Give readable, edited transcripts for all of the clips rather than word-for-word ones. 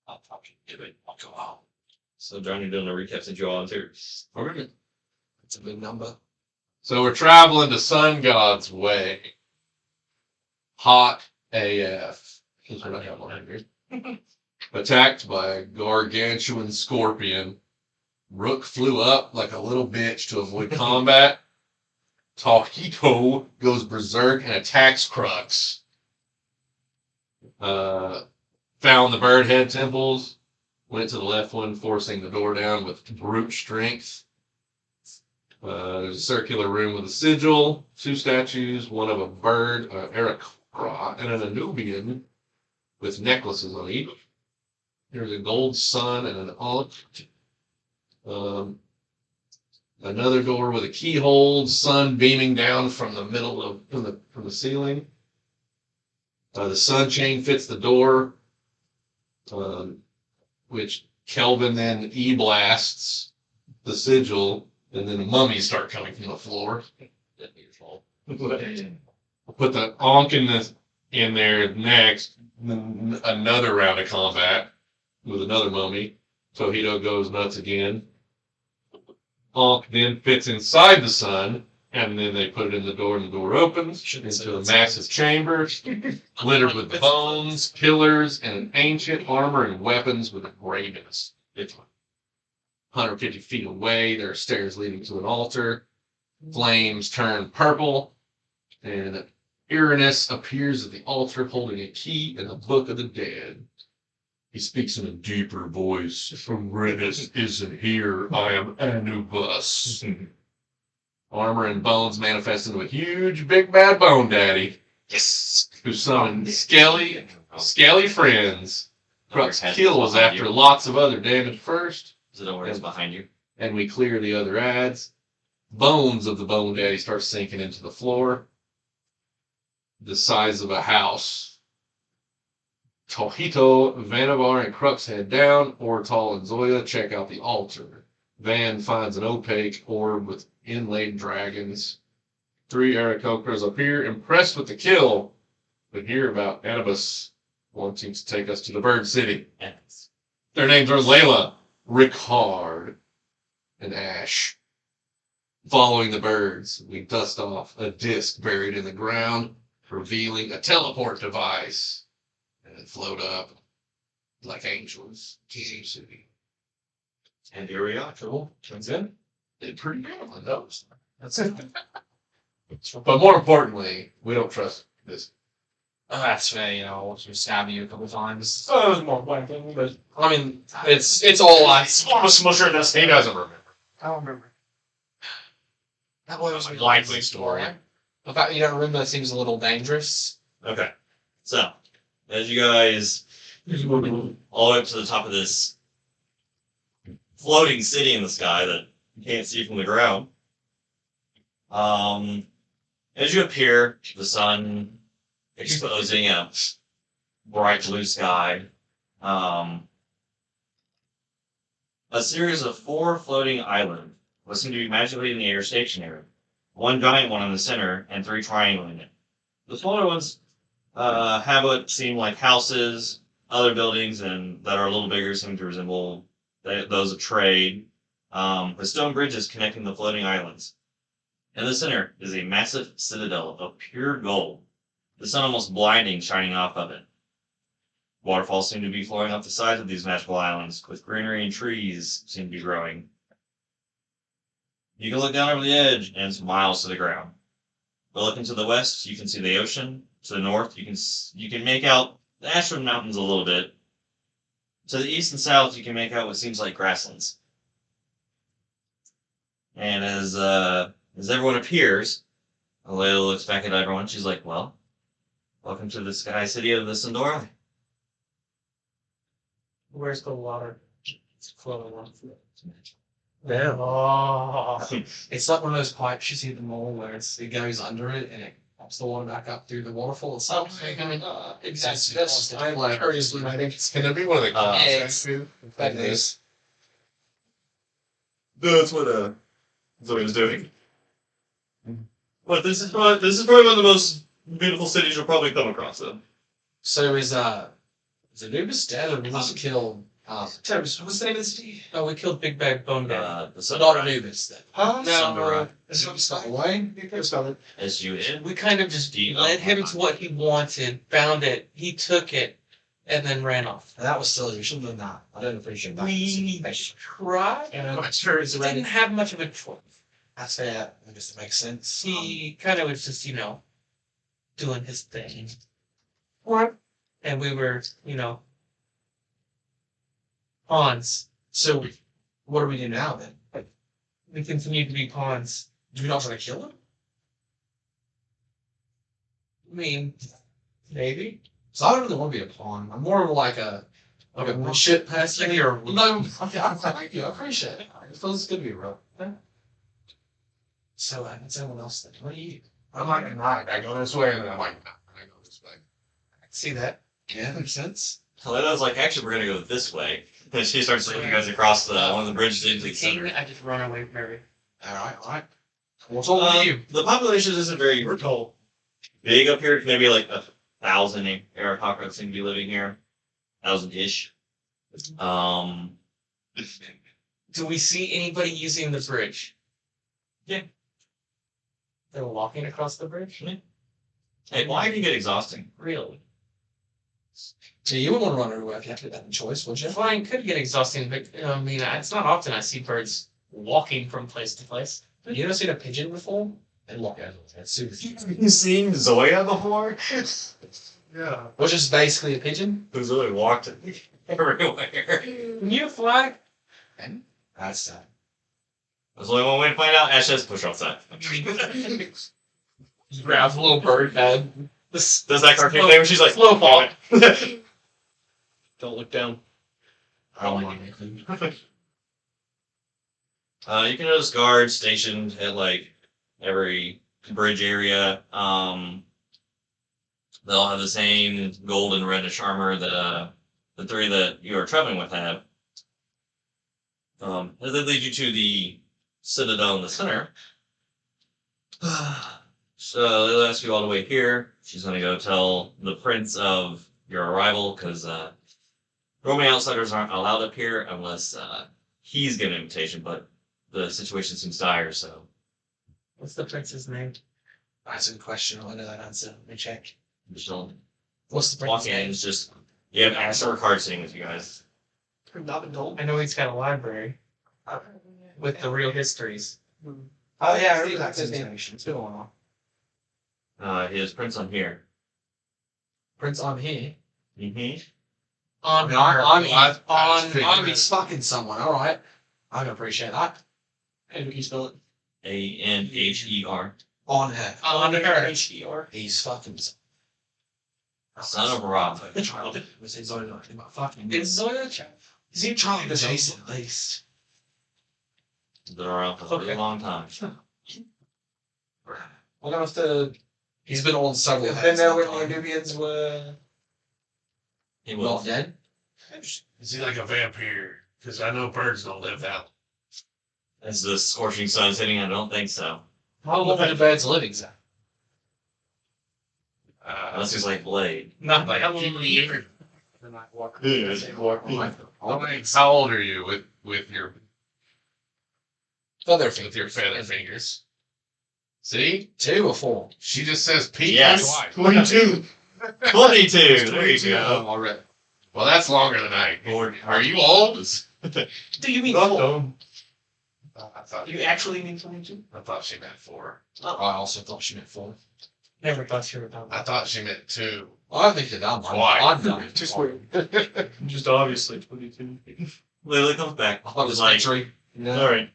I'll probably do it. I'll go out. So, John, you're doing a recap since you volunteered. Okay. It's a big number. So we're traveling to Sun God's Way. Hot AF. That's what I have on here. Attacked by a gargantuan scorpion. Rook flew up like a little bitch to avoid combat. Tawhito goes berserk and attacks Qrux. Found the bird head temples. Went to the left one, forcing the door down with brute strength. There's a circular room with a sigil, 2 statues, one of a bird, AArakocra, and an Anubian with necklaces on each. There's a gold sun and an olive. Another door with a keyhole, sun beaming down from the middle of from the ceiling. The sun chain fits the door, which Kelvin then blasts the sigil, and then the mummies start coming from the floor. Put the Ankh in there next. Another round of combat with another mummy. Tawhito goes nuts again. Ankh then fits inside the sun, and then they put it in the door, and the door opens into a massive chamber, littered with bones, pillars, and an ancient armor and weapons with engravings. 150 feet away, there are stairs leading to an altar. Flames turn purple, and Uranus appears at the altar holding a key and the Book of the Dead. He speaks in a deeper voice. Uranus isn't here. I am Anubis. Armor and bones manifest into a huge, big, bad bone daddy. Yes! Who summoned scaly friends. Qrux kills behind after you. lots of other damage first. Is it over? It's behind you. And we clear the other ads. Bones of the bone daddy start sinking into the floor. The size of a house. Tawhito, Vannevar, and Qrux head down. Ortall and Zoya check out the altar. Van finds an opaque orb with inlaid dragons. 3 AArakocras appear, impressed with the kill, but hear about Anubis wanting to take us to the Bird City. Yes. Their names are Layla, Ricard, and Ash. Following the birds, we dust off a disc buried in the ground, revealing a teleport device, and then float up like angels to the city. And here we are. Cool. Comes in. Did pretty good on those. That's it. But more importantly, we don't trust this. That's fair, you know, I'll just stab you a couple times. Oh, it was more blanking, but I mean, it's all I. it's more of a smusher than He doesn't remember. I don't remember. That boy was A likely story. The fact that you don't remember seems a little dangerous. Okay. So, as you guys all the way up to the top of this floating city in the sky that you can't see from the ground, as you appear, the sun exposing a bright blue sky, a series of 4 floating islands what seem to be magically in the air stationary. 1 giant one in the center and 3 triangling it. The smaller ones have what seem like houses, other buildings, and that are a little bigger seem to resemble those of trade, with stone bridges connecting the floating islands. In the center is a massive citadel of pure gold, the sun almost blinding shining off of it. Waterfalls seem to be flowing off the sides of these magical islands, with greenery and trees seem to be growing. You can look down over the edge, and it's miles to the ground. But looking to the west, you can see the ocean. To the north, you can make out the Ashland Mountains a little bit. To the east and south, you can make out what seems like grasslands. And as everyone appears, Layla looks back at everyone. She's like, "Well, welcome to the Sky City of the Sindora." Where's the water? It's flowing on. Yeah. Oh. It's like one of those pipes you see at the mall where it goes under it and it pops the water back up through the waterfall itself. Exactly. That's curiously made. It's going to be one of the It's- that is. That's what Zoe's doing. But this is probably one of the most beautiful cities you'll probably come across, though. So is Is Anubis dead or did we just kill? Terrence, what's the name of the city? Oh, we killed Big Bag Bone Daddy. The So not Samurai. Anubis then. No, Samurai. It's not stuck away. S-U-N. we kind of just D-O. led him to what he wanted, found it, he took it, and then ran off. That was silly. We should have done that. I don't appreciate that. We tried. And I'm sure it's Didn't have much of a choice. That's fair. I guess it makes sense. He kind of was just, doing his thing. What? And we were, pawns. So, what do we do now then? We continued to be pawns. Do we not try to kill him? I mean, maybe. So I don't really want to be a pawn. I'm more of like a shit person. Like you're a No, thank you. I appreciate it. It feels good to be real. So, someone else then. What are you? I'm like, nah, I go this way, and then I'm like, nah, I go this way. I see that. Yeah, makes sense. Helena's like, actually, we're gonna go this way. And she starts leading you guys across one of the bridges into the King, center. I just run away from everything. Alright. What's all with you? The population isn't very big up here. Maybe like 1,000 AArakocra seem to be living here. 1,000-ish. Do we see anybody using the bridge? Yeah. They're walking across the bridge? Hey, why can get exhausting? Really? So you wouldn't want to run everywhere if you had to have a choice, would you? Flying could get exhausting, but it's not often I see birds walking from place to place. You ever seen a pigeon before? They lock out. It's super cute. Have you seen Zoya before? Yeah. Which is basically a pigeon. Who's really walked everywhere. Can you fly? And that's sad. There's only one way to find out. Ash says push off side. He grabs a little bird bed. Does that cartoon thing where she's like, Slow fall. don't look down. I don't want anything. You can notice guards stationed at like every bridge area. They'll have the same gold and reddish armor that the three that you are traveling with have. As they lead you to the citadel in the center. So they'll ask you all the way here. She's going to go tell the prince of your arrival because normally outsiders aren't allowed up here unless he's given an invitation, but the situation seems dire, so. What's the prince's name? That's a good question. I know that answer. Let me check. Just don't What's the walk prince's in. name? It's just, you have Asher card sitting with you guys. Not been told. I know he's got a library with the real histories. Oh yeah, I remember that information. It's been a while. His prince on here. Prince, I'm here. Mm-hmm. On He's fucking someone. All right, I can appreciate that. How do you spell it? Anher. On her. On her. H-E-R. He's fucking. Son of a rock. Was he Zoya nothing but fucking? Is Zoya? Is he Charlie Jason at least? Been around for a really long time. We're gonna have to. He's been on several. Been heads there that when time. the Nubians were. He Not was. dead. Is he like a vampire? Because I know birds don't live that. As the scorching sun's hitting, I don't think so. How long are the birds living, Zach? Unless he's like Blade. Not like The night walker. How old are you with your Feather feather fingers? See? 2 or 4. She just says P Yes. twice. 22. 22. There you go. Already. Well, that's longer than I. Lord. Are you old? Do you mean Not four? dumb. I thought You actually mean 22? I thought she meant 4. I also thought she meant 4. Never thought you were about I thought she meant 2. I don't think you're done. Why? I'm done. Just Just obviously 22. Lily comes back. I thought it was like, victory. alright.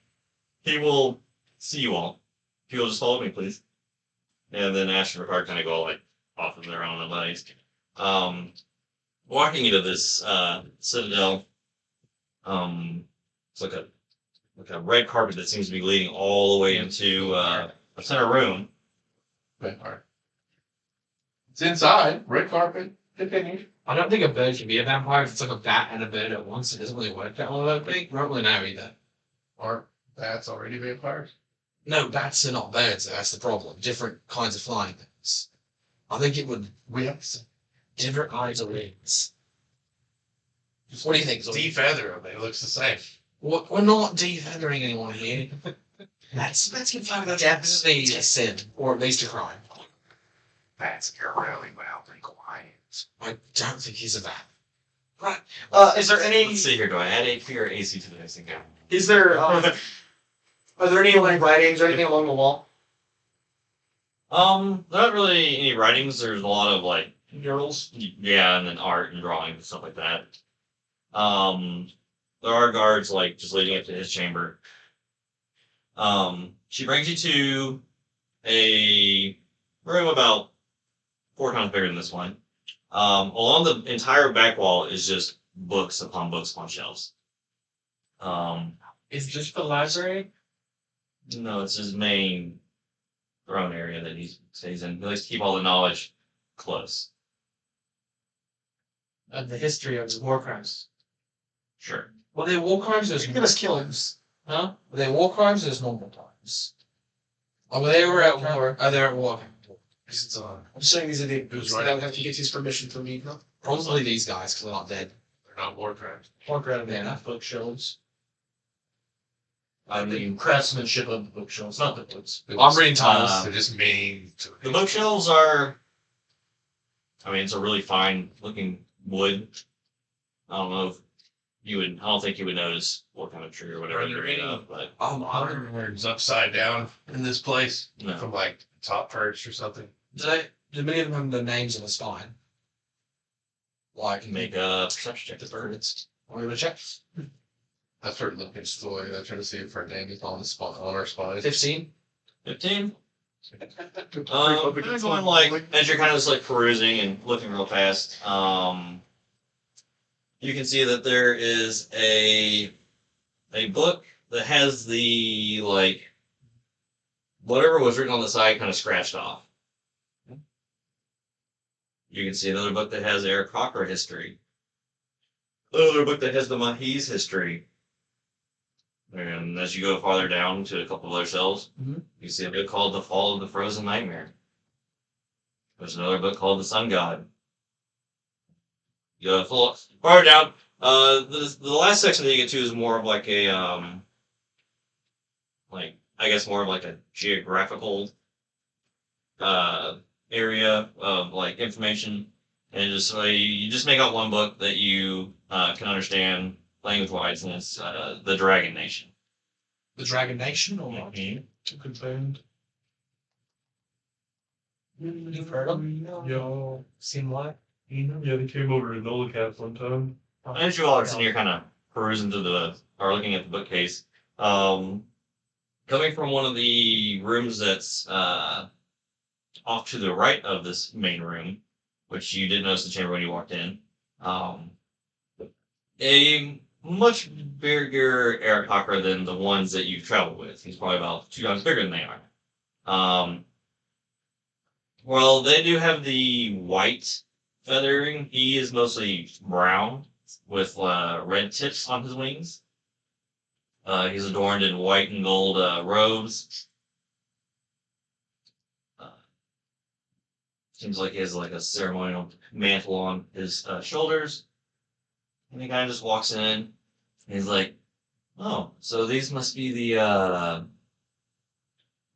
He will see you all. If you'll just follow me, please. And then Ash and Ricard kind of go like off of their own advice. Walking into this citadel, it's like a red carpet that seems to be leading all the way into a center room. Vampire. It's inside. Red carpet. Continue. I don't think a bird can be a vampire if it's like a bat and a bird at once. It doesn't really work that well, I don't think. We don't really know either. Aren't bats already vampires? No, bats are not birds, though. That's the problem. Different kinds of flying things. I think it would. We have Different kinds of wings. What do you think? Zoe? Defeather them. It looks the same. We're not defeathering anyone here. That's confirmed that this is a sin, or at least a crime. That's really well quiet. I don't think he's a bad. Right. Is there any? Let's see here. Do I add AP or AC to the next thing? Is there? Are there any like writings or anything along the wall? Not really any writings. There's a lot of like Murals. yeah, and then art and drawing and stuff like that. There are guards like just leading up to his chamber. She brings you to a room about 4 times bigger than this one. Along the entire back wall is just books upon shelves. Is this the library? No, it's his main throne area that he stays in. He likes to keep all the knowledge close. Of the history of the war crimes. Sure. Were they war crimes or Give us killings. Huh? were they war crimes or just normal times? Oh, they were at war. Oh, they're at war. I'm saying these are the. Who's So right? that would have to get his permission from me. No? Probably these guys, because they're not dead. They're not war crimes. Or out of Yeah. the bookshelves. I The mean, craftsmanship of the bookshelves, not the books. I'm reading titles. They're just mean. the bookshelves are. I mean, it's a really fine looking wood. I don't know if you would. I don't think you would notice what kind of tree or whatever Are there they're made any- of, but Modern words upside down in this place no. from like top perch or something. Do many of them have the names on the spine? Like, Make a perception check. the birds. Want to check? I started looking at Stoy. I'm trying to see if her name is on the spot on our spine. 15. 15. Going like as you're kind of just like perusing and looking real fast, you can see that there is a book that has the like whatever was written on the side kind of scratched off. You can see another book that has AArakocra history. Another book that has the Mahis history. And as you go farther down to a couple of other shelves, you see a book called The Fall of the Frozen Nightmare. There's another book called The Sun God. You go farther down. The last section that you get to is more of like a like I guess more of like a geographical area of like information, and just so you just make out one book that you can understand language-wise, and it's the Dragon Nation. The Dragon Nation, or what? To confirmed. You've heard them? Yeah. Seem like. Yeah, they came over to Nola Cats one time. As you all are sitting here kind of perusing through or looking at the bookcase, coming from one of the rooms that's off to the right of this main room, which you didn't notice the chamber when you walked in, a much bigger AArakocra than the ones that you've traveled with. He's probably about 2 times bigger than they are. Well, they do have the white feathering. He is mostly brown with red tips on his wings. He's adorned in white and gold robes. Seems like he has like a ceremonial mantle on his shoulders. And he kind of just walks in. And he's like, "Oh, so these must be the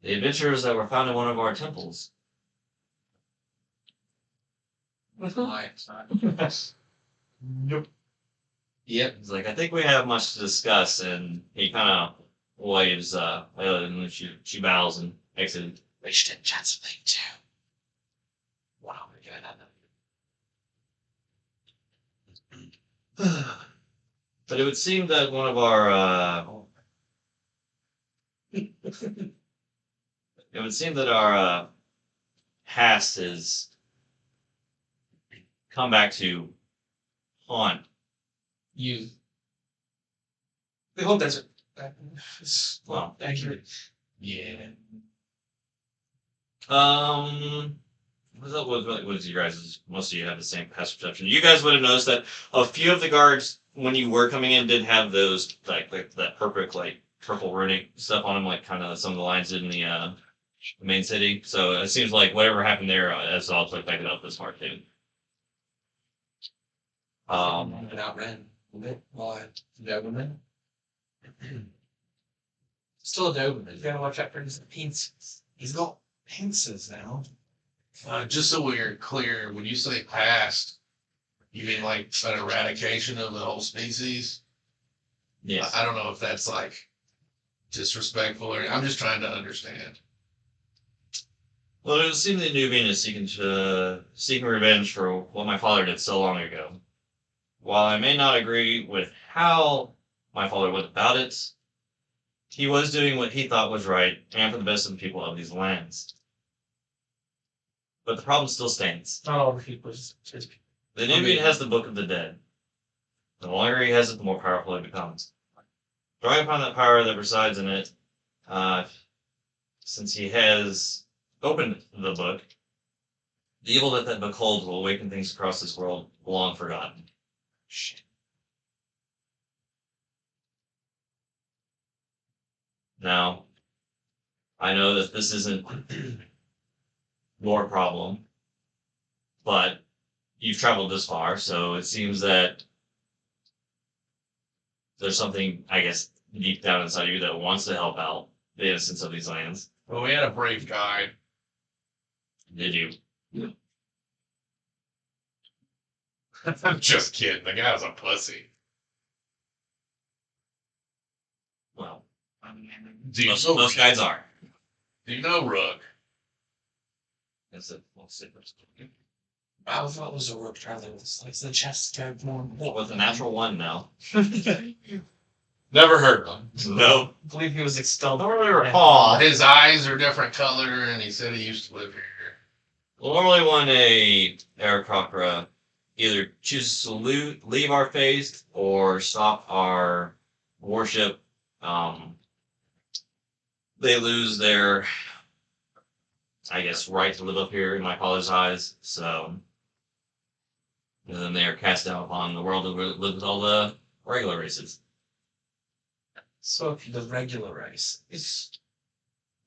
adventurers that were found in one of our temples." Yep. Yep. He's like, "I think we have much to discuss," and he kind of waves, and then she bows and exits. We should chat something too. Wow, we're doing that. But it would seem that one of our it would seem that our past has come back to haunt. You. The whole desert. Well, Accurate. Yeah. What is you guys? Most of you have the same past perception. You guys would have noticed that a few of the guards, when you were coming in, did have those like that purple runic stuff on them, like kind of some of the lines did in the main city. So it seems like whatever happened there has also affected up this part too. And outran. bit by Doberman. Still a Doberman. You gotta watch out for his pincers. He's got pincers now. Just so we're clear, when you say past, you mean like an eradication of the whole species? Yes. I don't know if that's like disrespectful or I'm just trying to understand. Well, it would seem that Nubian is seeking revenge for what my father did so long ago. While I may not agree with how my father went about it, he was doing what he thought was right and for the best of the people of these lands. But the problem still stands. Not all the people, just people. The Nubian has the Book of the Dead. The longer he has it, the more powerful it becomes. Drawing upon that power that resides in it, since he has opened the book, the evil that that book holds will awaken things across this world long forgotten. Shit. Now, I know that this isn't your problem, but you've traveled this far, so it seems that there's something, I guess, deep down inside you that wants to help out the innocents of these lands. Well, we had a brave guide. Did you? I'm just kidding. The guy's a pussy. Well, Do you most, know, most guys are. do you know Rook? That's a little secret. I thought it was a rook traveling with us. Like the chest go more. With a natural one now. Never heard of him. No. I believe he was expelled. I don't really recall. His eyes are different color, and he said he used to live here. Well, normally when a AArakocra either chooses to leave our faith or stop our worship, they lose their, I guess, right to live up here in my father's eyes. So, and then they are cast out upon the world and live with all the regular races. So The regular race. it's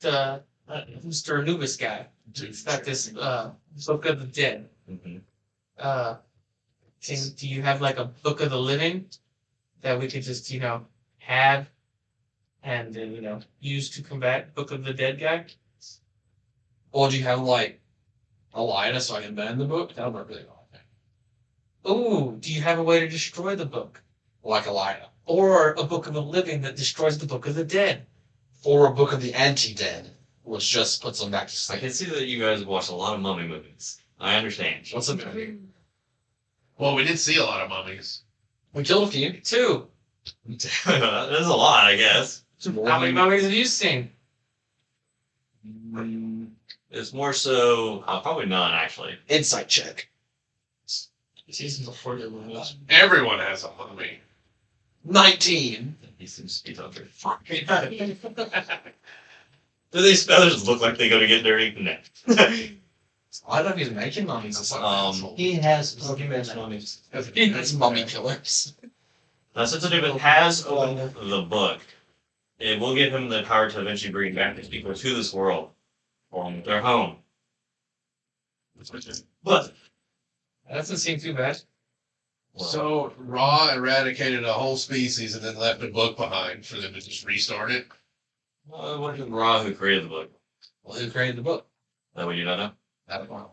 the Mr. Anubis guy. He's got this Book of the Dead. Mm-hmm. Do you have like a Book of the Living that we could just, have and use to combat Book of the Dead guy? Or do you have like a lighter so I can burn the book? That'll work really well. Ooh, do you have a way to destroy the book? Like a lighter. Or a Book of the Living that destroys the Book of the Dead? Or a book of the anti-dead, which just puts them back to I sleep. can see that you guys have watched a lot of mummy movies. I understand. What's a movie? Well, we did see a lot of mummies. We killed a few. 2. That's a lot, I guess. How many mummies have you seen? It's more so, probably none, actually. Insight check. Season before your movies. Everyone has a mummy. 19. He seems to be done Do these feathers look like they're going to get dirty? No. I don't even making mummies or something. He has Pokemon mummies. It's mummy killers. Now, since Anubis has opened the book, it will give him the power to eventually bring back the people to this world, from their home. But, That doesn't seem too bad. well, So Ra eradicated a whole species and then left a book behind for them to just restart it. it wasn't Ra who created the book. Well, who created the book? That we do not know. I don't know.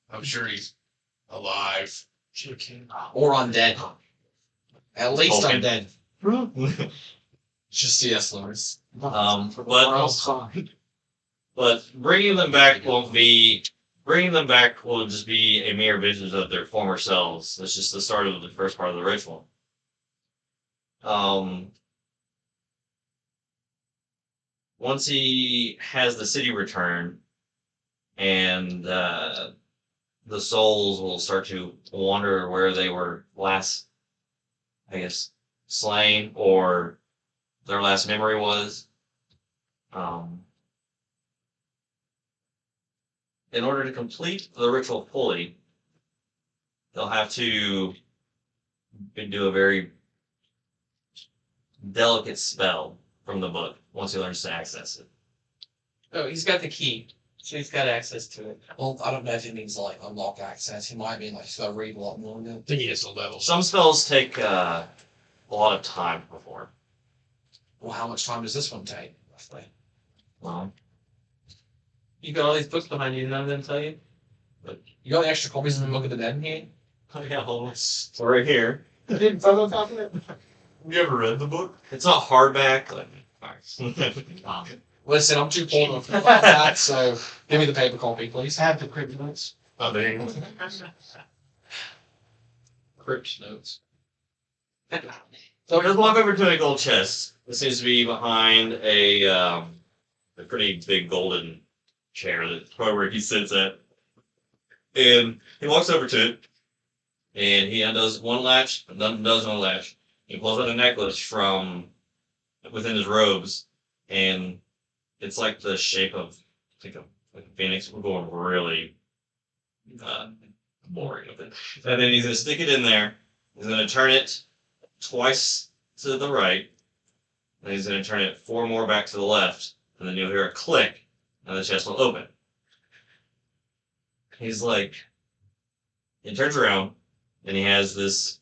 I'm sure he's alive. Or undead. At least Tolkien. undead. Just C.S. Lewis. But bringing them back will just be a mere vision of their former selves. That's just the start of the first part of the ritual. Once he has the city returned, and the souls will start to wander where they were last, I guess, slain, or their last memory was. In order to complete the ritual fully, they'll have to do a very delicate spell from the book once he learns to access it. Oh, he's got the key, so he's got access to it. Well, I don't know if it means unlock access. He might mean he's got to read a lot more than I think he has a level. Some spells take a lot of time before. Well, how much time does this one take, roughly? Well, You got all these books behind you, none of them tell you? You got the extra copies of the Book of the Dead in here? oh yeah, hold on. It's right here. You didn't photocopy it? You ever read the book? It's not hardback. Like, Listen, I'm too poor to afford that, so give me the paper copy, please. Have the crypt notes. I mean, Crypt notes. So just walk over to a gold chest. This seems to be behind a pretty big golden chair that's probably where he sits at. And he walks over to it, and he undoes one latch, undoes one latch. He pulls out a necklace from within his robes, and it's like the shape of like a phoenix. We're going really boring with it. And then he's gonna stick it in there. He's gonna turn it twice to the right, and he's gonna turn it 4 more back to the left, and then you'll hear a click, and the chest will open. He's like, he turns around, and he has this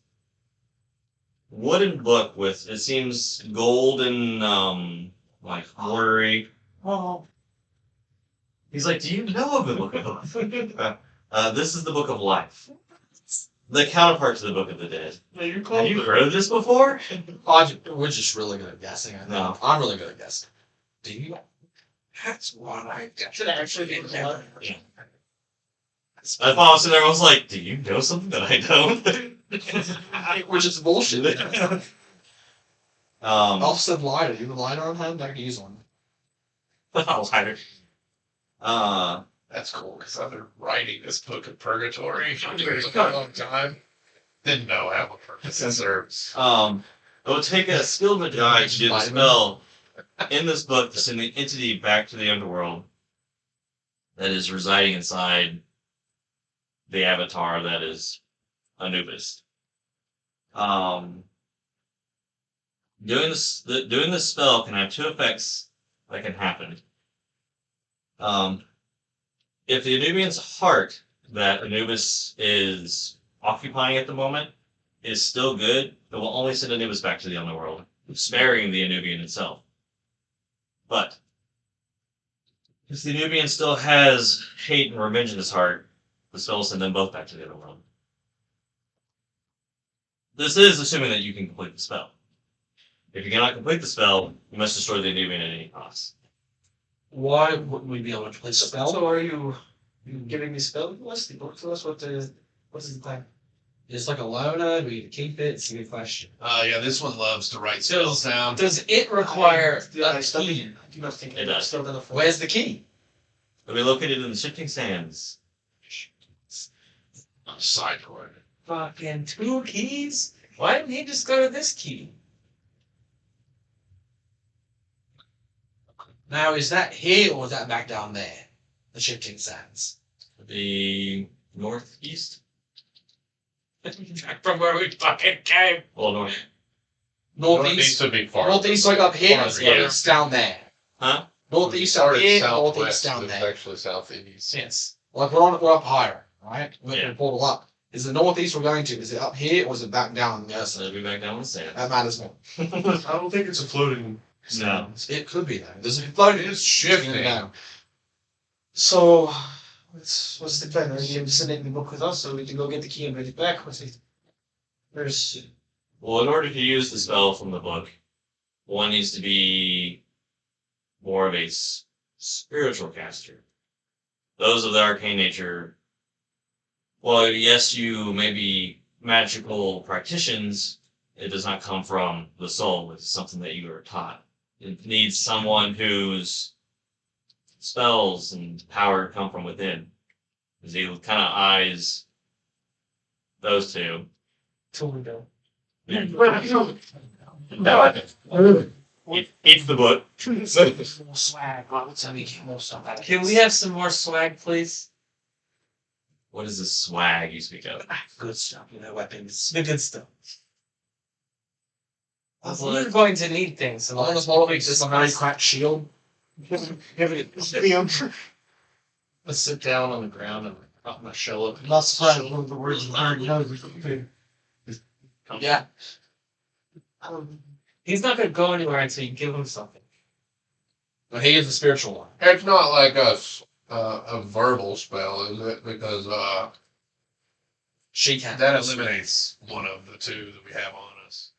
wooden book with, it seems, golden, like, embroidery. Oh. He's like, do you know of the Book of Life? This is the Book of Life. The counterpart to the Book of the Dead. Yeah, you Have you heard of this before? We're just really good at guessing, I think. No. I'm really good at guessing. Do you? That's what I should actually be there. Yeah. I thought so there was like, do you know something that I don't? Which is bullshit. I'll said lighter. You have a lighter on hand? I can use one. lighter. That's cool because I've been writing this book of purgatory for a long time. Didn't know how a purpose it serves. It would take a skilled Magi to do the spell in this book to send the entity back to the underworld that is residing inside the avatar that is Anubis. Doing this spell can have 2 effects that can happen. If the Anubian's heart that Anubis is occupying at the moment is still good, it will only send Anubis back to the underworld, sparing the Anubian itself. But if the Anubian still has hate and revenge in his heart, the spell will send them both back to the underworld. This is assuming that you can complete the spell. If you cannot complete the spell, you must destroy the Anubian at any cost. Why wouldn't we be able to play spell? So are you giving me spell list? The book to us? What is the plan? It's like a loner. Do we need to keep it? It's a good question. Yeah, this one loves to write spells down. Does it require I a study key? it. I do not think It does. Still gonna fall. Where's the key? It'll be located in the shifting sands. Side court. Fucking 2 keys? Why didn't he just go to this key? Now, is that here or is that back down there? The shifting sands. The northeast? From where we fucking came. Well, north. Northeast. would be far. Northeast, like up here. Farther, Yeah. yeah. It's down there. Huh? Northeast Started up here. southwest, Northeast down it's there. actually southeast. Yes. Like we're up higher, right? We're Yeah. gonna portal up. Is the northeast we're going to? Is it up here or is it back down the other So side? it'll be back down in the sand. That matters more. I don't think it's a floating. No. It could be though. There's a floating. It's shifting. Down. So, what's the plan? Are you sending the book with us so we can go get the key and bring it back? What's it? There's. Well, in order to use the spell from the book, one needs to be more of a spiritual caster. Those of the arcane nature, well, yes, you may be magical practitioners, it does not come from the soul. It's something that you are taught. It needs someone whose spells and power come from within. Because he kind of eyes those two. Tawhito. Eats the book. More swag. Right, let's have more stuff. Out of Can this. we have some more swag, please? What is this swag you speak of? good stuff? You know, weapons. The good stuff. That's We're going to need things. I want to follow this very cracked shield. Let's sit down on the ground and prop my shell up. Last time, one of the words you heard, Yeah. He's not going to go anywhere until you give him something. But he is the spiritual one. It's not like a verbal spell, is it? Because She can't. that eliminates one of the two that we have on us.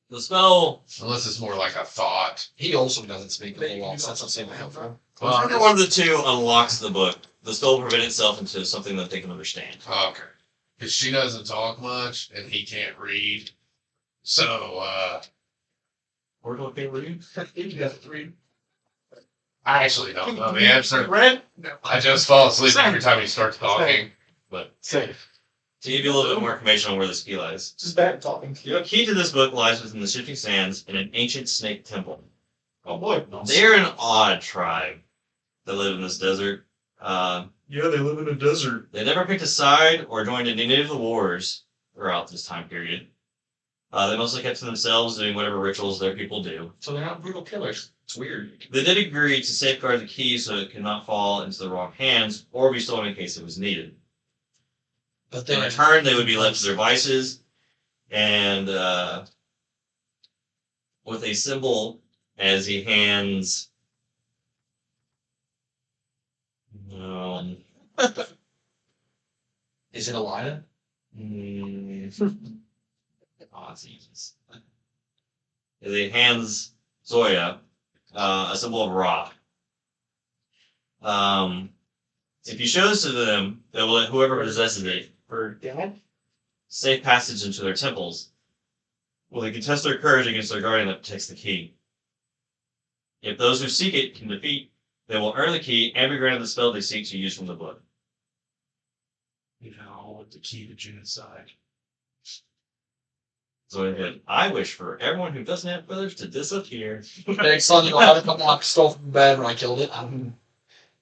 The spell. Unless it's more like a thought. He also doesn't speak a whole lot, so that's not super helpful. Whichever one of the two unlocks the book, the spell will prevent itself into something that they can understand. Okay. Because she doesn't talk much and he can't read. So, Ortall can't read. You got 3. I actually don't know the answer. Red? No. I just fall asleep every time he starts talking. But Safe. To give you a little bit more information on where this key lies. Just bad talking. The key to this book lies within the shifting sands in an ancient snake temple. Oh boy. They're an odd tribe that live in this desert. Yeah, they live in a desert. They never picked a side or joined any of the wars throughout this time period. They mostly kept to themselves, doing whatever rituals their people do. So they're not brutal killers. It's weird. They did agree to safeguard the key so it could not fall into the wrong hands or be stolen in case it was needed. But In return, they would be left to their vices, and with a symbol as he hands. Is it Elida? Aussies. As he hands Zoya a symbol of Ra. If you show this to them, they will let whoever possesses it For Dad? safe passage into their temples. Well, they can test their courage against their guardian that protects the key. If those who seek it can defeat, they will earn the key and be granted the spell they seek to use from the book. You know, the key to genocide. So I wish for everyone who doesn't have brothers to disappear. Big son, you know, I had a couple of stole from bed when I killed it.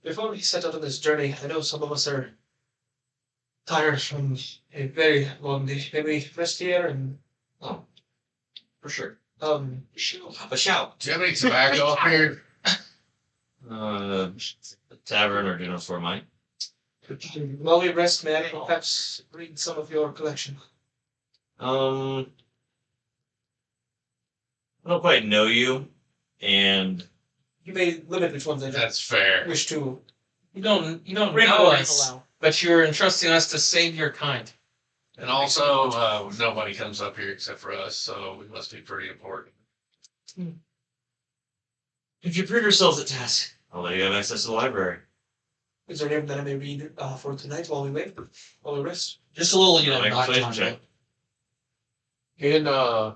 Before we set out on this journey, I know some of us are tired from a very long day. Maybe rest here and Oh, for sure. shoot. A shout. do you have any tobacco up here? A tavern or dinner store might. While we rest, may I perhaps read some of your collection? I don't quite know you, and You may limit which ones I That's fair. wish to. You don't know Allow. us, but you're entrusting us to save your kind. And also, nobody comes up here except for us, so we must be pretty important. if you prove yourselves at task, I'll let you have access to the library. Is there anything that I may read for tonight while we wait, while we rest? Just a little, you know, Make a nighttime. persuasion check. In, I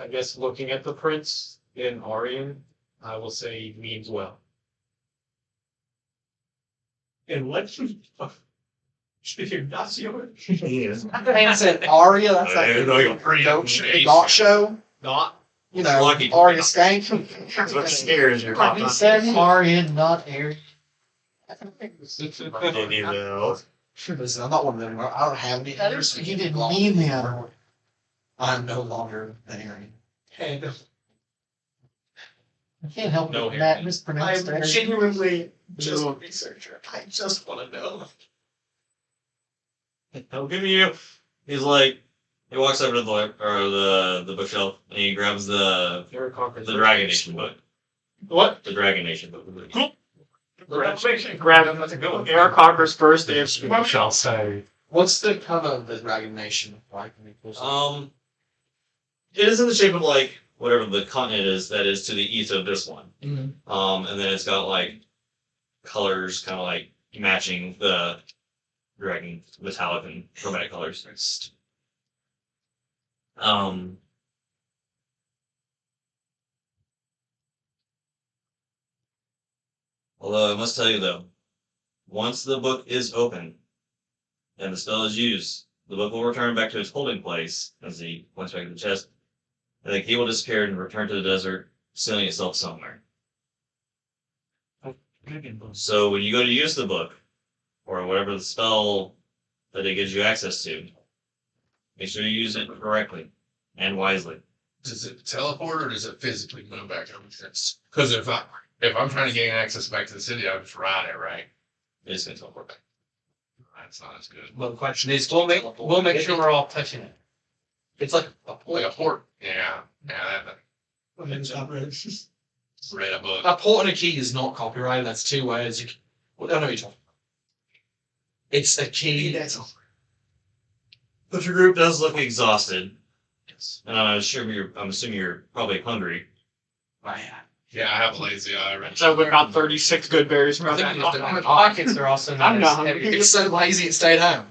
guess looking at the prince in Aryan, I will say means well. And what? Should you not see over? I said Arya, that's I didn't know you were like pretty the upset. goat show. Not. You know, Lucky. Arya Skank. That's what scares you. He said Arya, not Arya. Didn't even know. Listen, I'm not one of them. I don't have any. You didn't mean that. I'm no longer an Aryan. And I can't help No, it. here. Matt mispronounced I'm that. genuinely just No. a researcher. I just want to know. I'll give you. He's like, he walks over to the bookshelf and he grabs the Dragon Nation book. What? The Dragon Nation book. Grab AArakocra's first answer. Shall say. What's the cover of the Dragon Nation like? It is in the shape of like whatever the continent is that is to the east of this one. Mm-hmm. And then it's got like colors kind of like matching the dragon metallic and chromatic colors. Although I must tell you though, once the book is open and the spell is used, the book will return back to its holding place as he points back to the chest. And the key will disappear and return to the desert, sealing itself somewhere. So when you go to use the book, or whatever the spell that it gives you access to, make sure you use it correctly and wisely. Does it teleport or does it physically move back over here? Because if I'm trying to gain access back to the city, I just ride it, right? It's going to teleport back. That's not as good. Well, the question is, We'll make sure we're all touching it. it's like a Like a port. Yeah. Yeah, A read a book. port and a key is not copyrighted. That's two words. Well, I know what you're talking about. It's a key. But your group does look exhausted, Yes. and I'm assuming you're probably hungry. Yeah, I have a lazy eye right So we got 36 good berries from I think that. it's the- Our pockets are also I'm not not as heavy. It's so lazy it stayed home.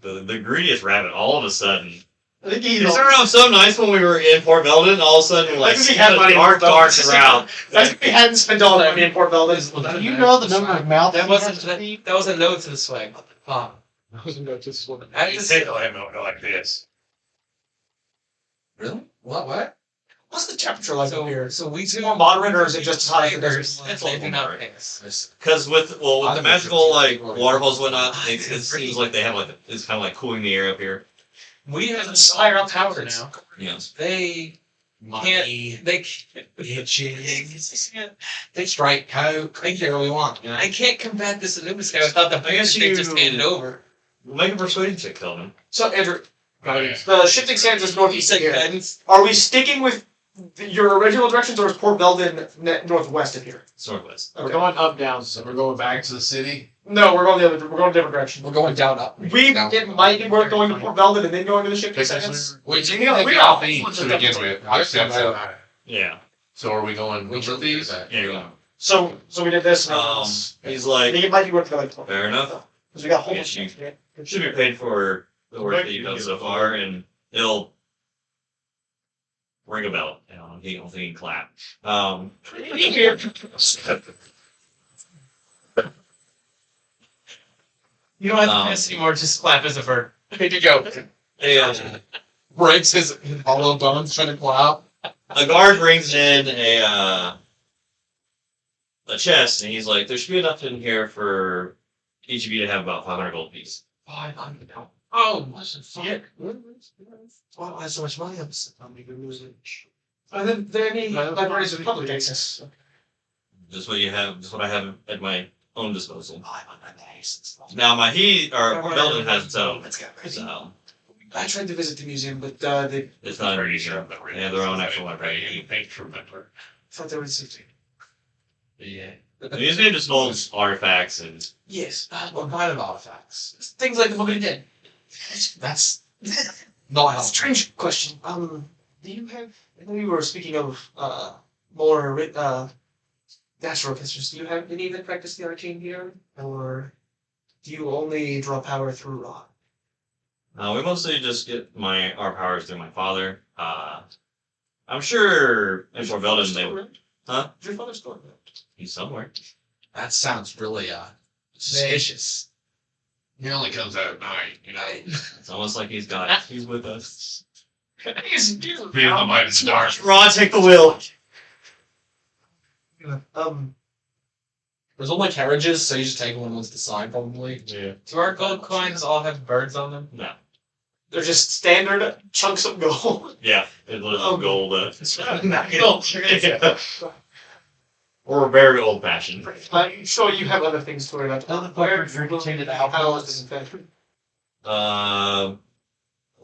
The greediest rabbit, all of a sudden. I think You started off so nice when we were in Port Belden, and all of a sudden, like, That's 'cause we had money in dark Port Belden. around. That's if we hadn't spent all that money in Port Belden. Do you know the number of mouths? That he wasn't has to that, feed? that was a no to the swag. Ah, I wasn't going to swim. I You just, say they'll have it like this. really? What? What's the temperature like up here? so we Is it more moderate or is it just as hot as the Tigers, desert? they do not pay us. Because with I the think magical, it's- like, waterfalls and whatnot, it seems like they have, like, it's kind of like cooling the air up here. We have It's higher up power towers. now. Yes. They Money, they can't. bitches, they straight coke. They can do what we want. You know? I can't combat this illuminati without the guess they you- just handed over. Make a persuasion check, Kelvin. So, Andrew, Guidance. the shifting sands is northeast Say here. guidance. Are we sticking with your original directions, or is Port Belden northwest of here? It's northwest. We're going up, down. So we're going back to the city. No, we're going We're going a different direction. We're going down up. It might be worth going to Port Belden and then going to the shifting Take sands. we we take are- it off east to begin with. I Makes sense. understand. Yeah. So are we going We should northeast? do that. Here you go. So we did this. He's I like, think it might be worth going. fair enough. Because we got a whole I bunch guess of Should be paid for the work that you've done so far, and it'll ring a bell. You know, he don't think he can clap. You don't have to Um, piss anymore. Just clap as a bird. Here you go. a Breaks his hollow bones trying to clap. guard brings in a chest, and he's like, "There should be enough in here for each of you to have about 500 gold apiece." 500. Oh, what the fuck? Why do I have so much money? I'm losing. Are there any libraries with public access? Just what you have, just what I have at my own disposal. 500 days. Now, Belden has its own. Let's go. So I tried to visit the museum, but they it's not a museum. They have their own actual library. Anything to remember. thought they were 60. Yeah. The museum just holds artifacts and Yes. What kind of artifacts? Things like the Book of the Dead. That's not helpful. Strange question. Do you have? I know you were speaking of more natural history. Do you have any that practice the arcane here, or do you only draw power through rock? we mostly just get our powers through my father. I'm sure in Fort Belden they would. Huh? Is your father still around? He's somewhere. That sounds really suspicious. He only comes out at night, you know. It's almost like he's with us. He's Being the mighty stars. Ron, take the wheel. There's all my carriages, so you just take one once the sign probably. Yeah. Do our gold coins all have birds on them? No. They're just standard chunks of gold. Yeah. It's literally gold. Yeah. Or very old fashioned. I'm sure you have other things to worry about. Other players are continuing to alcohol.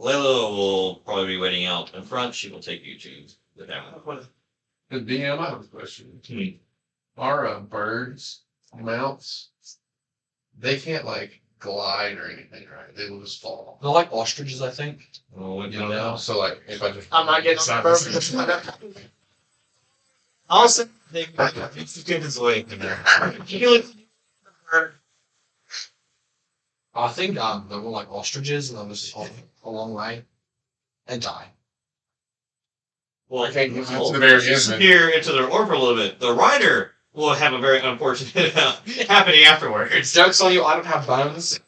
Layla will probably be waiting out in front. She will take you to the demo. The DM, I have a question. Hmm. Are birds mounts? They can't like glide or anything, right? They will just fall. They're like ostriches, I think. Well, what You do don't you know. know? So like, if I just I'm not getting on the bird. Honestly, it's good as way in there. I think they're more like ostriches, and they'll just hop a long way and die. Well, Okay, that's well, the very if you end. disappear into their orbit a little bit. The rider will have a very unfortunate happening afterwards. Joke's on you, I don't have bones,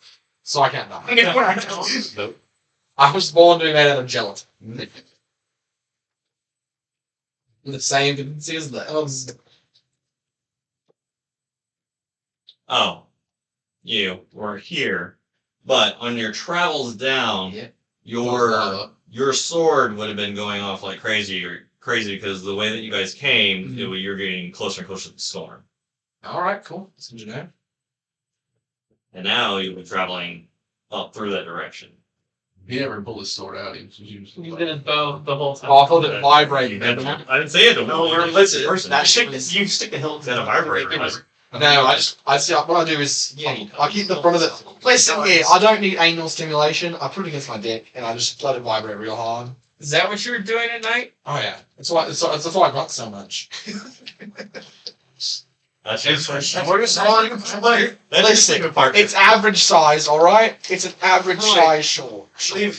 so I can't die. Nope. I was born to be made out of gelatin. The same tendency as the elves. Oh, you were here, but on your travels down, Yeah. your sword would have been going off like crazy because the way that you guys came, Mhm. you're getting closer and closer to the storm. Alright, cool. That's good to know. And now you'll be traveling up through that direction. He never pulled his sword out. He was using He's been his bow the whole time. Oh, I thought it vibrated. I didn't say it. No, You're a listen, person. that shit, you stick the hilt. It's got a vibrator. No, I see. What I do is, I keep the front of it. Listen here, I don't need anal stimulation. I put it against my dick, and I just let it vibrate real hard. Is that what you were doing at night? Oh yeah, that's why I got so much. That's Listen, it's average size, all right. It's an average size short. Thank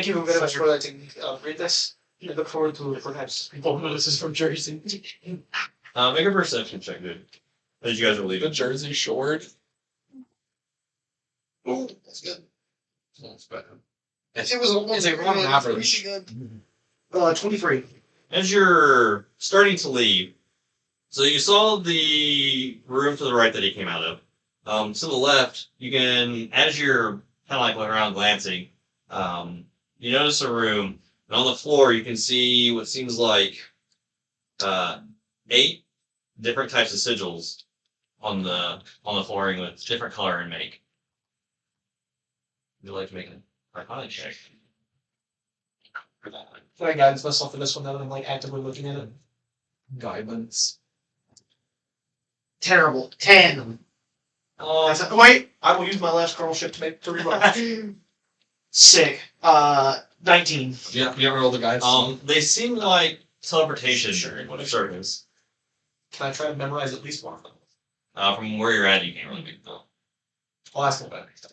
you very much for letting read this. I look forward to perhaps. This is from Jersey. make a perception check, dude. As you guys are The leaving. Jersey Shore. Oh, that's good. That's bad. It was almost like on average. 23. As you're starting to leave, so you saw the room to the right that he came out of. To the left, you can, as you're kind of like looking around glancing, you notice a room, and on the floor you can see what seems like 8 different types of sigils on the flooring with different color and make. Would you like to make an Arcana check? Can I guidance myself for this one now that I'm like actively looking at it? Guidance. Terrible. 10. Wait, I will use my last colonelship to reroll. Sick. 19. Yeah, you ever roll the guidance? They seem like teleportation circles. Can I try to memorize at least one of them? From where you're at, you can't really make them. I'll ask them about it next time.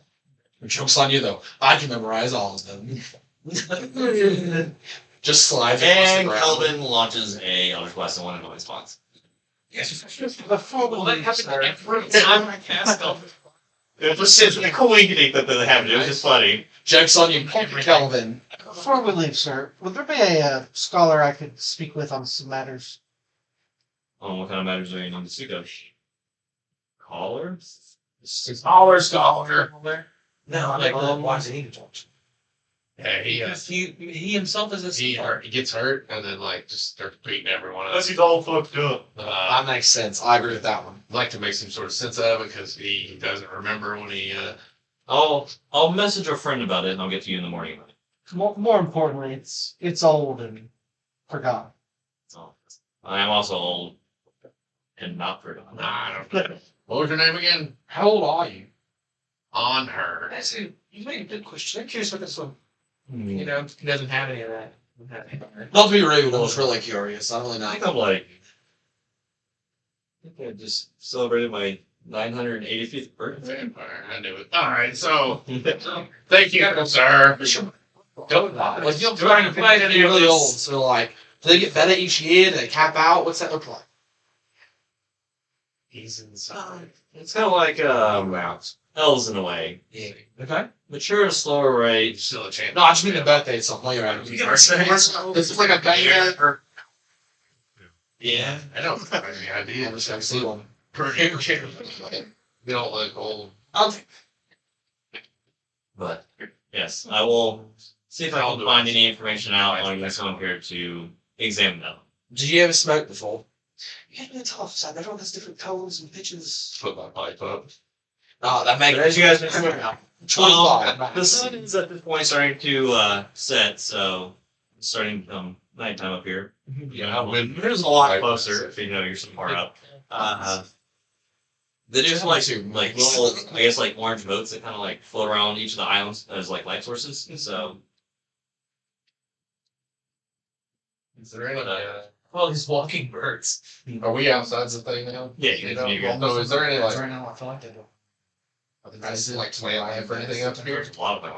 Joke's on you though. I can memorize all of them. Just slides across the And ground. Kelvin launches a Eldritch Blast in one of his spots. Well, that happened every time I cast them. It was just a coincidence that they happened. It was just funny. Joke's on you, Kelvin. Before we leave, sir, would there be a scholar I could speak with on some matters? What kind of matters are you need to speak of? Callers? Scholar. No, Like, why does he need to talk? Yeah, He himself is a scholar. he gets hurt and then like just starts beating everyone else. Unless he's all fucked up. That makes sense. I agree with that one. I'd like to make some sort of sense out of it because he doesn't remember when he. I'll message a friend about it and I'll get to you in the morning. More importantly, it's old and forgotten. So, I am also old and not forgotten. I don't know. What was your name again? How old are you? On her. That's it. You made a good question. I'm curious about this one. You know, he doesn't have any of that. Not to be rude, I was really curious. I don't really I know. think I'm like, I think I just celebrated my 985th birthday. Vampire. I knew it. All right, so thank you, sir. Don't lie. Like, you're trying to play that you're really old, so like, do they get better each year? Do they cap out? What's that look like? He's inside. It's kind of like elves in a way. Yeah. Okay. Mature at a slower rate. Still a chance. No, I just mean the birthday itself. Not your age. This is like a banger. Yeah. I don't have any idea. I'm just gonna see one. You don't look old. But yes, I will see if I can find any information out on this one here to examine them. Did you ever smoke before? You get me tough, son. Everyone has different tones and pitches. Put my pipe up. Oh, that makes But as you guys know, 25. the sun is at this point starting to set, so it's starting to become nighttime up here. Yeah, when There's a lot closer if you know you're so far up. They do have like little, I guess like orange boats that kind of like float around each of the islands as like light sources. So is there any? Well, he's walking birds. Are we outside the thing now? yeah, You you know, can so is there any like? Right now, I feel like I do. Is it like plant life or anything up here? There's a lot of them.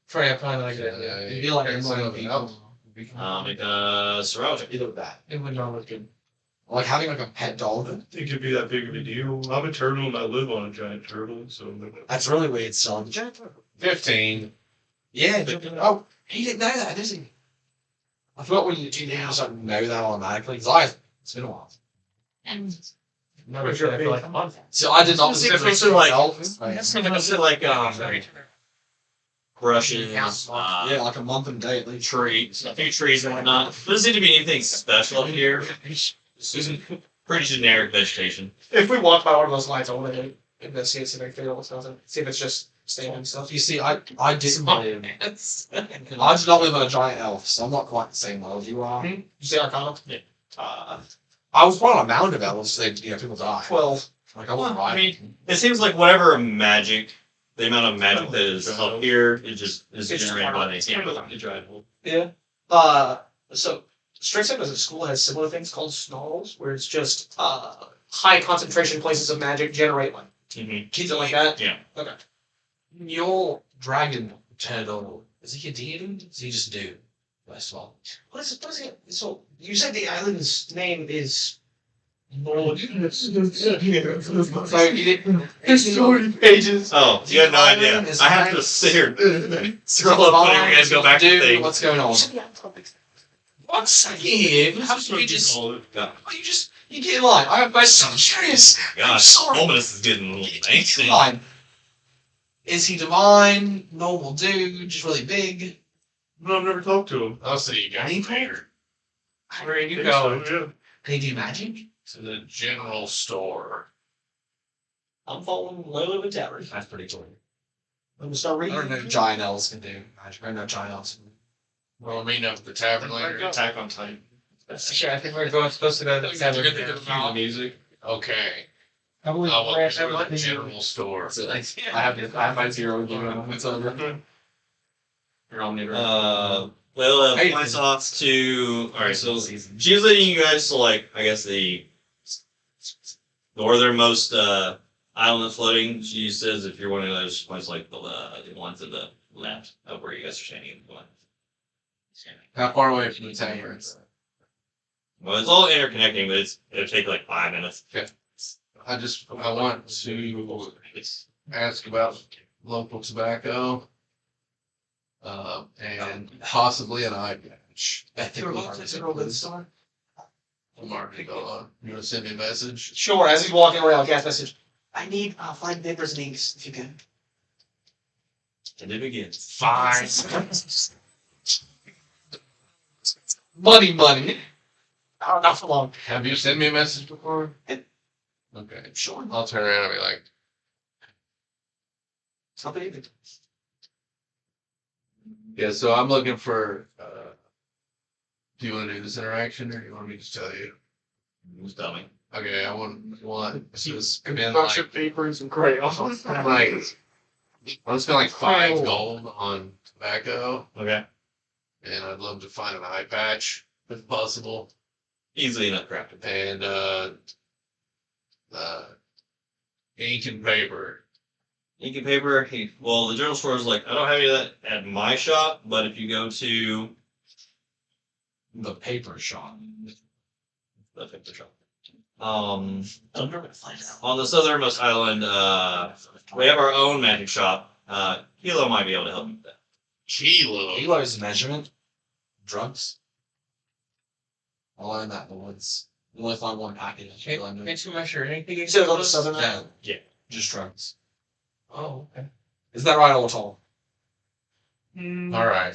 Probably not like that. Yeah, It'd be like a yeah, million yeah. people. Make a survival check. Either with that. It would not look good. Like having like a pet dog. think it'd be that big of a deal. I'm a turtle and I live on a giant turtle, so That's really weird, son. 15. Yeah. Oh, he didn't know that, did he? I forgot when you do now, so I don't know that automatically. Because it's been a while. Never sure for like a month. So I did not It's specifically closer like- brushes, yeah, like a month and a day at least. trees, a few trees and whatnot. Doesn't seem to be anything special up here. Pretty generic vegetation. If we walk by one of those lights, I want to investigate, see if I can figure out what's going on. See if it's just standing stuff. You see, I didn't live. I did not live in a giant elf, so I'm not quite the same world you are. You see Arcana? I was brought on a mound of elves, so people die. 12. Like I wasn't right. I mean, it seems like whatever magic, the amount of magic that is up here is generated by the Yeah. So Strixhaven as a school has similar things called snarls, where it's just high concentration places of magic generate one. Keeps it like that? Yeah. Okay. Your dragon turtle, is he a deity? Is he just a dude? First of all. What is it? So you said the island's name is Lord. So you didn't. There's so many pages. Oh, you had no idea. Is I have mine- to sit here. Scroll up when you guys go back to Dude, things. what's going on? What's How do you just? God, You get in line. I'm so curious. I'm sorry. Fulminus is getting a little Get anxious. in line. Is he divine? Normal dude? Just really big? No, I've never talked to him. I'll see you guys Any later. Where are you Think going? so, yeah. Can he do magic? To the general store. I'm following Lily with Tavern. That's pretty cool. I'm gonna start I reading. don't know if giant elves can do magic. I don't know giant elves. Well, I mean, up at the tavern later. Attack on Titan. Sure, I think we're supposed to go to the tavern. You're gonna cue the music. Okay. I believe I will we're go at to the the general store. So, like, I have my zero. It's over. You're on me. Well, Hey. points off to. Alright, so season. she's leading you guys to, like, I guess the northernmost island that's floating. She says if you're one of those points, like the one to the left of where you guys are standing. How far away from the tavern? Well, it's all interconnecting, but it'll take like 5 minutes. I want to ask about local tobacco. And possibly an eye patch. I think You're we about are. to roll the store. I'm already gone. You want to send me a message? Sure. As he's walking away, I'll cast message. I need 5 papers and inks if you can. And it begins. Fine. Money. Not for long. Have you sent me a message before? Yeah. Okay. Sure. I'll turn around and be like, Something even. yeah, so I'm looking for, do you want to do this interaction or do you want me to tell you? Who's dummy? Okay, I want to spend Bunch like, of papers and crayons. I want to spend like 5 gold on tobacco, Okay. and I'd love to find an eye patch if possible, Easily enough crafted. and ink and paper. Ink and paper. Well, the general store is like, I don't have any of that at my shop, but if you go to The paper shop. the paper shop, on the southernmost island, we have our own magic shop. Hilo might be able to help you with that. Kilo. Elo's measurement. Drugs. I'll learn that in the woods. You'll only find one package. Can't you measure anything? You said on the southern Yeah. island. Just drugs. Oh, okay. Is that right, Ortall? All right.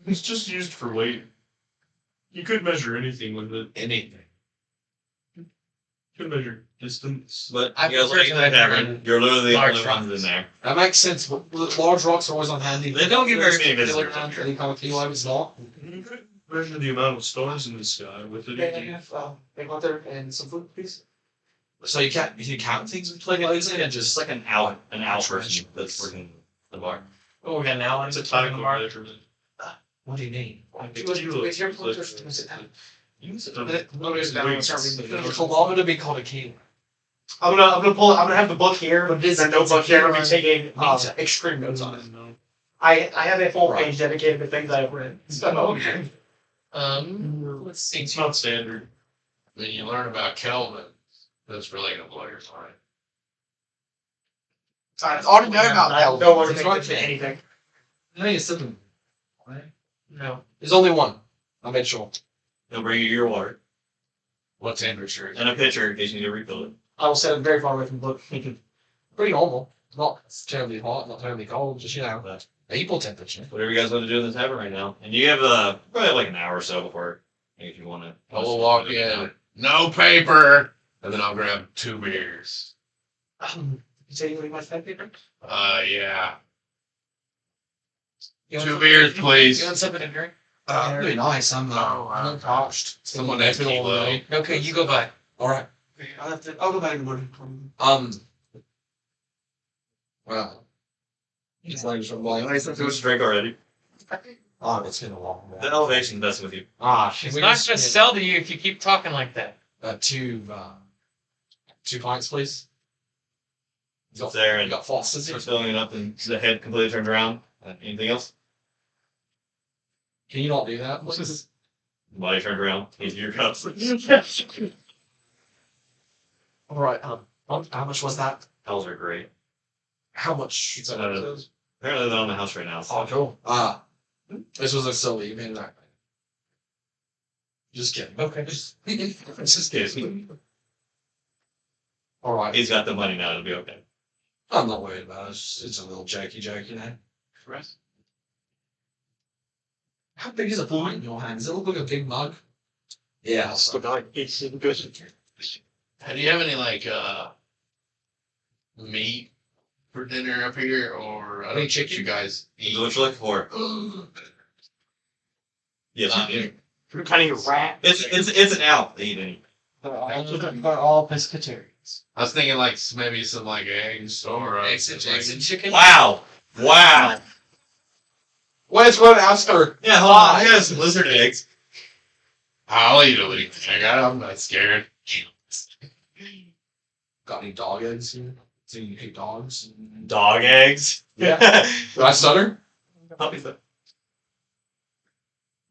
It's just used for weight. You could measure anything with it. Anything. You could measure distance. But I you guys prefer like to the measure tavern. in You're literally the large only ones rocks. in there. That makes sense. But large rocks are always on handy. They don't get very many visitors Around up here. any kind of kilo is not. You could measure the amount of stars in the sky with it. Okay, I have big hunter and some food, please. So you count things with like It's just like an hour person that's working the bar. Oh, we got an hour. It's a in type the of mark. measurement. What do you need? Wait, your pointer. Sit down. Use it. Let it down and start reading. A kilometer be called a kilo. I'm gonna have the book here, but there's a notebook here. I'm gonna be taking Meter. extreme notes on it. No. I have a full Right. page dedicated to things I've read. So Let's see. It's not standard. When you learn about Kelvin, that's really gonna blow your mind. I already know about I that. don't want wanna to make make it it anything. I think it's 7. No. There's only one. I made sure. He'll bring you your water What temperature? and a pitcher in case you need to refill it. I will set it very far away from the book. Pretty normal. Not terribly hot, not terribly cold. Just April temperature. Whatever you guys want to do in the tavern right now. And you have probably like an hour or so before if you want to. I will walk in No paper. And then I'll grab 2 beers. You say you want my paper? Yeah. You want 2 something- beers, please. You want something to drink? That'd be nice. I'm not parched. Someone next Feel all kilo. day. Okay, you go by. All right. I'll go back in the morning. Well. It's like some like. Nice to drink already. Oh, it's been a long day. The elevation's messing with you. It's not gonna sell to you if you keep talking like that. 2 pints, please. It's there You and got Foster's. starts filling it up and the head completely turned around. Anything else? Can you not do that, please? Body turned around. Easy your cups. All right. How much was that? Hells are great. How much? Apparently they're on the house right now. So. Oh, cool. This was a silly. You made that. Just kidding. Okay. Just kidding. All right. He's got the money now. It'll be okay. I'm not worried about it. It's a little jokey joke, you know. How big is a pint in your hand? Does it look like a big mug? Yeah. So, It's good. Do you have any like meat for dinner up here, or I don't think chicken? you guys eat? What you looking for? Yes. Kind of rat. It's an out. They eat any. They're all pescatarians. I was thinking like maybe some like eggs or eggs and chicken. Wow. Wow. Where's one Aster? Yeah, hold on. I got some lizard eggs. I'll eat a little. I'm not scared. Got any dog eggs here? So you hate dogs? Dog eggs. Yeah. Did I stutter? Puppy stuff.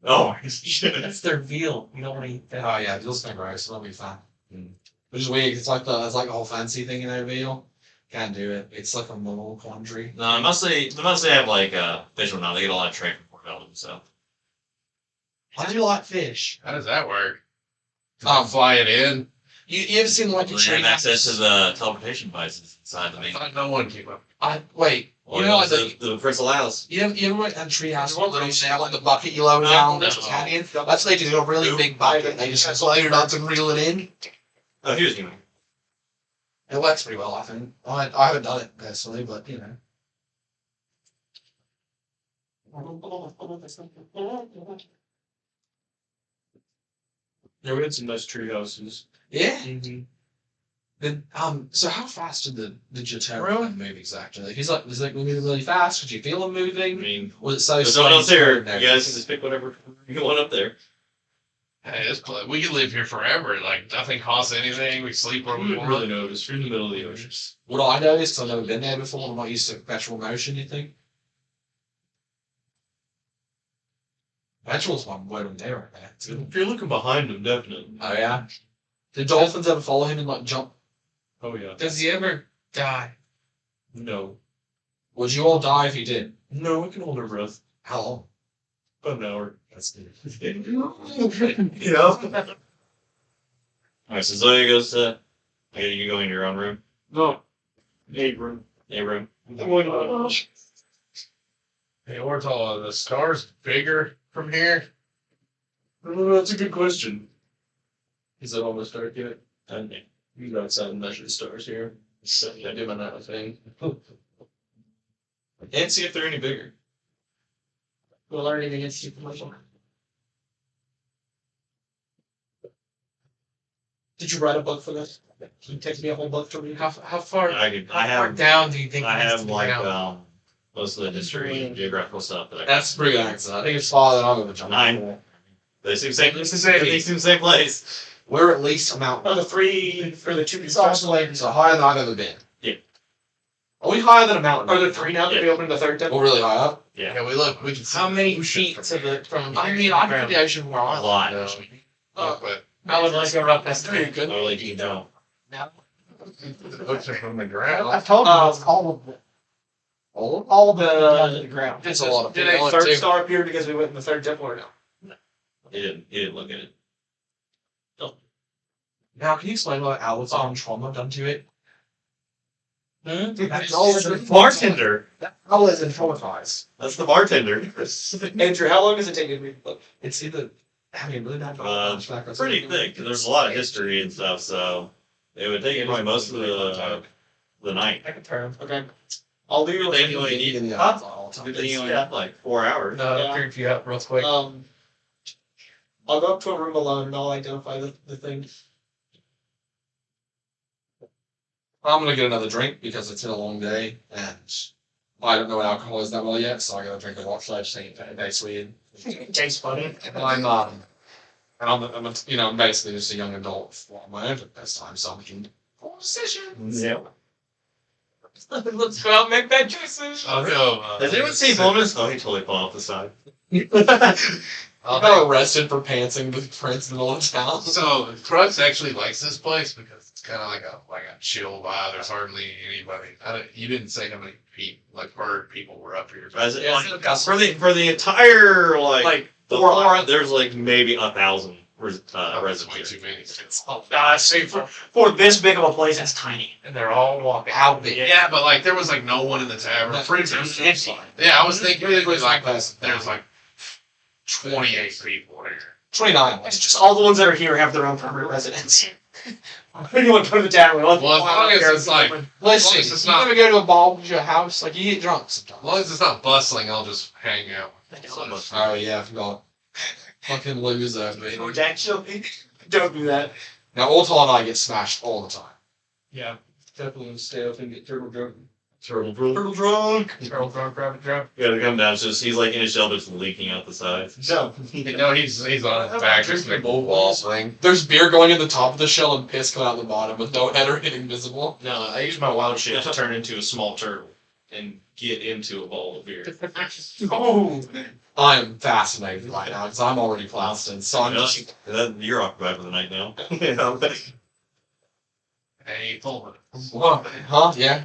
Oh my shit. That's their veal. You don't want to eat that. Oh yeah, veal's kind of gross, so that'll be fine. Which is weird. It's like the whole fancy thing in their veal. Can't do it. It's like a moral quandary. No, mostly they have like visual now. They get a lot of trade from Port Belgium, so. How do you like fish? How does that work? Fly it in. You ever seen like a They tree have access to the teleportation devices inside the I main. thought no one came up. Wait. Or You know like the Crystal House. you ever went in tree house where they have like the bucket you lower down No. the canyon? That's what they do, a really big bucket. They just load it up and reel it in. Oh, here's you. It works pretty well, I think. I haven't done it personally, but you know. Yeah, we had some nice tree houses. Yeah. Mm-hmm. Then so how fast did your terror move exactly? He's like, was it moving really fast? Could you feel him I moving? mean, Was it so there's slow? no one else here. You and guys can just pick whatever you want up there. Hey, we could live here forever. Like nothing costs anything. We sleep where We we wouldn't want. really notice. You're in the middle of the ocean. What I noticed, because I've never been there before, I'm not used to perpetual motion, you think? Perpetual's one word of there right there. too. If you're looking behind him, definitely. Oh yeah? Did dolphins ever follow him and like jump? Oh yeah. Does he ever die? No. Would you all die if he did? No, we can hold our breath. How long? About an hour. That's good. You know? Alright, so Zoya goes to. You go in your own room. No. 8 room. A room. Hey, Ortall, are the stars bigger from here? That's a good question. Is it almost dark yet? And you go outside and measure the stars here. So I do my night thing. I can't see if they're any bigger. We're learning against you commercial. Did you write a book for this? Can you take me a whole book to read? How far? I How far down do you think? I it needs have to be like down? most of the history and geographical stuff that I got. That's pretty good. I think it's farther than I'm going to jump. 9. They seem same. This is it. They seem same place. We're at least a mountain. Oh, the 3 or the 2 It's oscillating, so higher than I've ever been. Yeah. Are we higher than a mountain? Are there 3 now that Yeah. we opened the 3rd temple? We're really high up. Yeah. Yeah, we can see How many the ocean feet to the from? I mean, I can see the ocean where I A live. lot. No, but I would like a rough estimate. I really do know. the ocean from the I've ground. told you it's all of it. All of it down to the ground. It's a lot of Did people. a 3rd star appear because we went in the 3rd temple or no? He didn't look at it. Now, can you explain what Owl's arm trauma done to it? That's Bartender. Owl isn't traumatized. That's the bartender. Andrew, how long does it take you to read the book? It's either I mean, really not Pretty thick. There's a lot of history and stuff, so it would take anyway most of the night. I can turn. Okay. I'll do They only need in the Huh? eyes all the time. they only Yeah. need like 4 hours. No, Yeah. I'll creep you up real quick. I'll go up to a room alone and I'll identify the thing. I'm gonna get another drink because it's been a long day and I don't know what alcohol is that well yet, so I gotta drink a lot. So I just think it tastes weird. Tastes funny. And I'm basically just a young adult on my own at this time, so I'm making poor decisions. Yeah. Let's go out and make bad choices. I'll go. Has anyone seen Fulminus? Oh, he totally fell off the side. I got arrested for pantsing the prince in the middle of town. So Qrux actually likes this place because it's kind of like a chill vibe. There's hardly anybody. You didn't say how many people, bird people were up here. As it, Yeah, for the entire Like, the 4 floor, there's like maybe 1,000 That's residents. way too many. Oh, God, see, for this big of a place, that's tiny. And they're all walking. How big? Yeah, but like there was like no one in the tavern. Empty. Yeah, I was thinking it was like Less. there's like 28 people here. 29. It's just all the ones that are here have their own permanent residence. Anyone come to the tavern? Well, as long as it's like, Listen, As long as it's you not- ever go to a ball at your house, like you get drunk sometimes. as long as it's not bustling, I'll just hang out. Oh yeah, I forgot. Fucking loser, Oh, man. Jack, chill. Don't do that. Now Ortall and I get smashed all the time. Yeah, definitely stay up and get turtle drunk. Turtle drunk. Turtle drunk, rabbit drunk. Yeah, to come down. It's just he's like in his shell, just leaking out the sides. No. No, he's on his back. Just like bull balls. Thing. There's beer going in the top of the shell and piss coming out the bottom with no head or anything visible. No, I use my wild shape to turn into a small turtle and get into a bowl of beer. Oh, I am fascinated right now because I'm already plastered. So I'm just You're occupied for the night now. Hey, hold on. what? Huh? Yeah.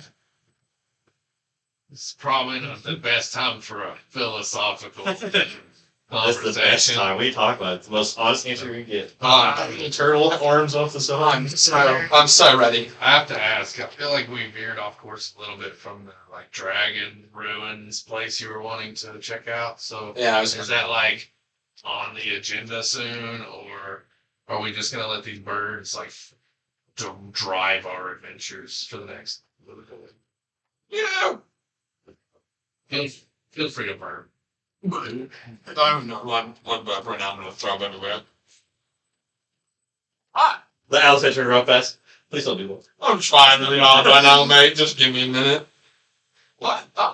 It's probably not the best time for a philosophical That's the best conversation. time. We talk about it. It's the most honest answer we can get. Turtle arms off the side. I'm so ready. I have to ask. I feel like we veered off course a little bit from the dragon ruins place you were wanting to check out. So Yeah, I was. is that like on the agenda soon, or are we just gonna let these birds drive our adventures for the next little bit? You know, Feel free to burn. I'm not one burp right now. I'm gonna throw them everywhere. The owls had turned real fast. Please don't do that. I'm trying really hard right now, mate. Just give me a minute. What? I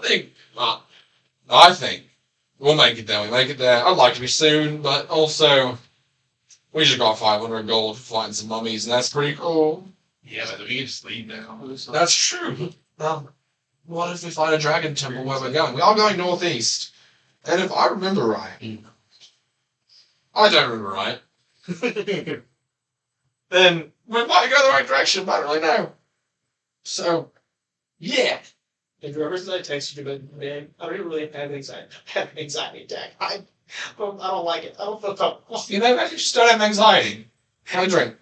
think we'll make it there. We make it there. I'd like to be soon, but also we just got 500 gold for fighting some mummies, and that's pretty cool. Yeah, but we can just leave now. That's true. What if we find a dragon temple where we're going? We are going northeast. And if I remember right, I don't remember right, then we might go the right direction, but I don't really know. So, yeah. If you ever said I text you, but man, I don't even really have anxiety. I have an anxiety attack. I don't like it. I don't feel comfortable. You know, maybe you just don't have anxiety. Have a drink.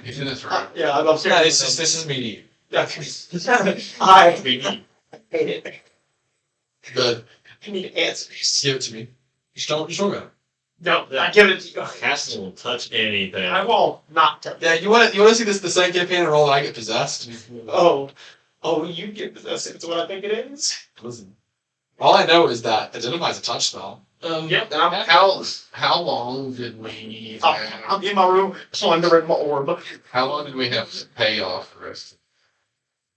He's in this room. Yeah, I'm upstairs. Yeah, this is me to you. I hate it. Good. I need answers. Give it to me. Just don't go. No, I give it to you. Caston will touch anything. I won't not tell you. Yeah, you want to see this the same campaign and roll that I get possessed? Oh, you get possessed. It's what I think it is. Listen. All I know is that identifies a touch spell. Yep. How long did we I'm in my room plundering my orb. how long did we have to pay off the rest of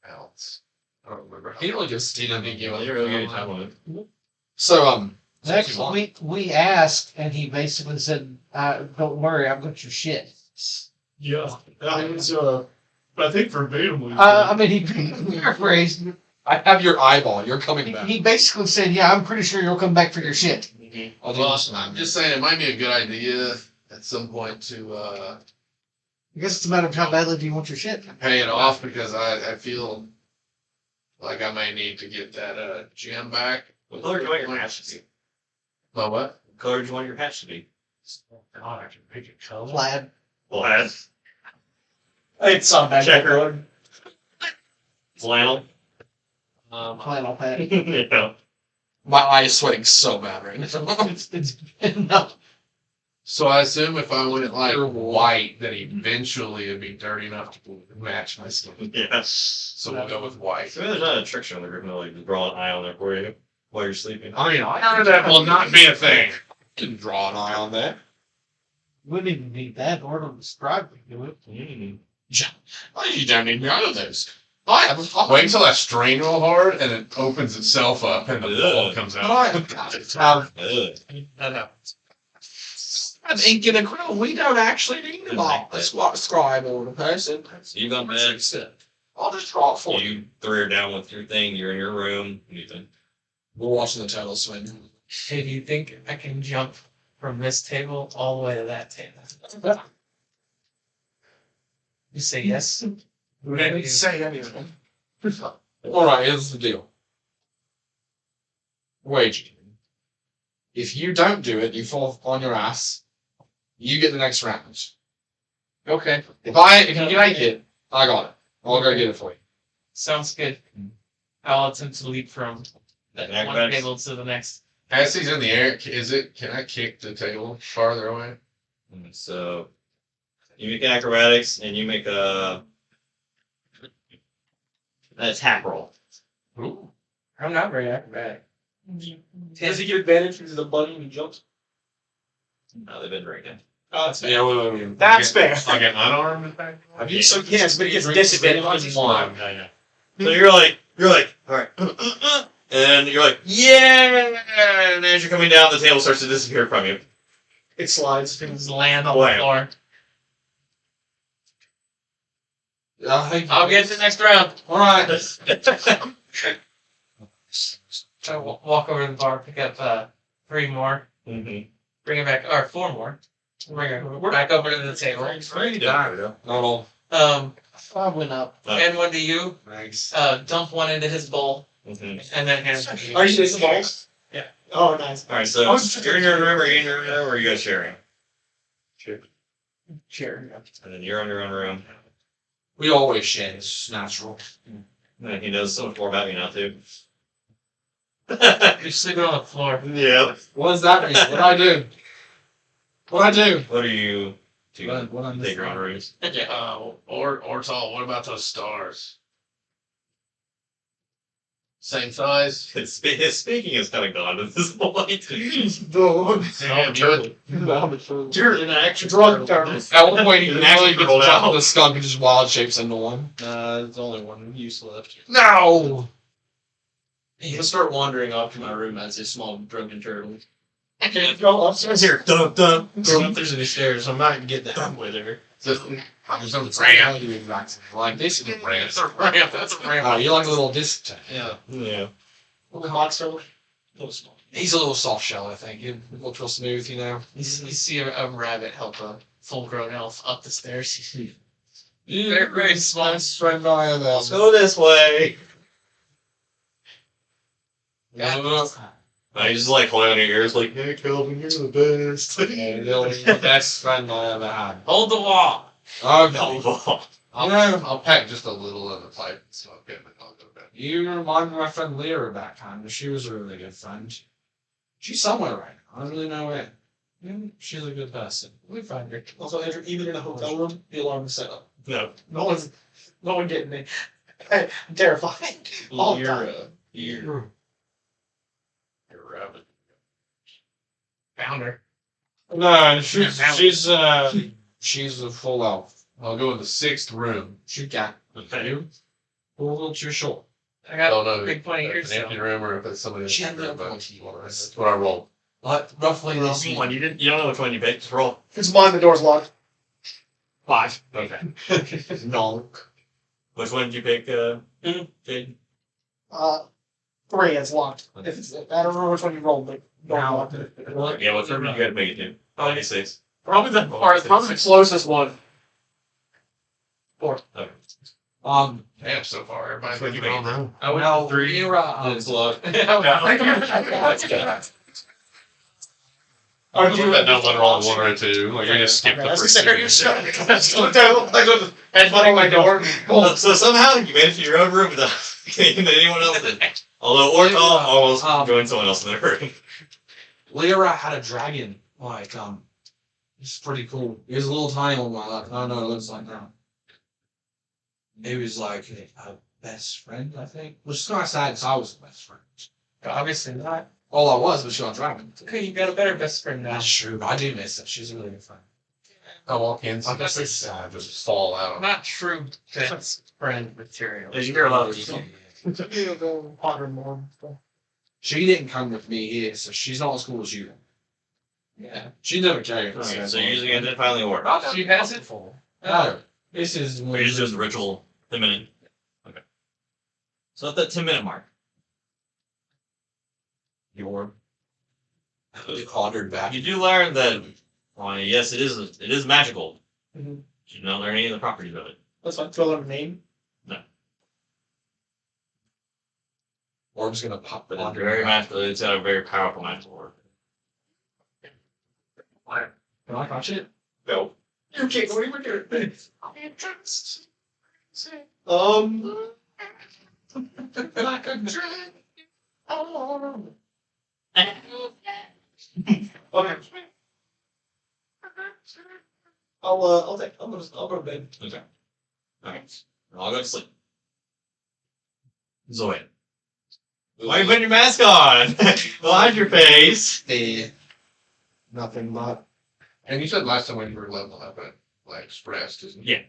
the else? I don't remember. He really just didn't give You're really good at time on it. So, Actually, we asked, and he basically said, "Don't worry, I've got your shit." Yeah, that was, but I think verbatim was. I mean, he paraphrased. I have your eyeball. You're coming back. He basically said, "Yeah, I'm pretty sure you'll come back for your shit." I'll do Well, this I'm just saying it might be a good idea at some point to I guess it's a matter of how badly do you want your shit. pay it off because I feel like I may need to get that gem back. What color do you want your patch to be? But what? What color do you want your patch to be? God, I can pick a color. Plaid. Black. It's on that Checker. Flannel. Flannel pad. Yeah. My eye is sweating so bad right now. It's no. So I assume if I went like white, that eventually it'd be dirty enough to match my skin. Yeah. So we'll go with white. So there's not a trick on the group, like just draw an eye on there for you while you're sleeping. I mean, that will not be a thing. Can draw an eye on that. Wouldn't even need that or to describe it, do it. Oh, you don't need none of those. I have a fucking. Wait until I strain real hard and it opens itself up and the ball Ugh. comes I out. have got it. Have Ugh. That happens. an ink and a quill. We don't actually need a scribe or a person. You got bed. I'll just draw it for you. You throw her down with your thing. You're in your room. Anything. We're watching the turtle swim. Hey, do you think I can jump from this table all the way to that table? You say yes? We didn't say anything. Alright, here's the deal. Wage. If you don't do it, you fall on your ass. You get the next round. Okay, If you can make it, I got it. I'll go get it for you. sounds good. I'll attempt to leap from that one Acrobatics? table to the next. As he's in the air, can I kick the table farther away? So you make acrobatics and you make an attack roll. Ooh. I'm not very acrobatic. Does he get advantage because the bunny when he jumps? No, they've been drinking. Oh, that's fair. Yeah, well, That's fair. I get unarmed attack? So yes, but he gets disadvantage. One. So you're like, all right, and you're like, yeah, and as you're coming down, the table starts to disappear from you. It slides. Things land on the Wham. floor. I'll I'll get to the next round. Alright. I walk over to the bar, pick up 3 more, Mm-hmm. bring it back, or 4 more. Bring it back over to the table. Not all. I went up. And one to you. Thanks. Dump one into his bowl, Mm-hmm. and then hand it to me. Are you using the balls? Yeah. Oh, nice. All right, so you're in your room, or you're in your room, or are you guys sharing? Sure. And then you're in your own room. We always share. It's natural. And he knows so much more about you now, too. You're sleeping on the floor. Yeah. What does that mean? What I do? What I do? What are you doing? What I'm Take your own rooms. Ortall, what about those stars? Same size? His speaking is kind of gone at this point. Damn, turtle. You're an actual drug turtle. At one point, you can actually get Roll to jump out. the skunk and just wild shapes into one. There's only one use left. No! I'm gonna start wandering off to my room as a small drunken turtle. Go upstairs here. Dun, dun. So if there's any stairs, I'm not getting halfway there. There's no ramp. Like this is a ramp. That's a ramp. That's a ramp. Oh, you like a little disc tank. Yeah. Yeah. Little box turtle. Little small. He's a little soft shell, I think. He looks real smooth, you know. You see a rabbit help a full-grown elf up the stairs. Very, very small. Friend I have Let's go this way. I just like holding on your ears, like, hey, Kelvin, you're the best. the best friend I ever had. Hold the wall. Okay. I'll pack just a little of the pipe and smoke it, and I'll go to bed. You remind me of my friend Lyra back home. She was a really good friend. She's somewhere right now. I don't really know where. Yeah, she's a good person. We find her. Also, Andrew, even in a hotel room, the alarm is set up. No. No one getting me. I'm terrified. All the time. You're a rabbit. Found her. No, she's a full elf. I'll go in the 6th room. She got Okay. you. Full too short. I got Don't know big pointy if ears. it's an empty though. room or if it's somebody She else's had room, no but pointy ears. that's what I rolled. Like roughly this Which one. one? You don't know which one you picked. Just roll. It's mine, the door's locked. 5. Okay. No. Which one did you pick, Jade? 3, it's locked. If it's, I don't remember which one you rolled, but don't lock it. Yeah, what's number you gotta make it to? Oh, 26. Probably the Closest one. Okay. Damn, so far, everybody's Which one you making made? their own room. I went Well, to 3. It's locked. Or I that no one rolled 1 or 2. Like, I just skipped the That's first the two. headbutting my door. So somehow you made it to your own room without getting into anyone else's. Although Ortall almost joined someone else in their room. Lyra had a dragon, like, It's pretty cool. He was a little tiny one when I left. I don't know what it looks like now. He was like a best friend, I think. Which is not sad because I was the best friend. Obviously not. All I was she on driving. Okay, you got a better best friend now. That's true. I do miss her. She's a really good friend. I walk in, so I guess just fall out. Not true best friend material. As you hear a lot of people. She didn't come with me here, so she's not as cool as you. Yeah. She never carried us. Okay, so you're using identify the order. She has it. No. This is Or you're just doing the ritual 10 minute. Okay. So at that 10-minute mark, your pondered back. you do learn that yes, it is magical. Mhm. You don't learn any of the properties of it. That's fine. Do I learn a name? Orb's gonna pop But it's ponder very back. magical. It's got a very powerful magical orb. Can I touch it? No. You can't go anywhere near it. Like a dragon. Okay. I'll go to bed. Okay. Alright. I'll go to sleep. Zoya. Why are you putting your mask on? Go hide your face. Nothing but. And you said last time when you were level up at like expressed, isn't it? Yeah.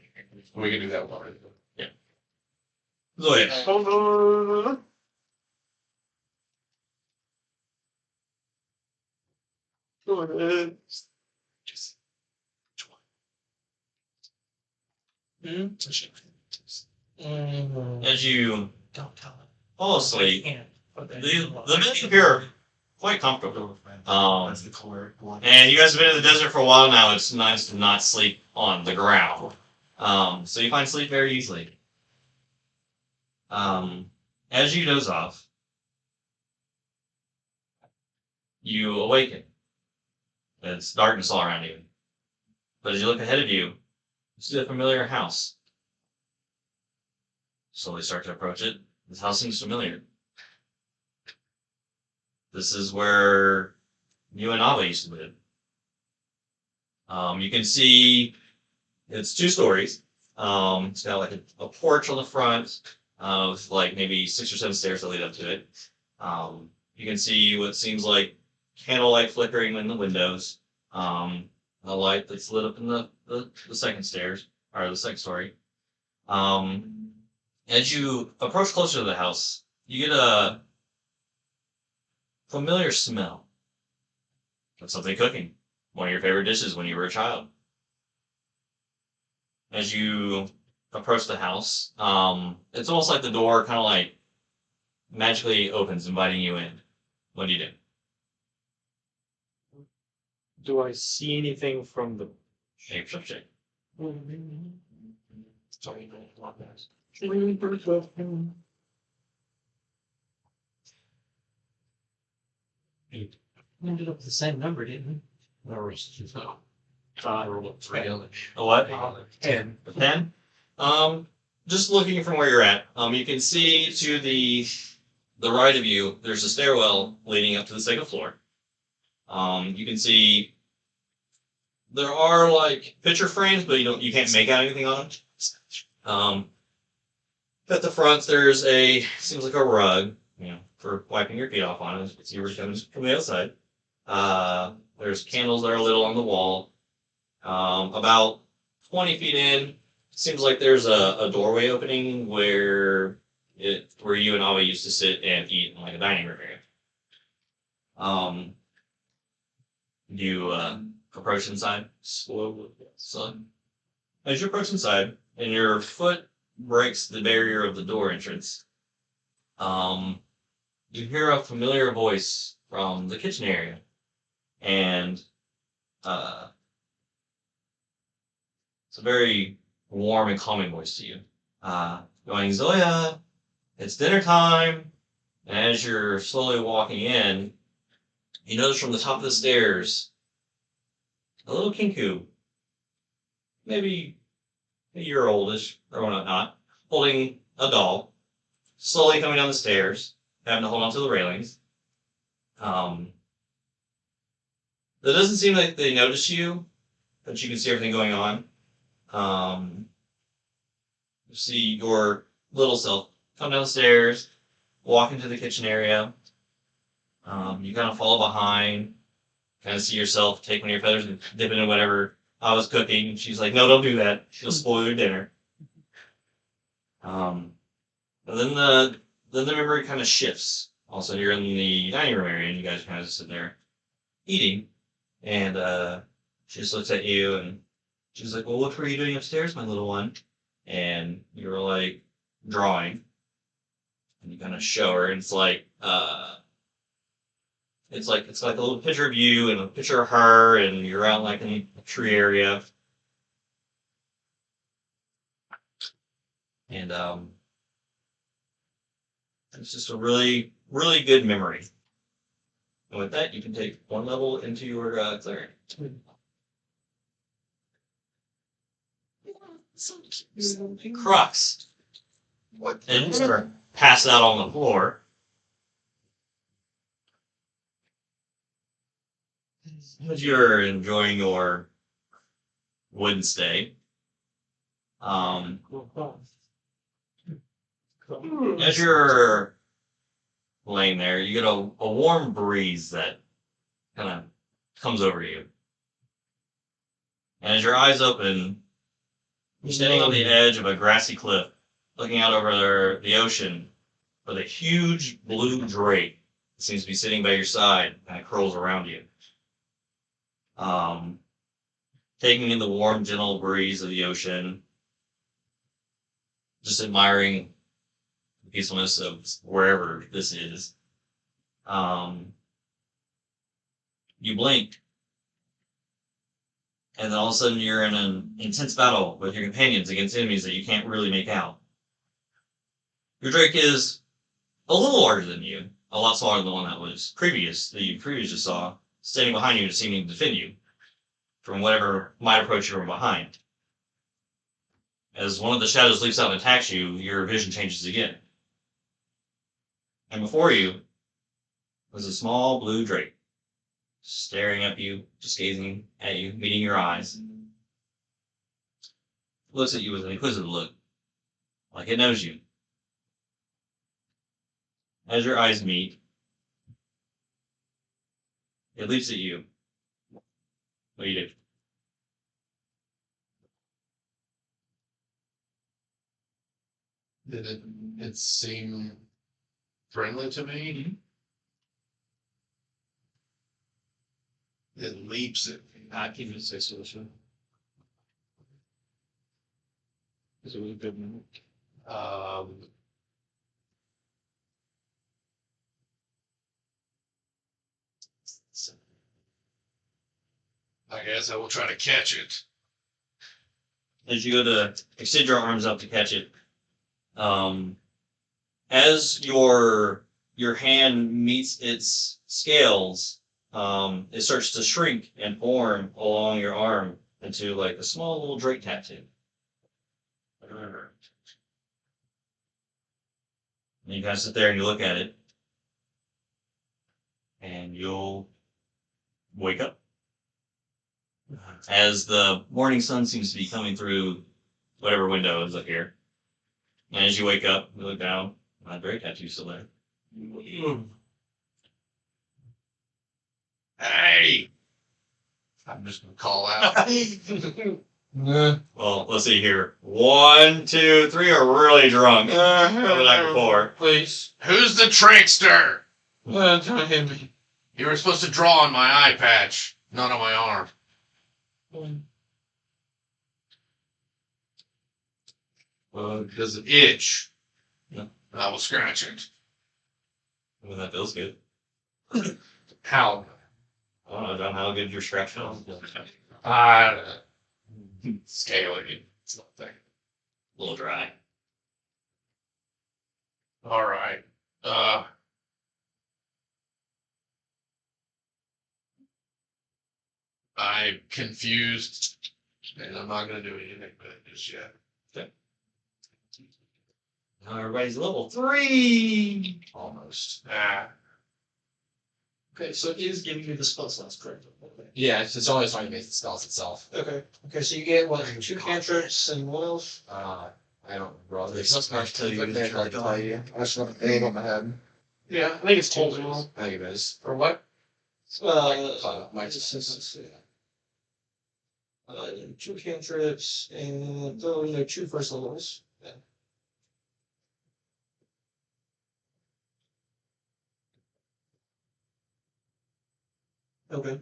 We can do that one. Zoya. As you Don't tell him. fall asleep, Can't. the beds appear are quite comfortable. That's the color. And you guys have been in the desert for a while now. It's nice to not sleep on the ground. So you find sleep very easily. As you doze off, you awaken. It's darkness all around you. But as you look ahead of you, you see a familiar house. Slowly start to approach it. This house seems familiar. This is where you and Ava used to live. You can see it's 2 stories. It's got like a porch on the front with like maybe 6 or 7 stairs that lead up to it. You can see what seems like candlelight flickering in the windows. A light that's lit up in the second stairs or the second story. As you approach closer to the house, you get a familiar smell of something cooking. One of your favorite dishes when you were a child. As you approach the house, it's almost like the door kind of like magically opens, inviting you in. What do you do? Do I see anything from the Shape, shape, shape. sorry, not that. We ended up with the same number, didn't we? Or no. I rolled a 3 on it. A what? 10. A 10? Just looking from where you're at, you can see to the right of you, there's a stairwell leading up to the second floor. You can see there are like picture frames, but you can't make out anything on them. At the front, there's seems like a rug, for wiping your feet off on it. As you were coming from the outside. There's candles that are lit on the wall. About 20 feet in, seems like there's a doorway opening where you and Ava used to sit and eat in like a dining room area. You approach inside slowly. So, as you approach inside, and your foot breaks the barrier of the door entrance, you hear a familiar voice from the kitchen area, and it's a very warm and calming voice to you. Going, Zoya, it's dinner time. And as you're slowly walking in, you notice from the top of the stairs a little kinku, maybe a year oldish or whatnot, holding a doll, slowly coming down the stairs, having to hold onto the railings. It doesn't seem like they notice you, but you can see everything going on. You see your little self come down the stairs, walk into the kitchen area. You kind of follow behind, kind of see yourself take one of your feathers and dip it in whatever I was cooking. She's like, no, don't do that. She'll spoil your dinner. And then the memory kind of shifts. All of a sudden, you're in the dining room area, and you guys kind of just sit there eating. And she just looks at you, and she's like, well, what were you doing upstairs, my little one? And you're like, drawing. And you kind of show her, and it's like a little picture of you and a picture of her, and you're out like in a tree area. And it's just a really, really good memory. And with that, you can take one level into your cleric. Crux. What? And you start pass out on the floor. As you're enjoying your Wednesday, as you're laying there, you get a warm breeze that kind of comes over you. And as your eyes open, you're standing on the edge of a grassy cliff, looking out over the ocean with a huge blue drake that seems to be sitting by your side, kind of curls around you. Taking in the warm, gentle breeze of the ocean, just admiring the peacefulness of wherever this is. You blink, and then all of a sudden you're in an intense battle with your companions against enemies that you can't really make out. Your drake is a little larger than you, a lot smaller than the one that you previously saw, standing behind you, seeming to defend you from whatever might approach you from behind. As one of the shadows leaps out and attacks you, your vision changes again. And before you was a small blue drake, staring at you, just gazing at you, meeting your eyes. Looks at you with an inquisitive look, like it knows you. As your eyes meet, it leaps at you. What do you do? Did it seem friendly to me? It leaps at me. I give it a 6 solution. Because it was a good move. I guess I will try to catch it. As you go to extend your arms up to catch it, as your hand meets its scales, it starts to shrink and form along your arm into like a small little drake tattoo. And you kind of sit there and you look at it, and you'll wake up. As the morning sun seems to be coming through whatever window is up here. And as you wake up, you look down, my drake tattoo's still there. Hey! I'm just gonna call out. Well, let's see here. 1, 2, 3 are really drunk. The night before. Please. Who's the trickster? Don't hit me. You were supposed to draw on my eye patch, not on my arm. Does it itch? No. I will scratch it. Well, that feels good. How? I don't know, John, how good your scratch feels. Scaly. It's not that. A little dry. All right. I'm confused, and I'm not going to do anything with it just yet. Now everybody's level 3. Almost. Okay, so it is giving you the spell slots, correct? Okay. Yeah, it's only starting to base the spells itself. Okay. Okay, so you get what, 2 cantrips and what else? I don't remember. There's something I tell you. I just have the name on my head. Yeah, I think it's 2 as well. I think it is. Or what? Mike's let's see. 2 cantrips and 2 first levels. Yeah. Okay.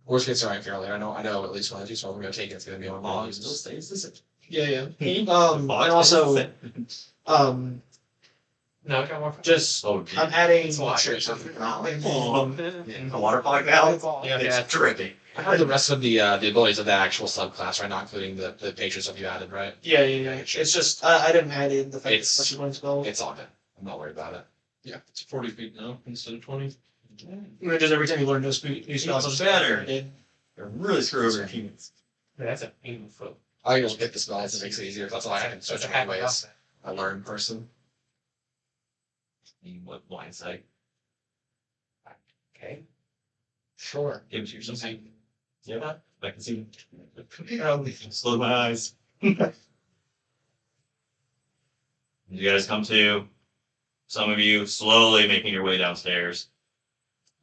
Worst case scenario, fairly. I know at least one of these, so I'm gonna take it. It's gonna be on Oh, my it still stays this. Yeah. The And also, box No, I got more. just Oh, I'm adding It's water. the water fog now. Yeah, It's terrific. I heard the rest of the abilities of the actual subclass, right? Not including the patrons that you added, right? Yeah. It's just I didn't add in the fact that It's- special one spell. It's all good. I'm not worried about it. Yeah, it's 40 feet now instead of 20. Just every time you learn new spells, I'll just better. add it in. They're really screw over your humans. That's a painful. I can just pick the spells. It makes it easier. That's all I can switch That's a hack anyways. A learned person. You what blind sight? Okay. Sure. Give it to yourself. Yep. I can see. Um, Slow my eyes. You guys come to. Some of you slowly making your way downstairs.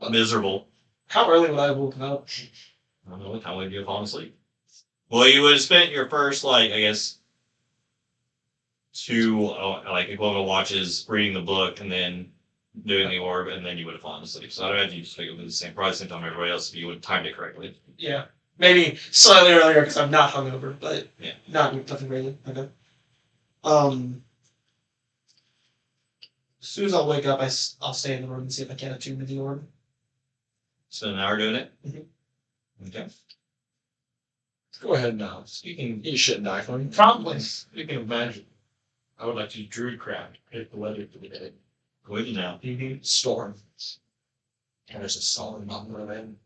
Miserable. how early would I have woken up? I don't know what time would you have fallen asleep. Well, you would have spent your first, like, I guess, 2, like, equivalent watches reading the book and then doing the orb, and then you would have fallen asleep. So I'd imagine you just figured it was the same, probably the same time everybody else if you would have timed it correctly. Yeah. Maybe slightly earlier because I'm not hungover, but Yeah. nothing crazy. Okay. As soon as I wake up, I'll stay in the room and see if I can attune to the orb. Spend an hour doing it? Mhm. Okay. Go ahead now. You shouldn't die for me. Probably. Speaking of magic, I would like to druidcraft, pick the letter for the day. Go ahead now. Storm. And there's a solid number of them.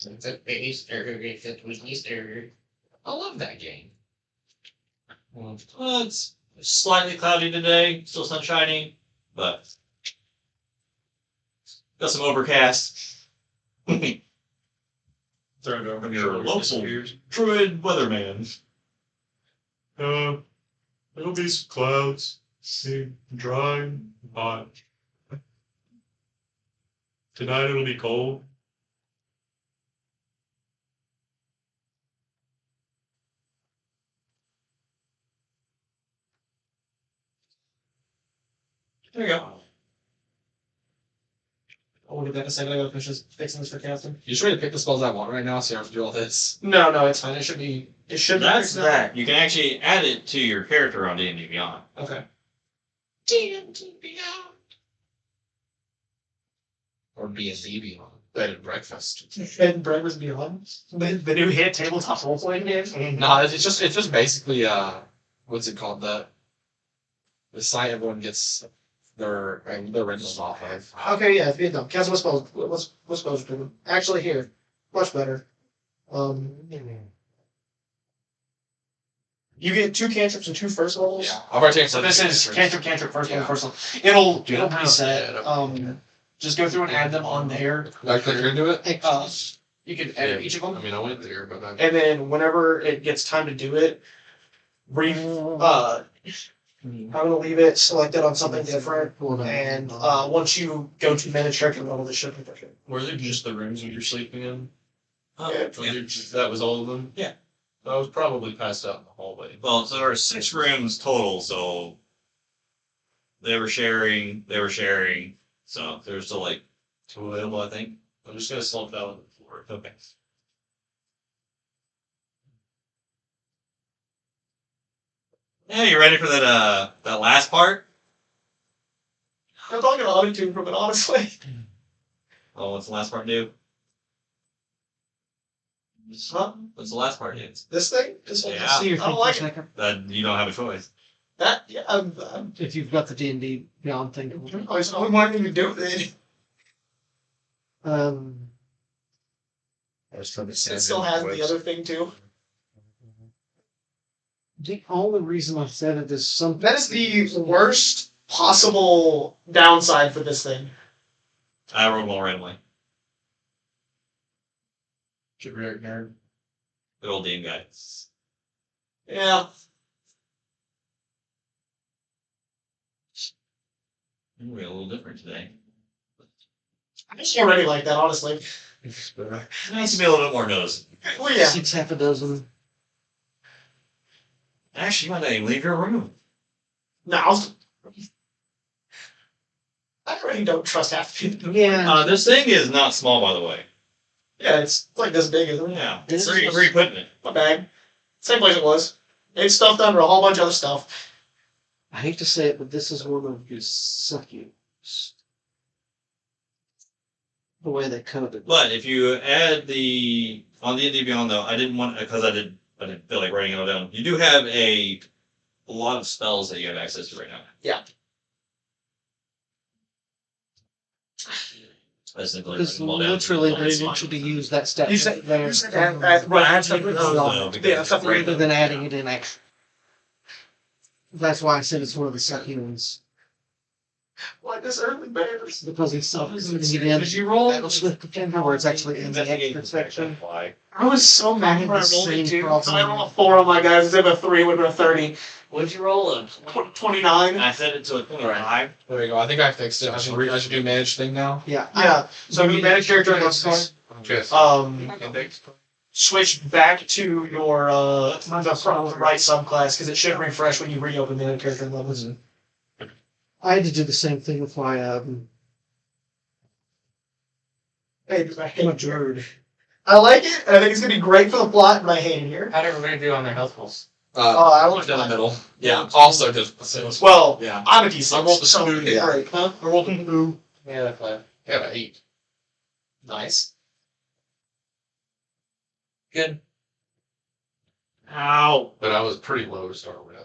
It's a I love that game. Well, it's slightly cloudy today, still sun shining, but got some overcast. Throw it over Your your local disappears. druid weatherman. There'll be some clouds. Dry, hot. Tonight it'll be cold. There you go. I'll get that in a second. I gotta finish fixing this for Captain. You just ready to pick the spells I want right now, so you don't have to do all this. No, it's fine. It should be. It should be. That's fixed now. that. You can actually add it to your character on D&D Beyond. Okay. Or B&D beyond. Bed and breakfast. And Breakfast Beyond. The new hit tabletop role playing game. No, it's just basically what's it called? The site everyone gets their rentals off of. Okay, yeah, Vietnam. Cancel what spells. What spells are doing? Actually, here, much better. You get 2 cantrips and 2 first levels. Yeah, I've already taken So some this is cantrips. cantrip, first level, Yeah. first level. It'll Yeah. reset. Just go through and add them on there. I click into it. You can edit each of I them, mean, I went there, but and then whenever it gets time to do it, I'm gonna leave it selected on something different. And once you go to manage character level, this should be different. Were there just the rooms you're sleeping in? Oh, Yeah. Or that was all of them? Yeah. I was probably passed out in the hallway. Well, so there are 6 rooms total, so they were sharing, so there's still like 2 available, I think. I'm just gonna slump down on the floor. Okay. Yeah, you ready for that last part? I'm talking about auto-tune from it, honestly. Oh, what's the last part do? Huh? What's the last part do? This thing? This one? Yeah. See your I don't feet like for a it. second. That you don't have a choice. That, yeah, I'm If you've got the D&D Beyond thing. I was wanting to do it. I was trying to It still has the other thing too. The only reason I said it is some. That is the worst possible downside for this thing. I rolled them all randomly. Very nerd. Good old DM guy. Yeah. We're a little different today. I'm just already like that, honestly. It's nice to be a little bit more noticeable. Well, yeah. 6 half a dozen. Actually, you might not even leave your room. No, I really don't trust half the people. Yeah. This thing is not small, by the way. Yeah, it's like this big, isn't it? Yeah. This Where is- are you putting it? My bag. Same place it was. It's stuffed under a whole bunch of other stuff. I hate to say it, but this is one of your suckiest. The way they coded. But if you add the on D&D Beyond, though, I didn't want because I didn't feel like writing it all down. You do have a lot of spells that you have access to right now. Yeah. I just didn't feel like Because writing them all down. literally they want you to use that stat. You said there. right, I had stuff written down. No, because Yeah, stuff written Rather than adding it in extra. That's why I said it's one of the sucky ones. Like this early bears. Because it's putting it in Did you roll? Battlesmith Defender where it's actually in the extra section. Why? I was so mad when I The rolled it same too. problem. I rolled a 4 on my guys. Instead of a 3, it would have been a 30. What'd you roll? 29. I set it to a 25. There we go. I think I fixed it. I should do manage thing now. Yeah. Yeah. So you manage character and Just switch back to your the front the right subclass because it should refresh when you reopen the character levels. I had to do the same thing with my Hey, my druid. I like it. And I think it's gonna be great for the plot, and I hate it here. How did everybody do on their health pulls? I went down the middle. Yeah. Also just Well, yeah. I'm a D6. I rolled the so spoon, it's yeah. great, huh? I rolled a boo. Yeah, that's fine. Got an 8. Nice. Good. Ow. but I was pretty low to start with.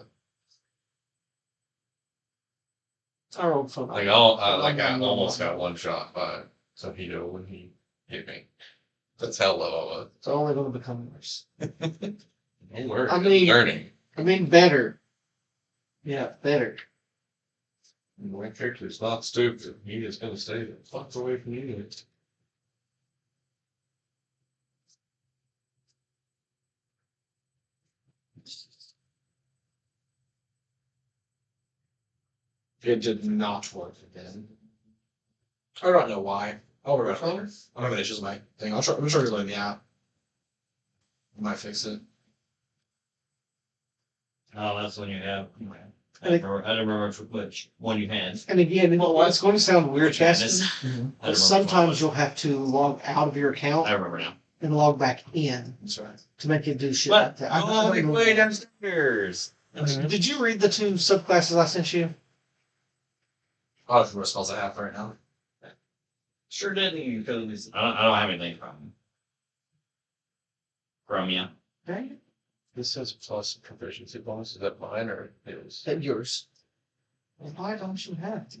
I rolled for I almost got one shot by Tawhito when he hit me. That's how low I was. It's only going to become worse. Don't worry, I mean- learning. I mean, better. Yeah, better. My character's not stupid. He is going to stay the fuck away from you. It did not work again. I don't know why. I'll worry about it later. I'm having issues with my thing. I'm sure he's letting me out. I might fix it. Oh, that's when you have. I think- don't remember which one you had. And again, it's going to sound weird, Caston, I but sometimes you'll have to log out of your account I remember now. and log back in That's right. to make it do shit like that. I don't know. way downstairs. Did you read the 2 subclasses I sent you? I don't know what spells I have right now. Sure didn't because I don't have anything from you. Okay. This says plus proficiency bonus. Is that mine or his? At yours. Well, why don't you have to?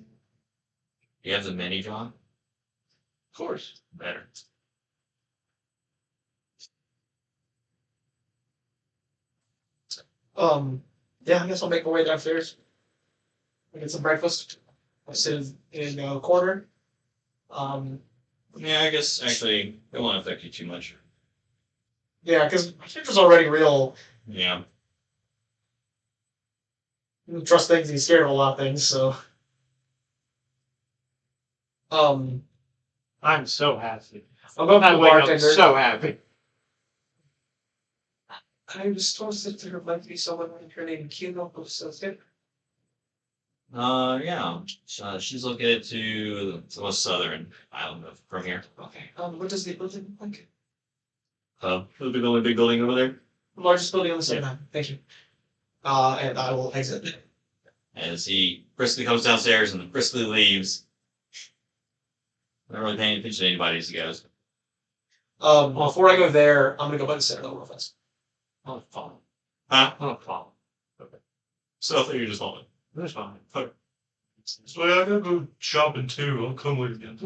You have the mini, John? Of course. Better. Yeah, I guess I'll make my way downstairs. I'll get some breakfast. I sit in a corner. Yeah, I guess actually it won't affect you too much. Yeah, because my character's already real. Yeah. He doesn't trust things, and he's scared of a lot of things, so. I'm so happy. I'll go up to I the wake up bartender. so happy. I just told her to remind me someone named her name Kino, so good. Yeah. She's located to the most southern island from here. Okay. What does the building look like? It'll be the only big building over there. The largest building on the city. Thank you. And I will exit. As he briskly comes downstairs and briskly leaves. Not really paying attention to anybody as he goes. Before I go there, I'm gonna go by the center level real fast. I'll follow. Huh? I'll follow. So I thought you were just following. That's fine. So I gotta go shopping too. I'll come with you. And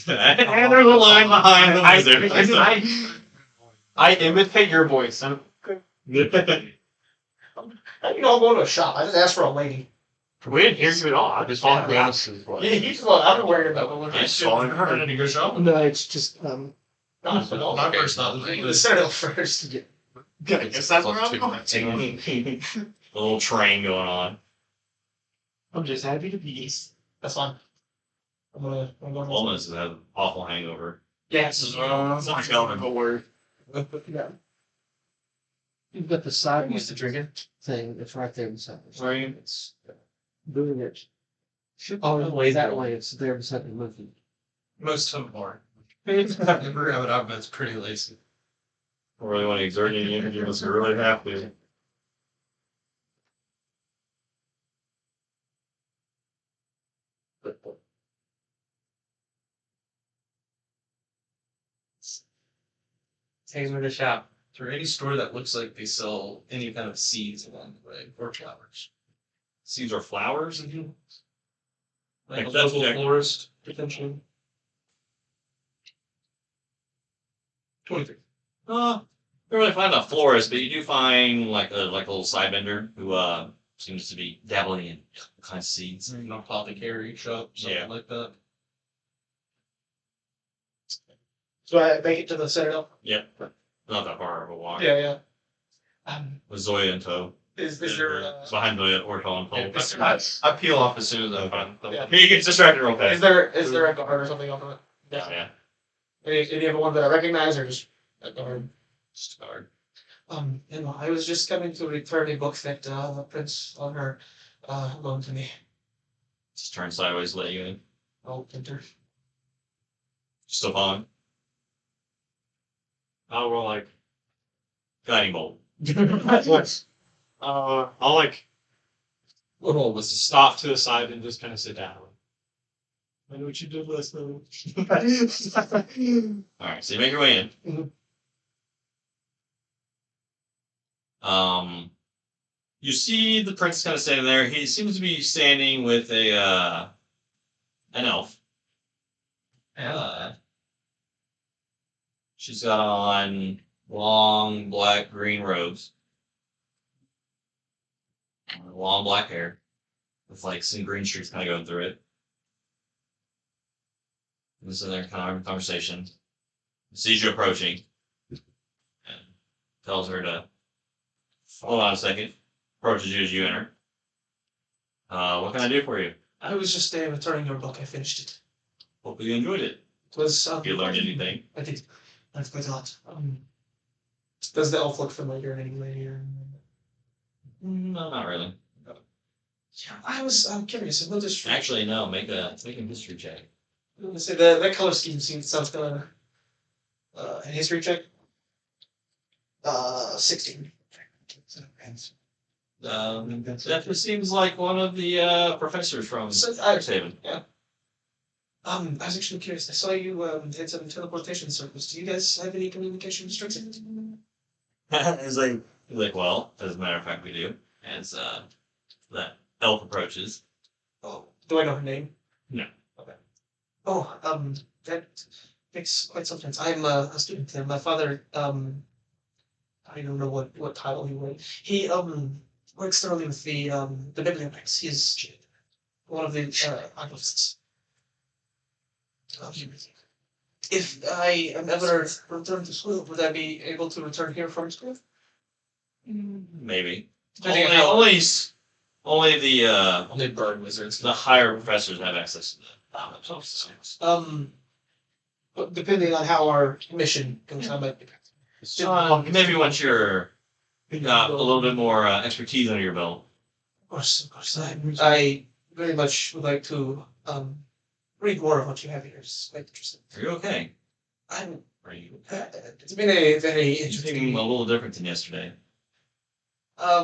there's a line behind the wizard. I imitate your voice. How do you know I'm going to a shop? I just asked for a lady. We didn't hear you at all. I just followed you. This is what. Yeah, he's the one I've been worried about. Just following her. Ready to go shopping? No, it's just My first thought was Let's start off first. I guess that's where I'm going. A little train going on. I'm just happy to be. That's fine. I'm going Fulminus has had an awful hangover. Yes. It's not going to work. Yeah. You've got the side I'm used to drinking. thing. It's right there beside it. Where are you? It's doing it. Oh, Oh, that way. It's there beside the movie. most of them are. I've never have it out, but it's pretty lazy. Don't really want to exert any energy unless you really have to. Takes me to shop. Is there any store that looks like they sell any kind of seeds along the way or flowers? Seeds or flowers? Like a That's local check. florist, potentially. 23. Don't really find a florist, but you do find like a little side vendor who seems to be dabbling in all kinds of seeds. An apothecary shop, something Yeah. like that. Do I make it to the Citadel? Not that far of a walk. Yeah. With Zoya in tow. Is there It's behind the Ortall and Pole. I peel off as soon as I find them. Yeah. He gets distracted real fast. is there a guard or something off of it? Yeah. Any other one that I recognize or just a guard? Just hard. I was just coming to return a book that Prince on her loaned to me. Just turn sideways, let you in. Oh, enter. Still following. I'll roll like. Guiding bolt. I'll like What all was this? stop to the side and just kind of sit down. I know what you did last night. Alright, so you make your way in. You see the prince kind of standing there. He seems to be standing with an elf. She's got on long black green robes, long black hair, with like some green streaks kind of going through it. And so they're kind of having a conversation. Sees you approaching, and tells her to hold on a second. Approaches you as you enter. What can I do for you? I was just returning your book. I finished it. Hope you enjoyed it. It was. You learned anything? I did. That's quite a lot. Does the elf look familiar in any way? Or... No, not really. Yeah, I'm curious. I noticed. Actually, no. Make a history check. I'm gonna say that color scheme sounds kind of a history check. 16. Definitely seems like one of the professors from Haven. I was actually curious. I saw you had some teleportation circles. Do you guys have any communication restrictions? He's like, well, as a matter of fact, we do. As that elf approaches. Oh, do I know her name? No. Okay. Oh, that makes quite some sense. I'm a student there. My father, I don't know what title he would. He works thoroughly with the bibliotheks. He's one of the archivists. If I am ever returned to school, would I be able to return here from school? Maybe. Depending on how- Only the Only bird wizards. the higher professors have access to that. But depending on how our mission goes, I might be. Maybe once you're got a little bit more expertise under your belt. Of course. I very much would like to read more of what you have here. It's quite interesting. Are you okay? I'm. Are you? It's been a very You seem interesting. a little different than yesterday. I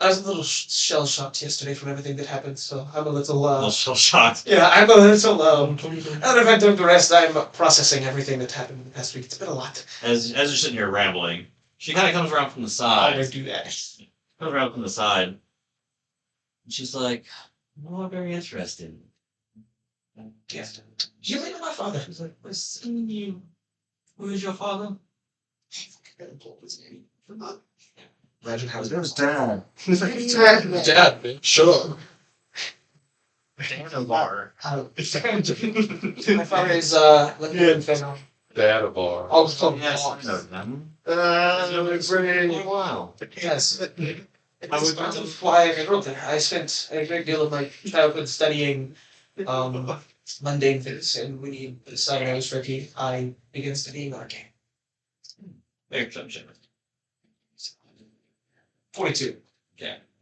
was a little shell shocked yesterday from everything that happened, so I'm a little. A little shell shocked. Yeah, I'm a little. Out of time to rest, I'm processing everything that happened in the past week. It's been a lot. As you're sitting here rambling, she kind of comes around from the I side. would do that. Comes around from the side. And she's like, "No, I'm very interested." Yes. You know my father. She's like, "Listen, you. Who is your father?" Imagine how It was Dad. Dad, bitch. Shut up. Damn bar. My father is Lieutenant Fennel. data bar. All the Yes, I know them. Wow. Yes. It's part of why I wrote it. I spent a great deal of my childhood studying mundane things, and when you decided I was ready, I began studying arcane. Make perception. 42.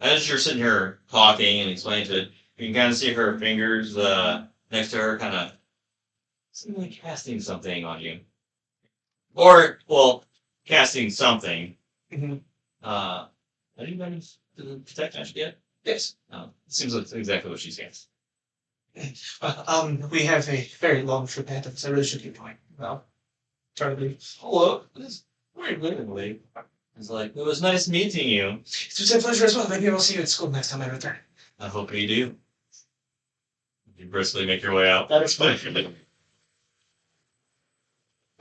As you're sitting here talking and explaining to it, you can kind of see her fingers next to her kind of seemingly casting something on you. Or, well, casting something. Mhm. Have you managed to detect magic yet? Yes. It seems like exactly what she's cast. We have a very long trip ahead of us. I really should get going. Well, try to leave. Hello. Very willingly. It's like, it was nice meeting you. It was a pleasure as well. Maybe I'll see you at school next time I return. I hope you do. You briskly make your way out. That is fine.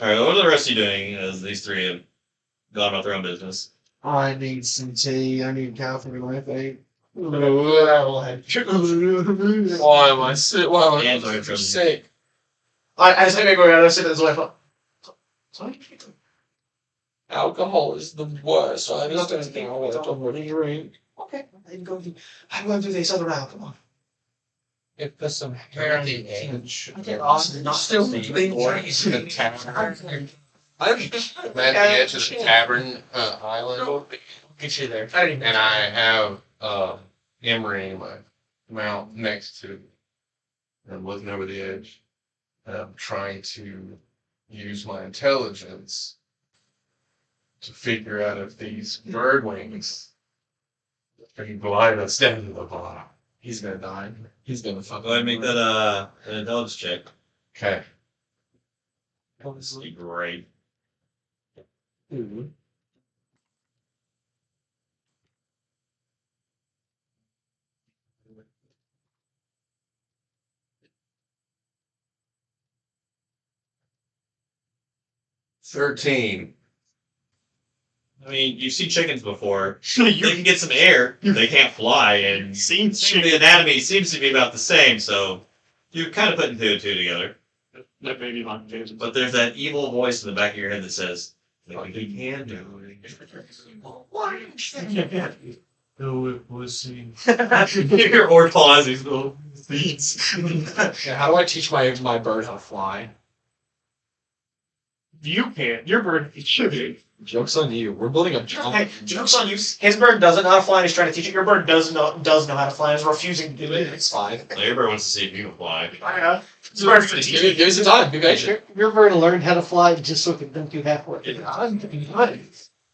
Alright, what are the rest of you doing as these three have gone about their own business? I need some tea. I need coffee, I think. Why am I sick? Why am I And Zoya from- sick? As I make my way out, I sit at his wife. Sorry. Alcohol is the worst. I Not understand anything. now. I don't want to drink. Okay, I'm going through this other round. Come on. It puts some hair on the edge. I get lost. Not still being trees in the tavern. I'm at the edge of the tavern island, Get you there. and I have Emery in my mount next to me. I'm looking over the edge, and I'm trying to use my intelligence to figure out if these bird wings can glide us down to the bottom. He's gonna die. He's gonna fucking. Go ahead and make that an intelligence check. Okay. Obviously, great. $13. I mean, you've seen chickens before. They can get some air. They can't fly, and the anatomy seems to be about the same. So you're kind of putting two and two together. That may be my favorite. But there's that evil voice in the back of your head that says, "Like we can do No, it was seen. it." You hear Ortall as these little seeds. Yeah, how do I teach my bird how to fly? You can't. Your bird should be. Joke's on you. We're building a jump. Hey, joke's on you. His bird doesn't know how to fly, and he's trying to teach it. Your bird does know how to fly, and is refusing to do it. It's fine. Everybody wants to see if you can fly. His bird's gonna teach Give me some time. Be patient. Your bird learned how to fly just so it could dump you halfway.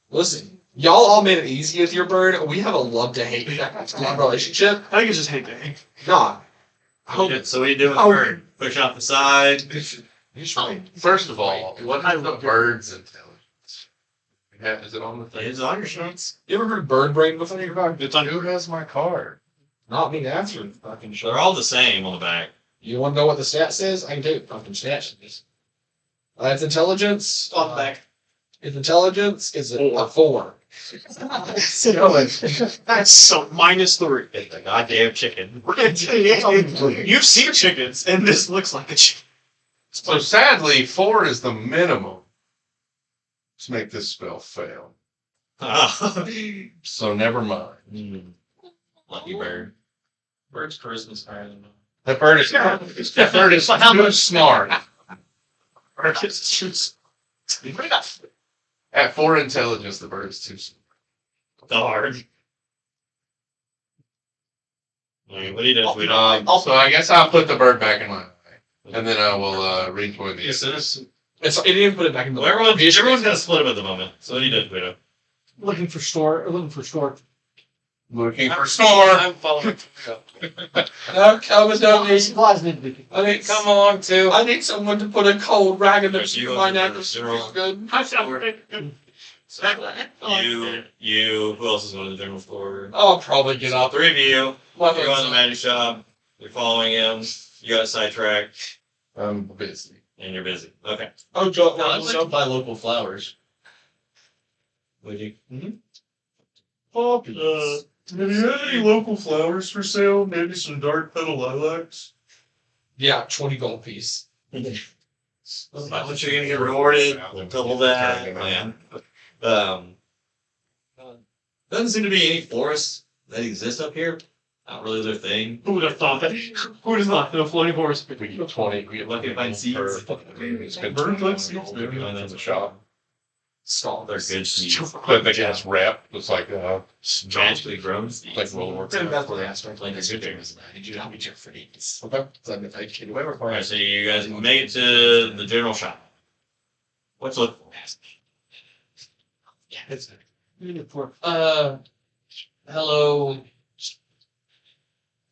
Listen, y'all all made it easy with your bird. We have a love-to-hate relationship. I think it's just hate day. Nah. So what do you do with the Oh. bird? Push off the side. First of all, what is the bird's intelligence? Is it on the thing? It's on your sheets. You ever heard bird brain before? It's on Who has my card? Not me to answer. Fucking shit. They're all the same on the back. You want to know what the stat says? I can tell you what fucking stat says. Its intelligence. on the back. Its intelligence is a 4. That's so -3. It's a goddamn chicken. You've seen chickens, and this looks like a chicken. So sadly, 4 is the minimum to make this spell fail. So never mind. Lucky bird. Bird's charisma's higher than mine. That bird is too smart. Bird gets shoots. At 4 intelligence, the bird is too smart. Darn. Alright, what do you do? So I guess I'll put the bird back in my eye, and then I will reach for the. It didn't even put it back in the. Well, everyone's got to split up at the moment. So what do you do, Guido? Looking for store. Looking for store. I'm following. No, Kelvin, don't need. Supplies need to be. I need come along too. I need someone to put a cold rag in Yes, you the my go neck. to It's the feel good. Who else is going to the general store? I'll probably get out there. 3 of you. My You're going to the magic shop. You're following him. You got sidetracked, I'm busy. and you're busy. Okay. Oh, Joe. I'd like to buy local flowers. Would you? Have you had any local flowers for sale? Maybe some dark petal lilacs? Yeah, 20 gold piece. How much you're gonna get rewarded? Double that. Man. Doesn't seem to be any forests that exist up here. Not really their thing. Who would have thought that? Who would have thought that a floating horse? We get 20. We get Lucky to find seeds. It's been Bird like seeds. seeds. Maybe in the shop. They're good seeds. But they get wrap. It's like Magically grown seeds. like World War Then II. that's what I asked her. Like Like, a good did you help me check for these? Okay. So I'm like, can you ever Alright, so you guys make it to the general shop. What's it look for? Yeah, it's Hello,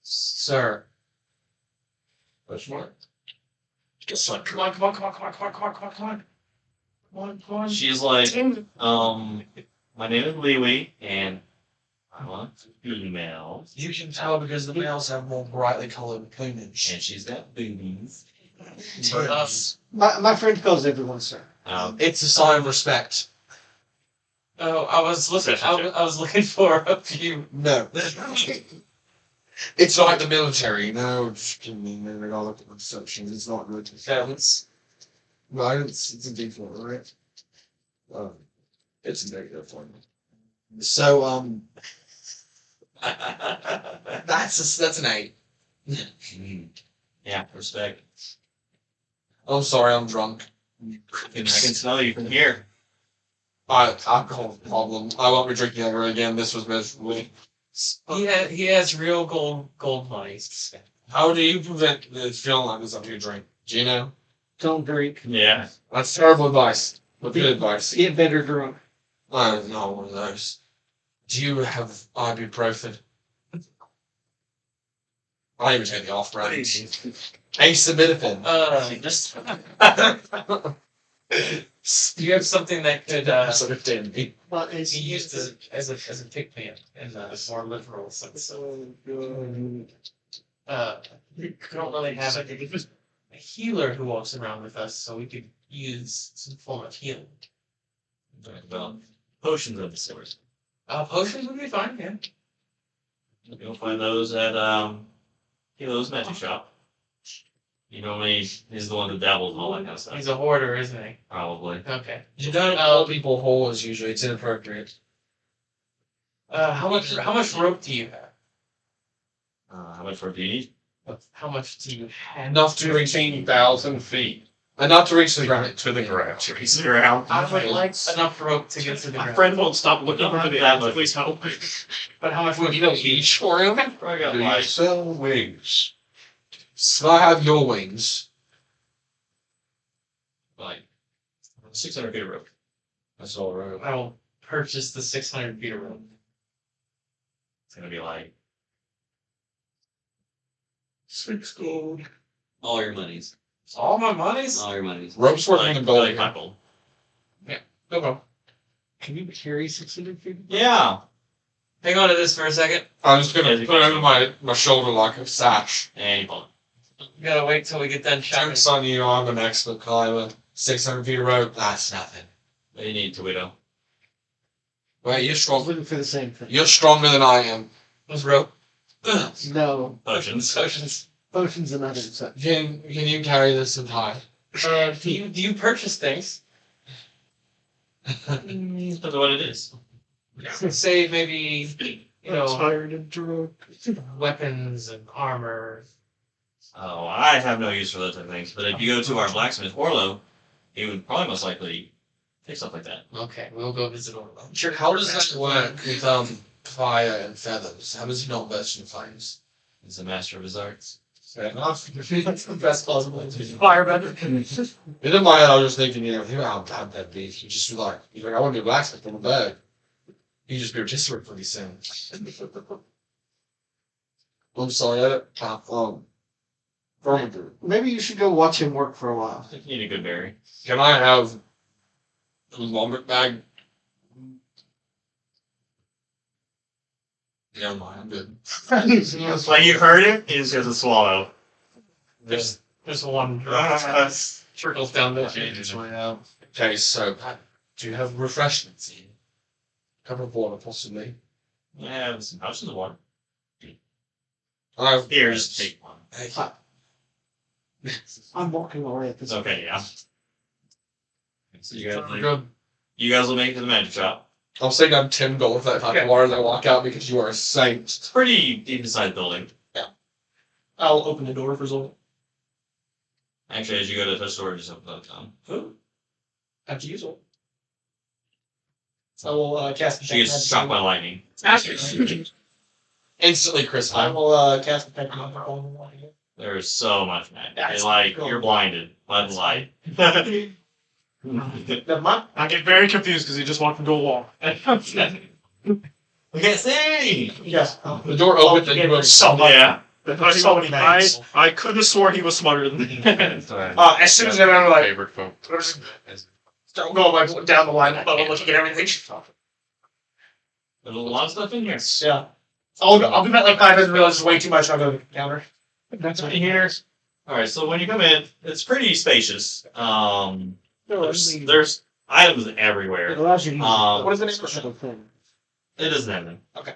sir. That's smart. Come on, come on, come on, come on, come on, come on, come on, come on. Come on, come on. She's like, my name is Liwi, and I want females. You can tell because the males have more brightly colored plumage. And she's got boobies. Yes. My friend calls everyone sir. It's a sign of respect. Oh, I was looking. I was looking for a few. No. It's not like the military. No, just give me a minute. I'll look at the perceptions. It's not good. Right, it's a D4, right? It's a negative one. So, that's an 8. Yeah, respect. I'm sorry, I'm drunk. I can smell you from here. Alcohol problem. I won't be drinking ever again. This was miserable. He has real gold money. How do you prevent the feeling like this after you drink? Do you know? Don't drink. Yeah. That's terrible advice. But good advice. Get better drunk. I'm not one of those. Do you have ibuprofen? I even take the off-brand. Acetaminophen. Just do you have something that could Sort of dandy. But be used as a pick-me-up in a more literal sense? We don't really have a healer who walks around with us, so we could use some form of healing. Talk about potions of the sort. Potions would be fine, yeah. You'll find those at Kilo's magic shop. You normally he's the one that dabbles in all that kind of stuff. He's a hoarder, isn't he? Probably. Okay. You don't call people whores usually. It's inappropriate. How much rope do you have? How much rope do you need? How much do you have? Enough to reach 15,000 feet enough to reach the ground. to the ground. Trace it around. I would like enough rope to get to the My ground. friend won't stop looking Don't for the have end. that Please help. But how much Well, rope? you don't leash for him. Probably got Do you like sell wings? So I have your wings. 600 feet of rope. That's all right. I will purchase the 600 feet of rope. It's gonna be like 6 gold. all your monies. All my monies? All your monies. Rope's worth Like, in gold. like 5 gold. No problem. Can you carry 600 feet? Yeah. Hang on to this for a second. I'm just gonna Yeah, put it over my shoulder like a sash. And you pull it. We gotta wait till we get done shopping. Joke's on you, I'm an expert climber. 600 feet of rope, that's nothing. What do you need, Tawhito? Wait, you're I was strong. looking for the same thing. You're stronger than I am. What's rope? No, Potions. Potions. potions and other stuff. Can you carry this in high? Do you purchase things? Depends on what it is. Say maybe Tired and drunk. weapons and armor. Oh, I have no use for those type of things. But if you go to our blacksmith, Orlo, he would probably most likely take stuff like that. Okay, we'll go visit Orlo. Sure, how does that work with fire and feathers? How does he not burst in flames? He's a master of his arts. Fair enough. That's the best possible. Firebender. In my head, I was just thinking, how bad that'd be. He'd just be like, I want to be a blacksmith, I'm a bird. He'd just be rotisserie pretty soon. I'm sorry, I don't have Maybe you should go watch him work for a while. I think you need a good berry. Can I have a lumber bag? Never mind, I'm good. Like you heard it, he just has a swallow. There's one drop. Trickles down the chain. Okay, so do you have refreshments here? Cup of water, possibly. Yeah, some pouches of water. I have Here, just take one. Thank you. I'm walking away at this point. Okay, yeah. So you We're guys, good. you guys will make it to the magic shop. I'll say I'm 10 gold for that type of water as I walk out because you are a saint. It's a pretty deep inside building. I'll open the door for Zola. Actually, as you go to the store, just open up Who? After you, Zola. I will cast She gets shocked by lightning. Instantly, Chris. I will cast Detect on There's so much magic. That's It's like cool. you're blinded by the light. Never mind. I get very confused because he just walked into a wall. We can't see. Yes. The door opens and you go. So much. Yeah. So many names. I could have swore he was smarter than me. As soon as I'm like, Favorite folk. start going like down the line, but I'm looking at everything. There's a lot of stuff in here. Yeah. I'll be back like 5 minutes. Realize it's way too much. I'll go counter. That's what he hears. All right, so when you come in, it's pretty spacious. There's items everywhere. It allows you to use Um, What is the name of special thing. It doesn't have them. Okay.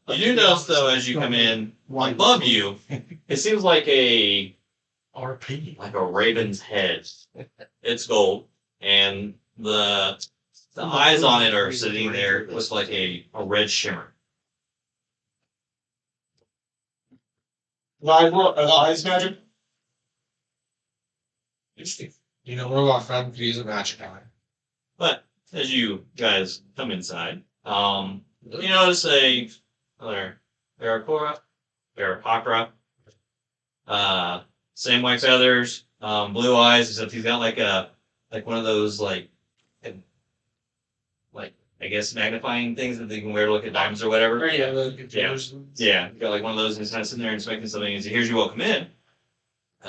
You do notice though, as you come in, above you, it seems like a RP. raven's head. It's gold, and the eyes on it are sitting there with like a red shimmer. Eyes magic. Interesting. You know, robot friend could use a magic eye. But as you guys come inside, you notice another AArakocra. Same white feathers, blue eyes, except he's got like one of those like I guess magnifying things that they can wear to look at diamonds or whatever. Yeah. Yeah, he's got like one of those and he's kind of sitting there inspecting something as he hears you all come in.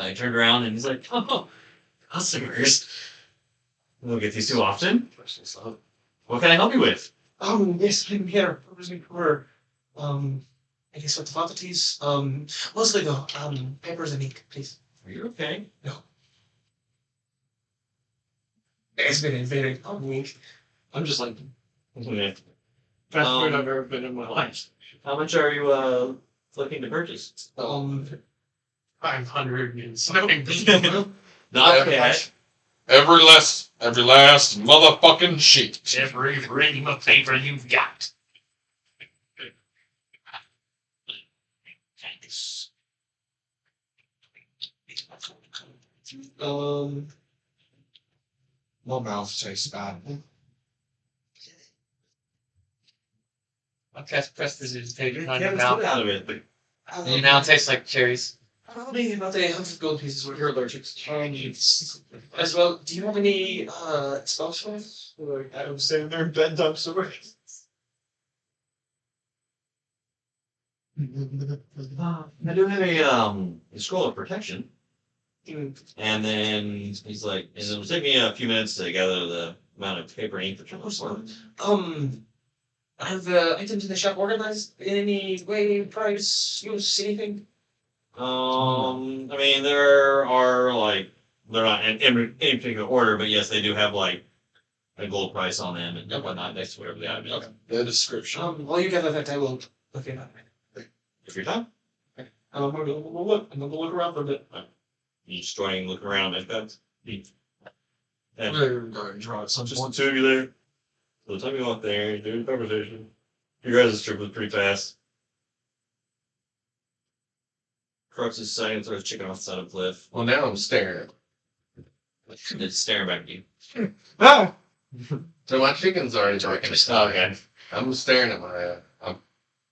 He turned around and he's like, "Oh, customers. We don't get these too often. What can I help you with?" Yes, I'm here. For I guess what the quantities. Mostly the papers and ink, please. Are you okay? It's been invading week. I'm just like, Okay. best food I've ever been in my life. How much are you looking to purchase? 500 and something. Not cash. Every last motherfucking sheet. Every ream of paper you've got. My mouth tastes bad. I'll cast Prestidigitation on Kevin's your mouth. put out of it. You now taste like cherries. I don't know anything about the 100 gold pieces where you're allergic to. As well, do you have any spell slots? Like, I'm standing there bent up sword. I do have a scroll of protection. And then he's like, and it'll take me a few minutes to gather the amount of paper and ink that you're looking for. Are the items in the shop organized in any way, price, use, anything? I mean, there are like, they're not in any particular order, but yes, they do have like a gold price on them and whatnot next to whatever the item is. The description. While you gather that, I will look it up. If you're done, I'm gonna go look. I'm gonna go look around for a bit. you just joining, looking around at that. And We're going to draw at some just point. the two of you there. So the time you walk there, you do the conversation. Your guys' trip was pretty fast. Qrux is sitting and throws chicken off the side of a cliff. Well, now I'm staring. It's staring back at you. Ah! So my chicken's already drinking. Okay. I'm staring at my, I'm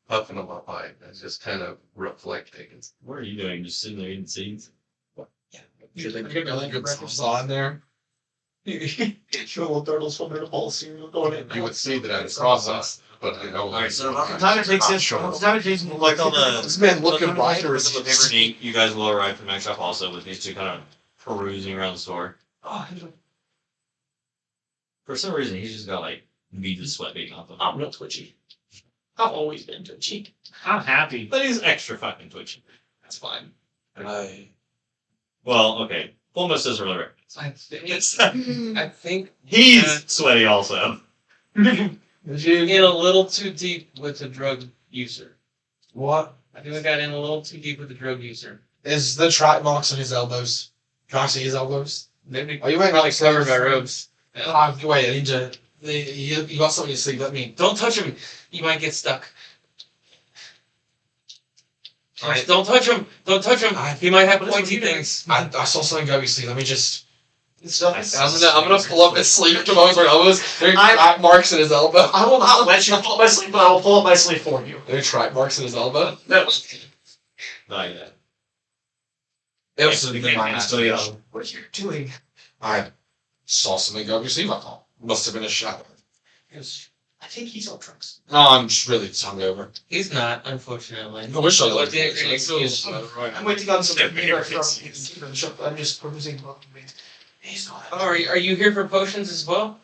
puffing on my pipe. It's just kind of reflecting. What are you doing? Just sitting there eating seeds? Should they get really good sauce in there? Sure, little turtles from their whole cereal going in. You would see that I'm cross-eyed, but I don't. Alright, so by the time it takes like on the This man looking right or or some of the paper and ink, you guys will arrive to Max Shop also with these two kind of perusing around the store. Oh, For some reason, he's just got like beads of sweat beating off him. I'm real twitchy. I've always been twitchy. I'm happy. But he's extra fucking twitchy. That's fine. Well, okay. Fulminus doesn't really recognize. I think He's sweaty also. you get a little too deep with the drug user. What? I think I got in a little too deep with the drug user. Is the track marks on his elbows? Can I see his elbows? Maybe Are you wearing probably covered by robes. Wait, I need to. You got something in your sleeve. Let me. Don't touch him. You might get stuck. I- Don't touch him. Don't touch him. He might have pointy things. I saw something go in your sleeve. Let me just. I'm gonna pull up his sleeve to my elbows. There are track marks in his elbow. I will not let you pull up my sleeve, but I will pull up my sleeve for you. There are track marks in his elbow. No. Not yet. It was in Can't my still yell. What are you doing? I saw something go up your sleeve. I thought must have been a shadow. I think he's on drugs. No, I'm just really hungover. He's not, unfortunately. I wish I What was. the excuse? I'm waiting on some paper from the shop. I'm just proposing. He's not. Oh, are you here for potions as well?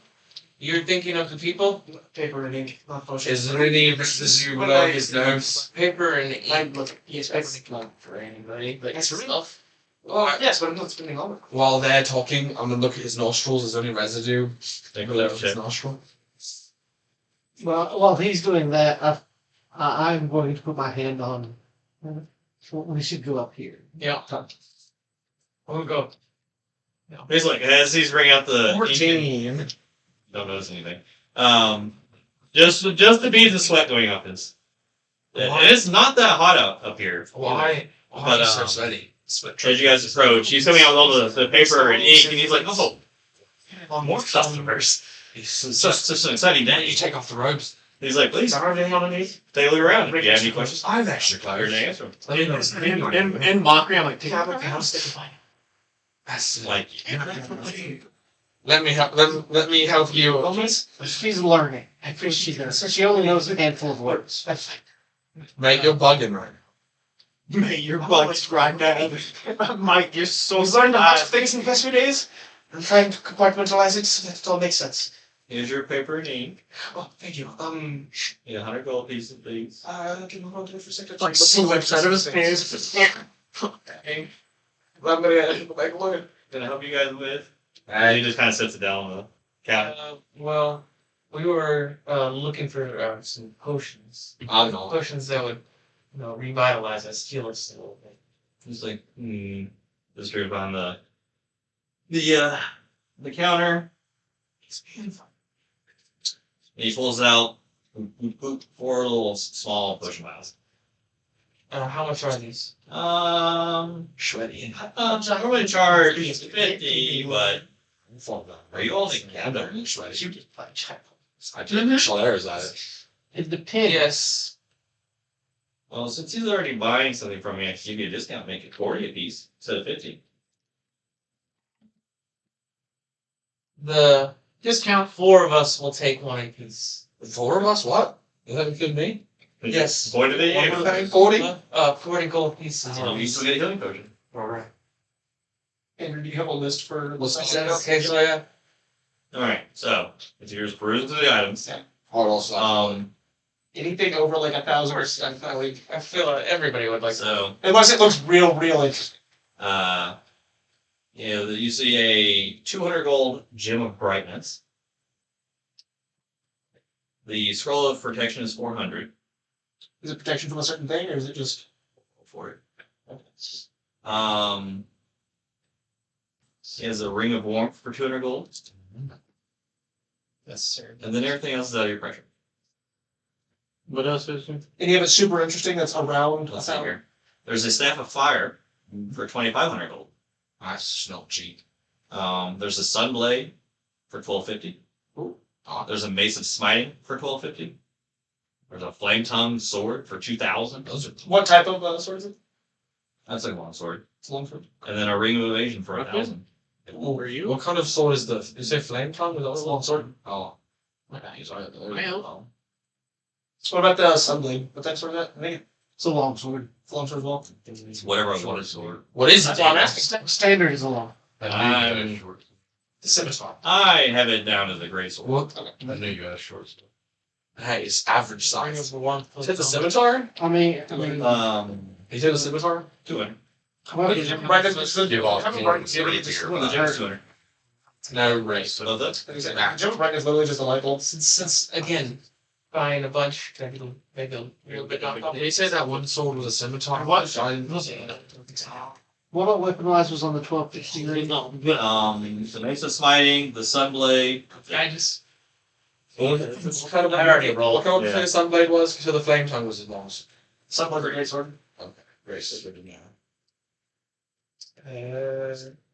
You're thinking of the people? Paper and ink, not potion. Is there any of this Zoom below his nose? Paper and ink. I'm looking. Yes, paper and That's ink. not for anybody, but That's for me. yourself. Well, yes, but I'm not spending all of it. While they're talking, I'm gonna look at his nostrils. Is there any residue Take a below look. his Check. nostril? Well, while he's doing that, I'm going to put my hand on. We should go up here. Yeah. We'll go. He's like, as he's bringing out the. 14. Don't notice anything. Just the beads of sweat going up is. It's not that hot up here. Why? But, Why are you so sweaty? As you guys approach, he's coming out with all the paper and ink, and he's like, "Oh, more customers! It's such an exciting Why don't you day." take off the robes? He's like, "Please, Is there anything underneath? take a look around. If you have any questions, I have extra here's clothes. an answer." In mockery, I'm like, take Tablet, how to stick a fine. That's Like, Let me help you. She's learning. I think she's learning. So she only knows a handful of words. That's fine. Make your bugging right. May your bugs grind down. Mike, you're so We've learned a bunch of smart. things in the past few days. I'm trying to compartmentalize it so that it all makes sense. here's your paper and ink. Oh, thank you. Yeah, 100 gold pieces, please. Give me a moment for a second. Like slips out of his pants. Okay. I'm gonna go back and look. Can I help you guys with? And he just kind of sits it down on the counter. Well, we were looking for some potions. I know. Potions that would, revitalize us, heal us a little bit. He's like, just goes behind the counter. And he pulls out 4 little small potion vials. How much are these? Sweaty. I'm going to charge 50, but are you all together? Sweaty. I did initial errors at it. It depends. Yes. Well, since he's already buying something from me, I can give you a discount, make it 40 a piece instead of 50. The discount 4 of us will take 1 apiece. 4 of us? What? Is that good me? Yes. Point of it, One you. paying 40? 40 gold pieces. You still get a healing potion. Alright. Andrew, do you have a list for What's the that? Okay, so yeah. Alright, so, it's yours perusing through the items. Hold also. anything over like 1,000 or something? I feel like everybody would like So, Unless it looks real interesting. you see a 200 gold gem of brightness. The scroll of protection is 400 Is it protection from a certain thing, or is it just? for it. He has a ring of warmth for 200 gold, Necessary. and then everything else is out of your pressure. What else is there? Any of it super interesting that's around? Let's see here. There's a staff of fire for 2,500 gold. That's not cheap. There's a sunblade for 1,250. Ooh. There's a mace of smiting for 1,250. There's a flame tongue sword for 2,000. Those are What type of sword is it? That's like a long sword. It's long sword. And then a ring of evasion for 1,000. Who are you? What kind of sword is the? Is it flame tongue? Is that a long sword? Oh. Okay, sorry. Well. So what about the sunblade? What type sword is that? I think It's a long sword. it's a long sword as well. It's whatever I wanted sword. What is That's it? what I'm asking. Standard is a long. I'm- The scimitar. I have it down as a great sword. What? I knew you had a short sword. Hey, it's average Ring size. of warmth. Is it the scimitar? I mean, Is it a scimitar? 200. well, Give off. Well, the gem's 200. No race. So that's Jim's brightness is literally just a light bulb. Since again, buying a bunch. Maybe a little bit knocked off. Did he say that one sword was a scimitar? What? I didn't. What about weaponized was on the 1253? The Mace of Smiting, the Sunblade. I just What kind of I already rolled. What kind of Yeah. the Sunblade was? So the flame tongue was his longest. Someone's a great sword. Okay, great. So good to know.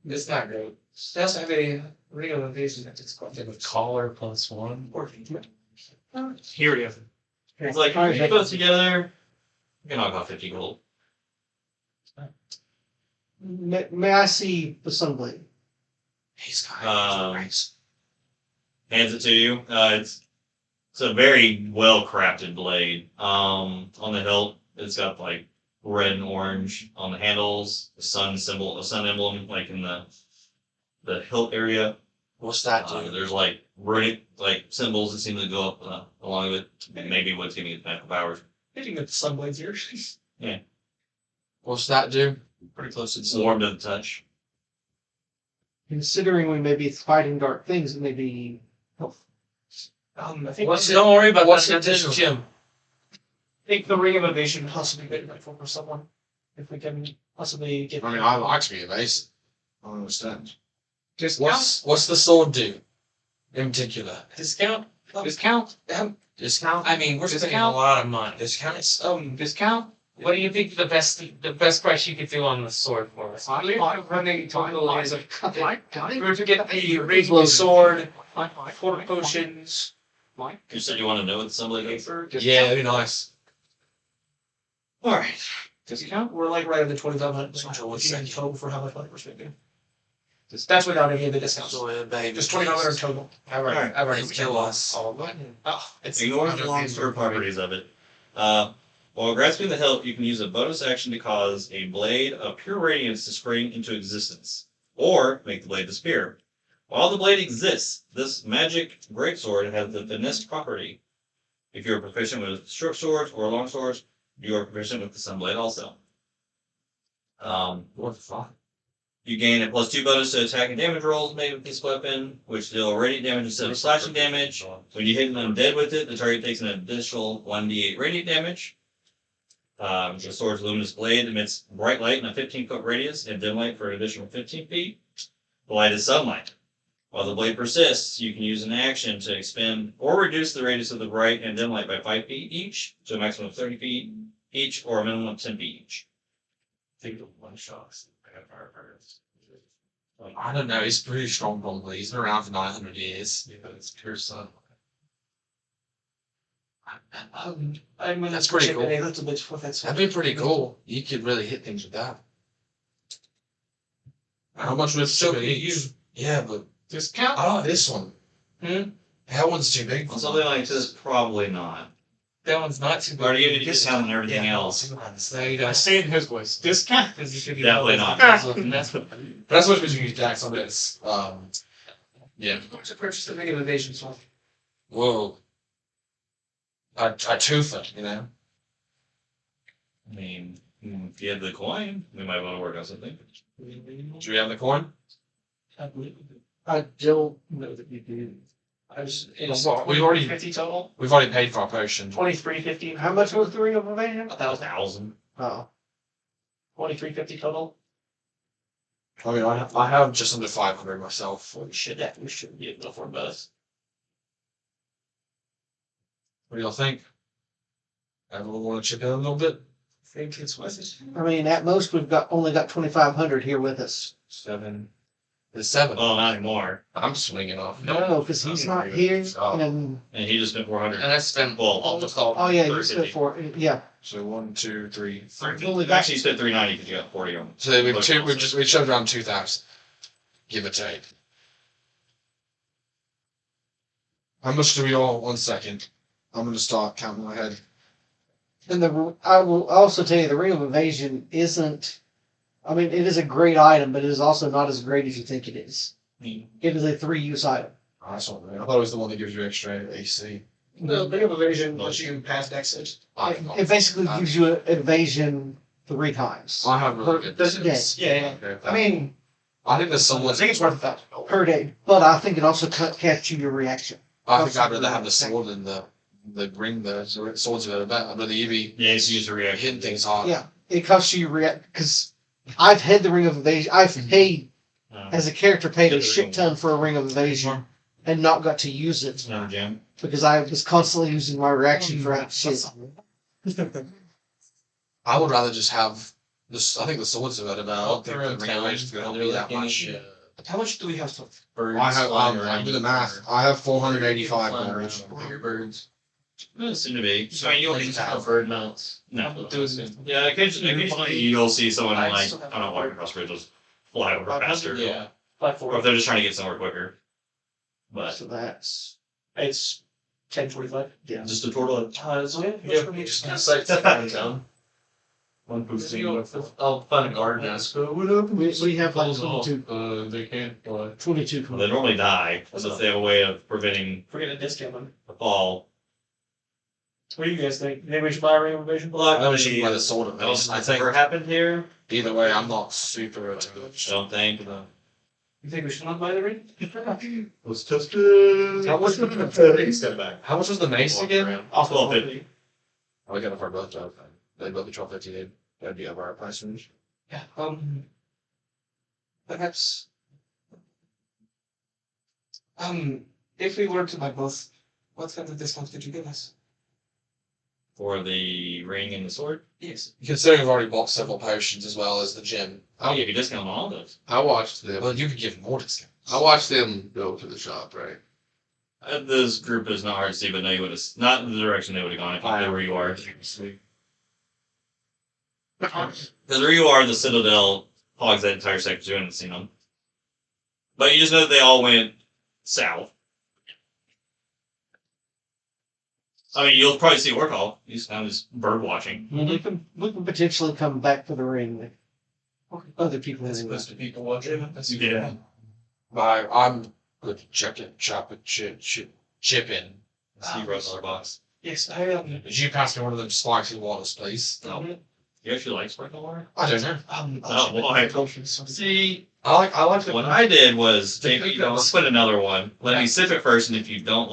it's not great. They also have a ring of evasion that it's quite With collar +1. or Here we go. It's like, if you put both together, you can knock off 50 gold. May I see the Sunblade? He's got Hands it to you. It's a very well crafted blade. On the hilt, it's got like red and orange on the handles. The sun symbol, a sun emblem, like in the hilt area. What's that do? There's like runic like symbols that seem to go up along with it. Maybe what's giving it magical powers. hitting with Sunblades here. What's that do? Pretty close to It's warm to the touch. Considering we may be fighting dark things, it may be helpful. I think Don't worry about what's that. it do? That's Jim. I think the ring of evasion possibly be helpful for someone. If we can possibly get. I mean, I like to be evasive. I don't understand. Discount. What's the sword do? In particular. Discount. Discount. Discount. I mean, we're spending a lot of money. Discounts. Discount. What do you think the best price you could do on the sword for us? Running total is Like, we're to get the raising sword, 4 potions. You said you want to know what the Sunblade is? Yeah, that'd be nice. Alright. Discount? We're like right at the 2,500 Sorry, one in second. total for how much money we're spending. That's without any of the discounts. Baby. Just 2,500 total. I've already Kill us. all of money. Oh, it's Ignore the long-term properties of it. While grasping the hilt, you can use a bonus action to cause a blade of pure radiance to spring into existence, or make the blade disappear. While the blade exists, this magic greatsword has the finesse property. If you are proficient with short swords or long swords, you are proficient with the Sunblade also. What the fuck? You gain a +2 bonus to attack and damage rolls made with this weapon, which deal radiant damage instead of slashing damage. When you hit an undead with it, the target takes an additional 1d8 radiant damage. The sword's luminous blade emits bright light in a 15-foot radius and dim light for an additional 15 feet. The light is sunlight. While the blade persists, you can use an action to expend or reduce the radius of the bright and dim light by 5 feet each, to a maximum of 30 feet each, or a minimum of 10 feet each. Think of one shots. I don't know. He's pretty strong, probably. He's been around for 900 years. Yeah, it's pure sun. I'm gonna That's pretty check cool. a little bit for that sword. That'd be pretty cool. You could really hit things with that. How much would it still be you? Yeah, but Discount. I like this one. That one's too big. On something like this, probably not. That one's not too I've already given big. you discount on everything else. There you go. I say it in his voice. Discount. Because you should be Definitely not. That's what. That's what between you tax on this. Yeah. To purchase the ring of evasion sword. Whoa. A twofer, you know. I mean, if you had the coin, we might want to work on something. Do we have the coin? I believe. I don't know that you do. It's Well, we already- 50 total. We've already paid for our potion. 2350. How much was the ring of evasion? 1,000. Oh. 2350 total. I mean, I have just under 500 myself. We should be able to afford both. What do y'all think? Everyone want to chip in a little bit? I think it's worth it. I mean, at most we've only got 2,500 here with us. 7. It's 7. Well, not anymore. I'm swinging off. No, because he's not here. And And he just spent 400. And I spent Well, almost all. oh yeah, you 350. spent 4. Yeah. So 1, 2, 3, 4. We've only got Actually, you spent 390 because you got 40 on. So we shoved around 2,000, give or take. How much do we all? 1 second. I'm gonna start counting my head. And I will also tell you the ring of evasion isn't. I mean, it is a great item, but it is also not as great as you think it is. It is a 3-use item. Oh, that's not right. I thought it was the one that gives you extra AC. The ring of evasion lets you pass exit. It basically gives you an evasion 3 times I have really good Does it? sense. Yeah. Okay, I mean, I think there's I someone. think it's worth that. per day, but I think it also catch you your reaction. I think I'd rather have the sword than the the ring, the swords of it. I'd rather you be Yeah, he's used to react. hitting things hard. Yeah, it costs you react because I've had the ring of evasion. I've paid as a character paid a shit ton for a ring of evasion and not got to use it Another gem. because I was constantly using my reaction for that shit. I would rather just have this. I think the swords of it about the They're in ring town, of Age is going to help they're me that looking much. at, How much do we have to? I have I do the math. I have 485 gold. bigger birds. Soon to be. So you only have Bird mounts. No. those. Yeah, occasionally you'll see someone I like, still have I don't know, walking across bridges, fly over 500, faster. Yeah. Or if they're just trying to get somewhere quicker. But So that's It's 10:45. yeah. just a total. Zoya, Yeah, we just kind of sight down town. One boosting. I'll find a garden ask. What up? We have like Falls off, 22. They can't fly. 22. They normally die, unless they have a way of preventing Forget a discount one. the fall. What do you guys think? Maybe we should buy a ring of evasion? Well, I should buy the sword of it. I think Never happened here. either way, I'm not super attached. I don't think. You think we should not buy the ring? Let's test it. How much Step back. How much was the mace again? Off 1250. I got it for both. They both be 1250. That'd be over our price range. Yeah. Perhaps. If we were to buy both, what kind of discount could you give us? For the ring and the sword. Yes. Considering we've already bought several potions as well as the gem, I'll give you a discount on all those. I watched them. well, you could give more discount. I watched them go to the shop, right? This group is not hard to see, but no, you would have not in the direction they would have gone if you knew where you are. Because where you are, the Citadel hogs that entire sector. You haven't seen them, but you just know that they all went south. I mean, you'll probably see Ortall. He's kind of just bird watching. We can potentially come back for the ring. Other people That's have supposed to people watching. That's Yeah. I'm good to check it, chop it, chip in. See another box. Yes, Did you pass me one of them spicy waters, please? No. You actually like sparkling water? I don't know. Oh, why? Potions. See, I like the what I did was, JP, let's put another one. Let me sip it first, and if I don't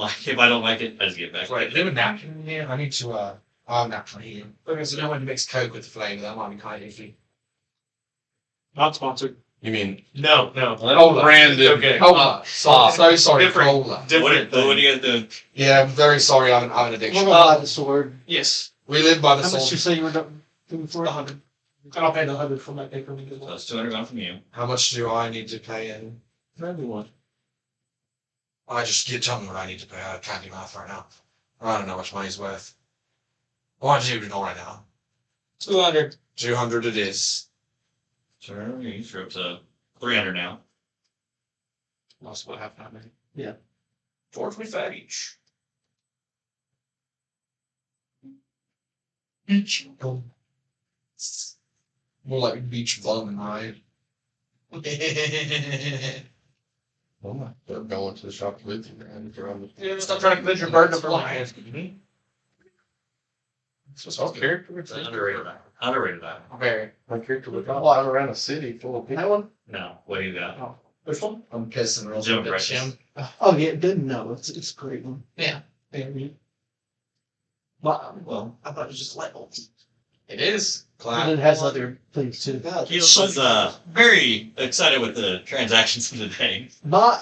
like it, I just get back. Wait, do a napkin in here? I need to, I have a napkin here. Because you know when you mix Coke with the flavour, that might be kind of iffy. Not sponsored. You mean? No. Cola. Branded. Okay. Cola. So sorry, Different. cola. What Different. are you guys doing? Yeah, I'm very sorry, I have an We're addiction. gonna buy the sword. Yes. We live by the How much you sword. say you were doing for it? 100. And I'll pay the 100 for my paper ring as So well. that's 200 gone from you. How much do I need to pay in? Everyone. I just you tell me what I need to pay. I can't do math right now. I don't know how much money's worth. What do you know right now? 200. 200 it is. Sure, you're up to 300 now. Lost what half that many. Yeah. 425 each. More like beach bum and ride. They're going to the shop with you, man. Stop trying to convince your bird to fly. Oh, character. Underrated. Underrated that. Very. My character would fly around a city full of people. That one? No, what do you got? Which one? I'm pissing real Jim bit. impressions. Oh yeah, good. No, it's a great one. Yeah. Well, I thought it was just light bulbs. It is. and it has other things too. He was very excited with the transactions of the day. My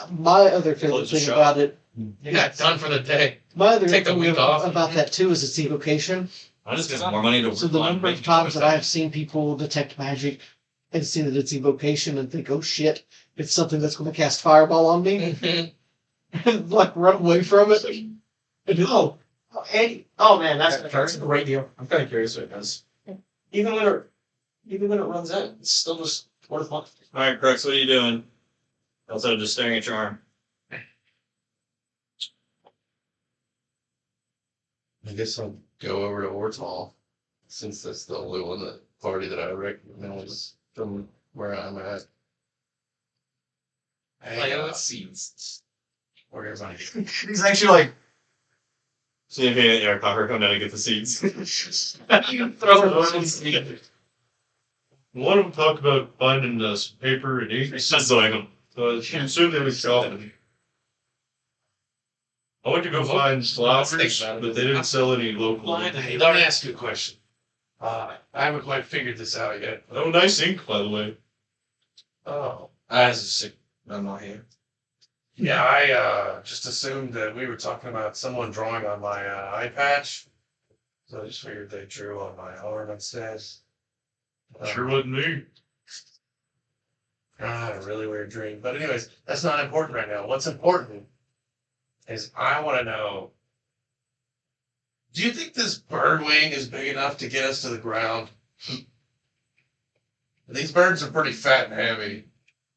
other favorite Close the thing shop. about it, You got done for the day. my other Take the thing week off. about that too is its evocation. I just get more money to So the on number of making times that I have choices. seen people detect magic and see that it's evocation and think, oh shit, it's something that's going to cast fireball on me, and like run away from it. And Oh man, that's a great deal. I'm kind of curious what it does. Even when it runs out, it's still just worth money. All right, Crux, what are you doing? Outside of just staring at your arm. I guess I'll go over to Ortall, since that's the only one party that I recognize from where I'm at. Hey, let's see. Where everybody. He's actually like See if AArakocra come down and get the seeds. throw it. One of them talked about finding some paper and ink. It's just like them. So I assume they was shopping. I went to go find flowers, about it. but they didn't sell any local. Hey, let me ask you a question. I haven't quite figured this out yet. Oh, nice ink, by the way. Oh. As a sick, I'm not here. Yeah, I just assumed that we were talking about someone drawing on my eye patch. So I just figured they drew on my arm instead. Sure wasn't me. I had a really weird dream. But anyways, that's not important right now. What's important is I want to know, do you think this bird wing is big enough to get us to the ground? These birds are pretty fat and heavy,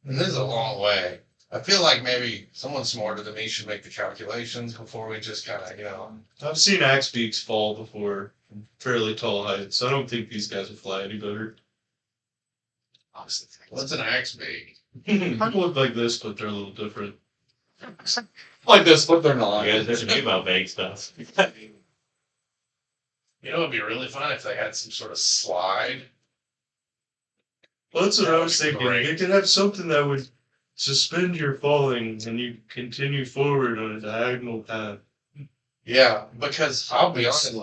and this is a long way. I feel like maybe someone smarter than me should make the calculations before we just kind of, I've seen axe beaks fall before from fairly tall heights, so I don't think these guys will fly any better. what's an axe be? Kind of look like this, but they're a little different. Like this, but they're not. You guys didn't think about vague stuff. You know, it'd be really fun if they had some sort of slide. Well, that's what I was thinking. Great. They could have something that would suspend your falling and you continue forward on a diagonal path. Yeah, because I'll be honest,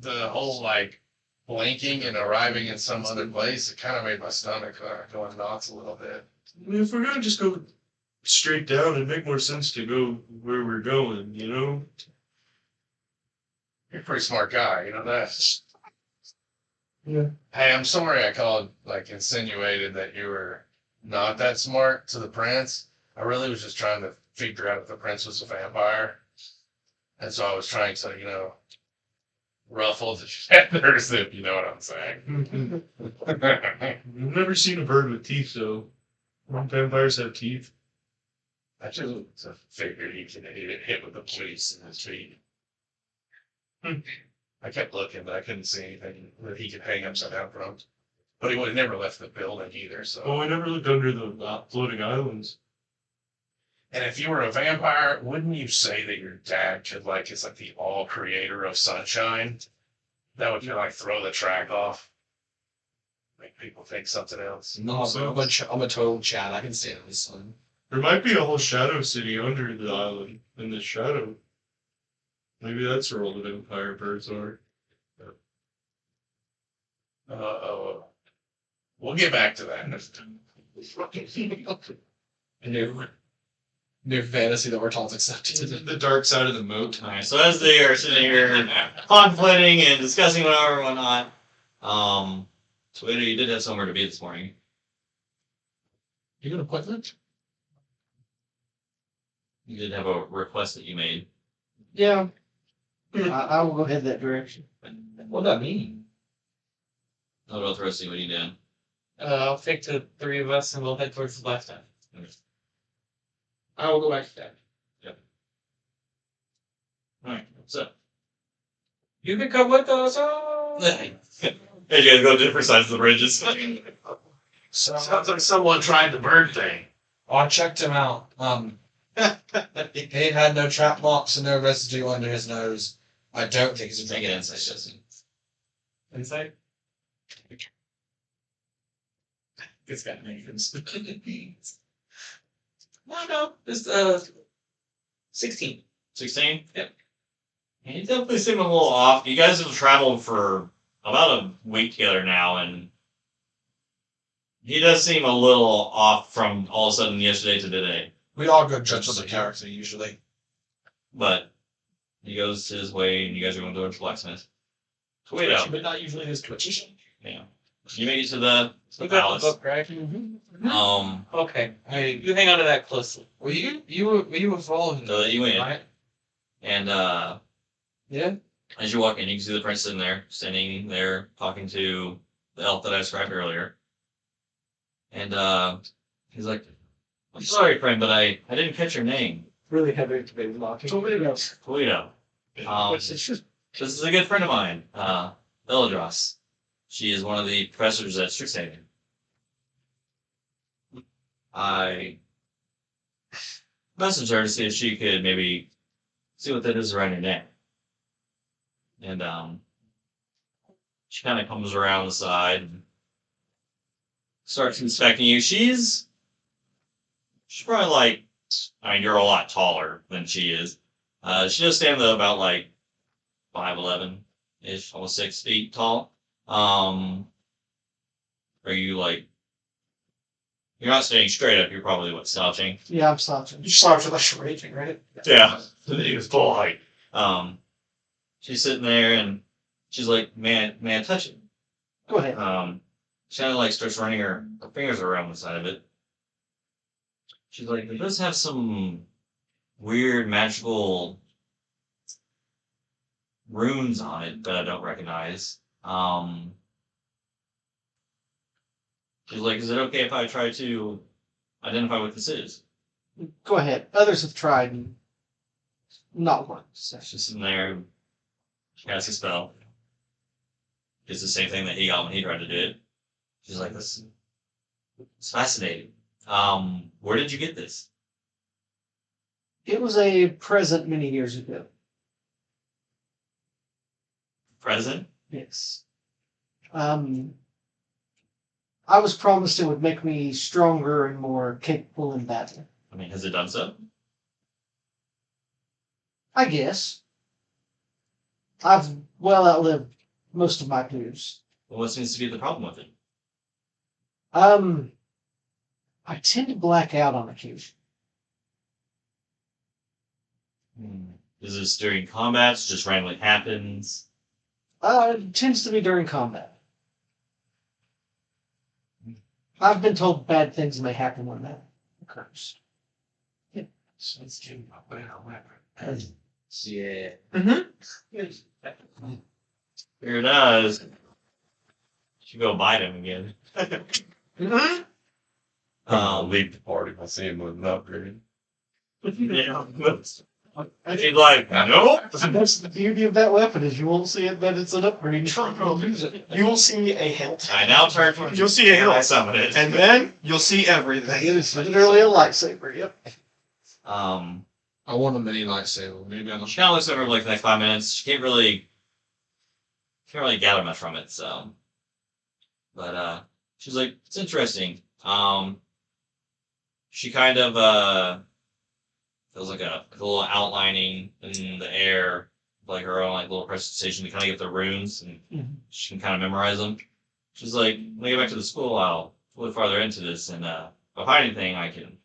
The whole like blinking and arriving in some other place, it kind of made my stomach go nuts a little bit. I mean, if we're gonna just go straight down, it'd make more sense to go where we're going, you know? You're a pretty smart guy, you know that. Yeah. Hey, I'm sorry I insinuated that you were not that smart to the prince. I really was just trying to figure out if the prince was a vampire. And so I was trying to, ruffle the feathers, if you know what I'm saying. I've never seen a bird with teeth, though. Don't vampires have teeth? I just figured he could hit with the police in his feet. I kept looking, but I couldn't see anything that he could hang upside down from. But he would have never left the building either. So, Oh, I never looked under the floating islands. and if you were a vampire, wouldn't you say that your dad is like the all creator of sunshine? That would throw the track off, make people think something else. No, I'm a total Chad. I can stand in the sun. There might be a whole shadow city under the island, in the shadow. Maybe that's where all the vampire birds are. We'll get back to that. New fantasy that Ortall's accepted. The dark side of the moat. Alright, so as they are sitting here contemplating and discussing whatever and whatnot, Tawhito, you did have somewhere to be this morning. You got an appointment? You did have a request that you made. Yeah. I will go head that direction. What'd that mean? What about the rest of you? What are you doing? I'll take the three of us and we'll head towards the left end. I will go back to that. Alright, so. You can come with us. Hey, you guys go to different sides of the bridges. Sounds like someone tried the bird thing. Oh, I checked him out. He had no trap marks and no residue under his nose. I don't think he's a Make drug an insight, Justin. Insight? It's got names. No, just 16. 16? Yep. You definitely seem a little off. You guys have traveled for about a week together now, and he does seem a little off from all of a sudden yesterday to today. We all go judge the character usually. But he goes his way, and you guys are going towards the blacksmith. Tawhito. But not usually his twitches. Yeah. You make it to the You got the palace. book, right? Okay. You hang on to that closely. Were you were following So you in. right? And Yeah. as you walk in, you can see the prince standing there, talking to the elf that I described earlier. And he's like, "I'm sorry, friend, but I didn't catch your name." Really heavy activated locking. Tawhito. This is a good friend of mine, Belladros. She is one of the professors at Strixhaven. I messaged her to see if she could maybe see what that is around your neck. And she kind of comes around the side and starts inspecting you. She's probably like I mean, you're a lot taller than she is. She does stand about like 5'11" ish, almost 6 feet tall. Are you like? You're not standing straight up. You're probably slouching. Yeah, I'm slouching. You slouch like you're raging, right? Yeah, he was full height. She's sitting there and she's like, "Man, touch it." Go ahead. She kind of like starts running her fingers around the side of it. She's like, "It does have some weird magical runes on it that I don't recognize." She's like, "Is it okay if I try to identify what this is?" Go ahead. Others have tried and not worked. So. She's sitting there. She casts a spell. It's the same thing that he got when he tried to do it. She's like, "This is fascinating. Where did you get this?" It was a present many years ago. Present? Yes. I was promised it would make me stronger and more capable in battle. I mean, has it done so? I guess. I've well outlived most of my peers. Well, what seems to be the problem with it? I tend to black out on occasion. Is this during combats? Just randomly happens? It tends to be during combat. I've been told bad things may happen when that occurs. So let's give him a better weapon. Yeah. Mm-hmm. Here it does. Should go bite him again. Mm-hmm. I'll leave the party by seeing with an upgrade. Yeah. He's like, nope. That's the beauty of that weapon is you won't see it that it's an upgrade. You will see a hilt. I now turn for You'll see a and I hilt. summon it. And then you'll see everything. It is literally a lightsaber, yep. I want a mini lightsaber. Maybe I She kind of looks over like the next 5 minutes. She can't really gather much from it. So, but she's like, it's interesting. She kind of feels like a little outlining in the air, like her own like little presentation to kind of get the runes, and she can kind of memorize them. She's like, when I get back to the school, I'll look farther into this, and if I find anything, I can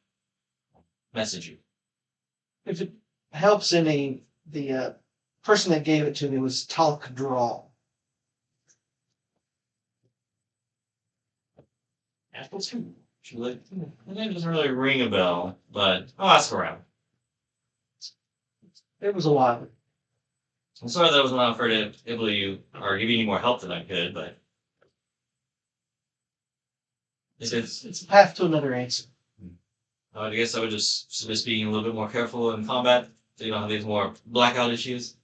message you. If it helps any, the person that gave it to me was Talk-Draw. Apple too. She's like, the name doesn't really ring a bell, but I'll ask around. It was a while ago. I'm sorry that I wasn't able to give you any more help than I could, but it's It's a path to another answer. I guess I would just suggest being a little bit more careful in combat so you don't have these more blackout issues.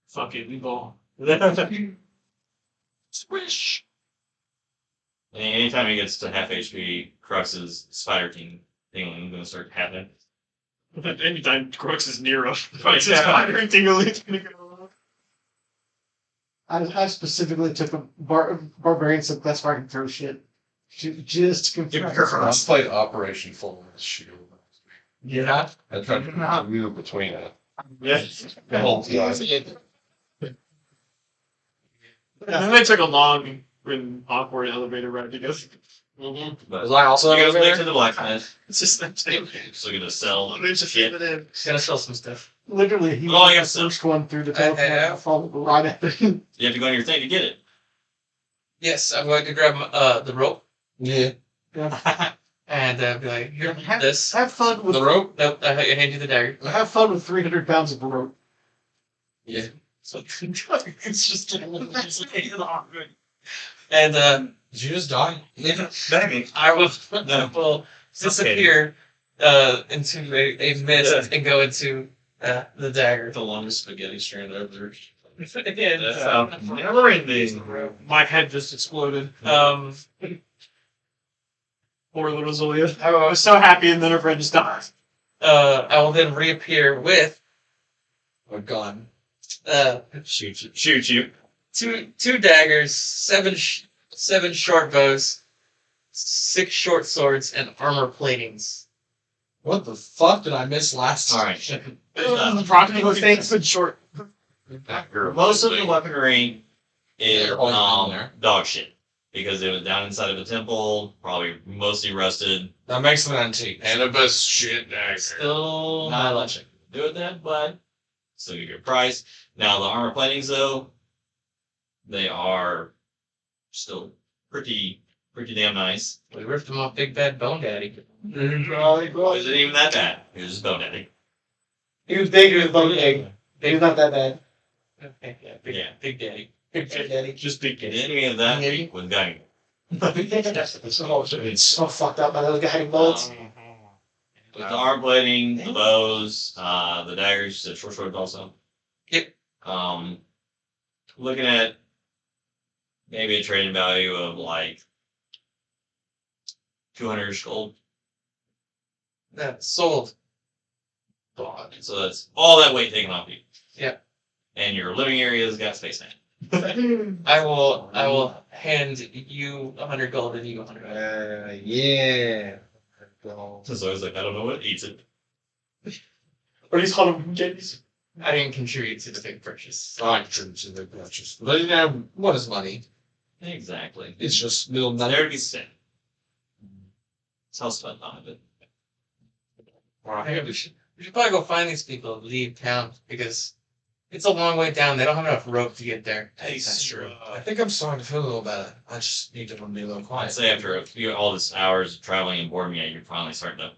Fuck it, we ball. Swish! And anytime he gets to half HP, Crux's Spider King thing is going to start happening. Anytime Qrux is near us, Qrux is firing tingly's gonna go off. I specifically took a barbarian subclass where I can throw shit. Just to confirm. I played Operation Fulminus Shield. Yeah. I tried to move between it. Yes. The whole time. And then they took a long and awkward elevator ride together. But Was I also you guys over make there? to the blacksmith. It's just them two. So you're going to sell They just shit. leave it in. Gotta sell some stuff. Literally, he Oh, was yeah, the so- first one through the I telephone. have. I followed right after him. You have to go on your thing to get it. Yes, I'm going to grab the rope Yeah. and be like, here, Have- this. Have fun with The rope? Nope, I hand you the dagger. Have fun with 300 pounds of rope. Yeah. So it's just and Did you just die? Yeah. Maybe. I will disappear into a mist and go into the dagger. The longest spaghetti strand ever. Never ending. My head just exploded. Poor little Zoya. I was so happy, and then her friend just died. I will then reappear with A gun. Shoot you. two daggers, seven short bows, 6 short swords, and armor platings. What the fuck did I miss last All time? right. Practical things in short. Most of the weaponry is They're always in there. dog shit because it was down inside of a temple, probably mostly rusted. That makes it an antique. Annabis shit dagger. Still Not not much. much to do with that, but still a good price. Now the armor platings though, they are still pretty damn nice. We ripped him off Big Bad Bone Daddy. Is it even that bad? It was just bone daddy. He was big, he was big. He was not that bad. Okay, yeah, Yeah. Big Daddy. Big daddy. Just be The enemy of that week was Gang. It's so fucked up by those guiding bolts. With the arm plating, the bows, the daggers, the short swords also. Yep. Looking at maybe a trading value of like 200 gold. That's sold. So that's all that weight taken off you. Yep. And your living area's got space in it. I will hand you 100 gold and you 100 gold. Yeah. So I was like, I don't know what eats it. Or these hollow games. I didn't contribute to the big purchase. I contribute to the purchase. But you know, what is money? Exactly. It's just little It's nugget. there to be spent. It's how spent on it. I think we should probably go find these people and leave town because it's a long way down. They don't have enough rope to get there. That's true. I think I'm starting to feel a little better. I just need to be a little I'd quiet. say after all this hours of traveling and boredom, yeah, you're finally starting to.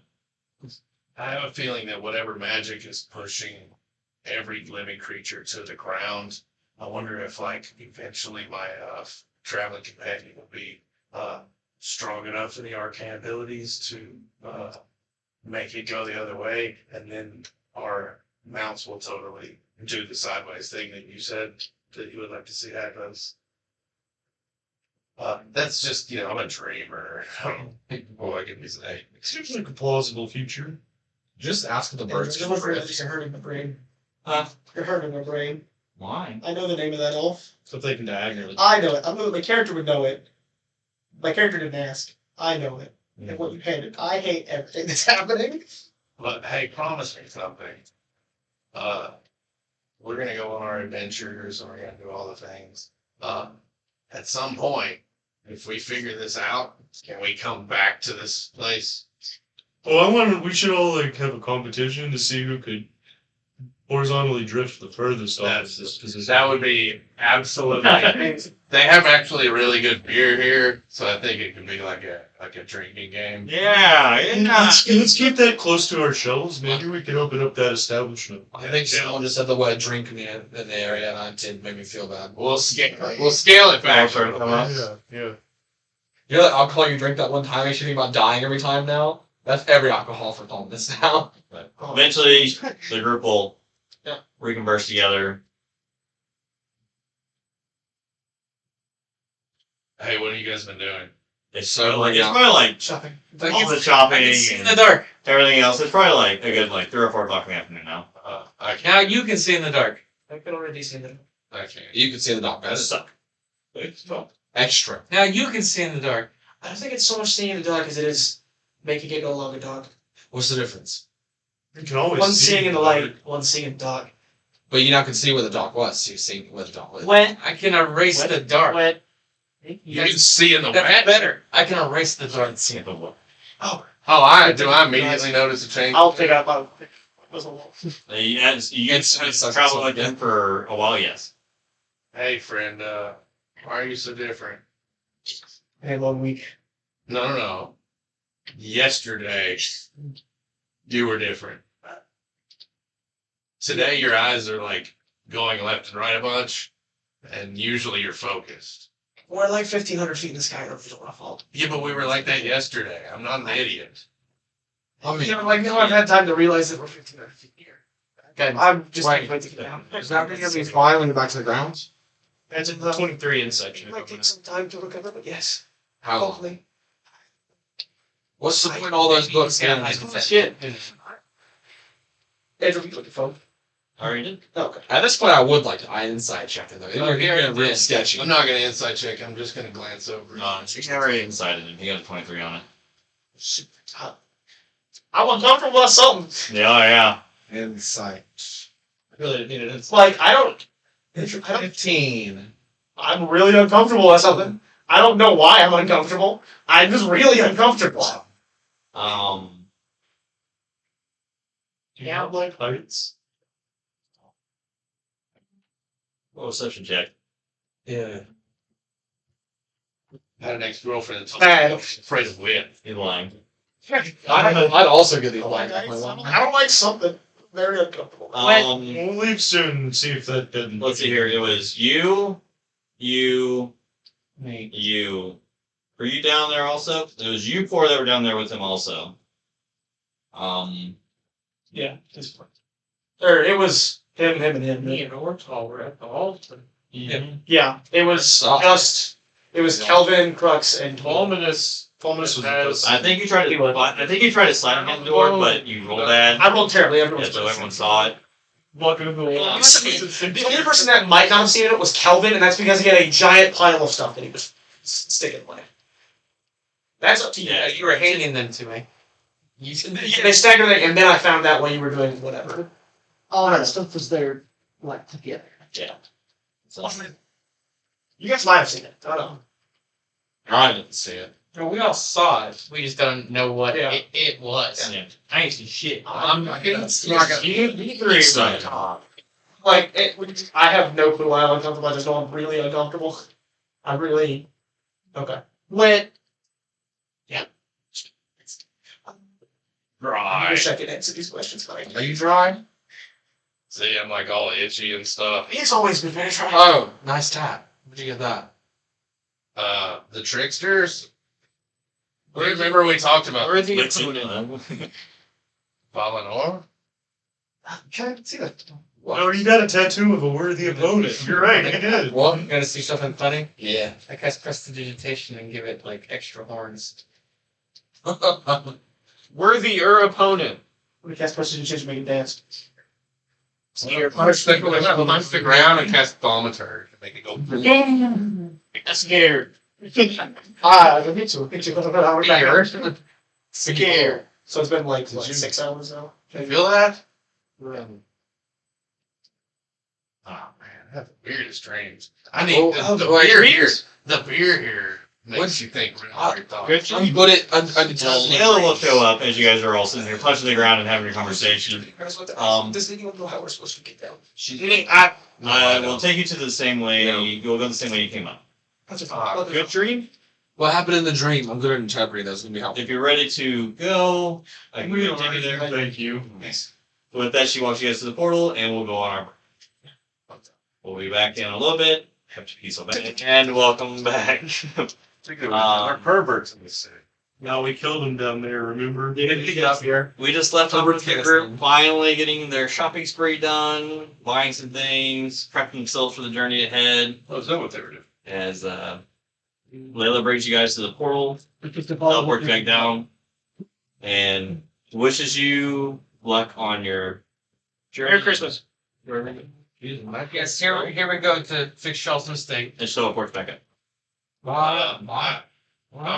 I have a feeling that whatever magic is pushing every living creature to the ground, I wonder if, like, eventually my traveling companion will be strong enough in the arcane abilities to make it go the other way, and then our mounts will totally do the sideways thing that you said that you would like to see happen. That's just, I'm a dreamer. Boy, give me say. It seems like a plausible future. Just ask the birds. You're hurting my brain. Huh? You're hurting my brain. Why? I know the name of that elf. So they can diagonally. I know it. I know my character would know it. My character didn't ask. I know it. And what you handed. I hate everything that's happening. But hey, promise me something. We're gonna go on our adventures and we're gonna do all the things. At some point, if we figure this out, can we come back to this place? Well, we should all like have a competition to see who could horizontally drift the furthest off of this position. That would be absolutely. They have actually really good beer here, so I think it could be like a drinking game. Yeah, Let's keep that close to our shelves. Maybe we can open up that establishment. I think someone just said the word drink in the area, and I did make me feel bad. We'll scale it back. Yeah. You know that alcohol you drink that one time makes you think about dying every time now? That's every alcohol for calling this now. Eventually, the group will Yeah. reconverse together. Hey, what have you guys been doing? It's So, probably, yeah. like Shopping. all the shopping I can see in and the dark. everything else. It's probably like a good 3 or 4 o'clock in the afternoon now. I can't. Now you can see in the dark. I could already see them. I can't. You can see the dog better. Suck. Extra. Now you can see in the dark. I don't think it's so much seeing in the dark as it is making it no longer dark. What's the difference? You can always One see seeing in the light, one seeing in the dark. But you now can see where the dog was. So you see where the dog was. When I can erase the dark. When You can see in the That's wet. better. I can erase the dark. oh, Oh, I do. I immediately notice a change. I'll take out my. You can travel like them for a while, yes. Hey, friend. Why are you so different? Hey, long week. No. Yesterday, you were different. Today, your eyes are like going left and right a bunch, and usually you're focused. We're like 1,500 feet in the sky. It's not my fault. Yeah, but we were like that yesterday. I'm not an idiot. I mean, I've had time to realize that we're 1,500 feet here. Okay. I'm just Wait. waiting to get down. Is that going to be flying when you're back to the ground? That's in 23 insight It check. might take some time to recover, but yes, how long? hopefully. What's the point of all those books? Yeah, again? I- Shit. Andrew, you looking phone? Already did. Okay. At this point, I would like to inside check it though. You're getting real sketchy. I'm not going to insight check. I'm just going to glance over. You can already inside it. You got a 23 on it. Super top. I'm uncomfortable about something. Yeah. Insight. I really didn't need it. It's like, I don't. 15. I'm really uncomfortable at something. I don't know why I'm uncomfortable. I'm just really uncomfortable. Do you have like heights? What was such a check? Yeah. I had an ex-girlfriend that Bad. I was afraid of wind. He's lying. I'd also get the I one. don't like something. Very uncomfortable. Um, We'll leave soon and see if that didn't. let's see here. It was you. Me. Were you down there also? It was you four that were down there with him also. Yeah, this one. Or it was him, and him. Me and Ortall were at the altar. Yeah, it was Soft. just. It was Kelvin, Qrux, and Fulminus was with us. I think you tried to. I think you tried to slam him the door, but you rolled bad. I rolled terribly. Yeah, so everyone saw it. Walking into the wall. The only person that might not have seen it was Kelvin, and that's because he had a giant pile of stuff that he was sticking away. That's up to you. Yeah. You were handing them to me. Yeah, they staggered it, and then I found out while you were doing whatever. All that stuff was there, like, together. Yeah. So, You guys might have seen it. I don't know. I didn't see it. Well, we all saw it. We just don't know what Yeah. it was. yeah. I ain't seen shit. I'm not gonna. Like, I have no clue why I'm uncomfortable. I just know I'm really uncomfortable. I'm really. Okay. Wet. I Dry. wish I could answer these questions, but I can't. Are you dry? See, I'm like all itchy and stuff. He's always been very dry. Oh, nice tap. Where'd you get that? The tricksters. Remember we talked about Valinor? Can I see that? Oh, you got a tattoo of a worthy opponent. You're right, I did. What? You gotta see something funny? Yeah. I cast prestidigitation and give it like extra horns. Worthier opponent. We cast prestidigitation, make it dance. Punch the ground and cast Thaumaturge and make it go. I'm scared. I hit you. Scared. So it's been like, Did what, you- 6 hours now? You feel that? Oh man, I have the weirdest dreams. I need the beer here. The beer here makes you think really hard thoughts. Good. But it, Layla will show up as you guys are all sitting there punching the ground and having your conversation. Does anyone know how we're supposed to get down? I will take you to the same way. You'll go the same way you came up. Good dream? What happened in the dream? I'm good at interpreting. That's gonna be helpful. If you're ready to go, I can go take you there. Thank you. With that, she walks you guys to the portal, and we'll go on our break. We'll be back in a little bit. Have to peace back, and welcome back. Our perverts in this city. No, we killed him down there, remember? We just left over with the group, finally getting their shopping spree done, buying some things, prepping themselves for the journey ahead. Oh, is that what they were doing? As Layla brings you guys to the portal, teleport back down, and wishes you luck on your journey. Merry Christmas. Yes, here we go to fix Shaw's mistake. And she'll teleport back up. I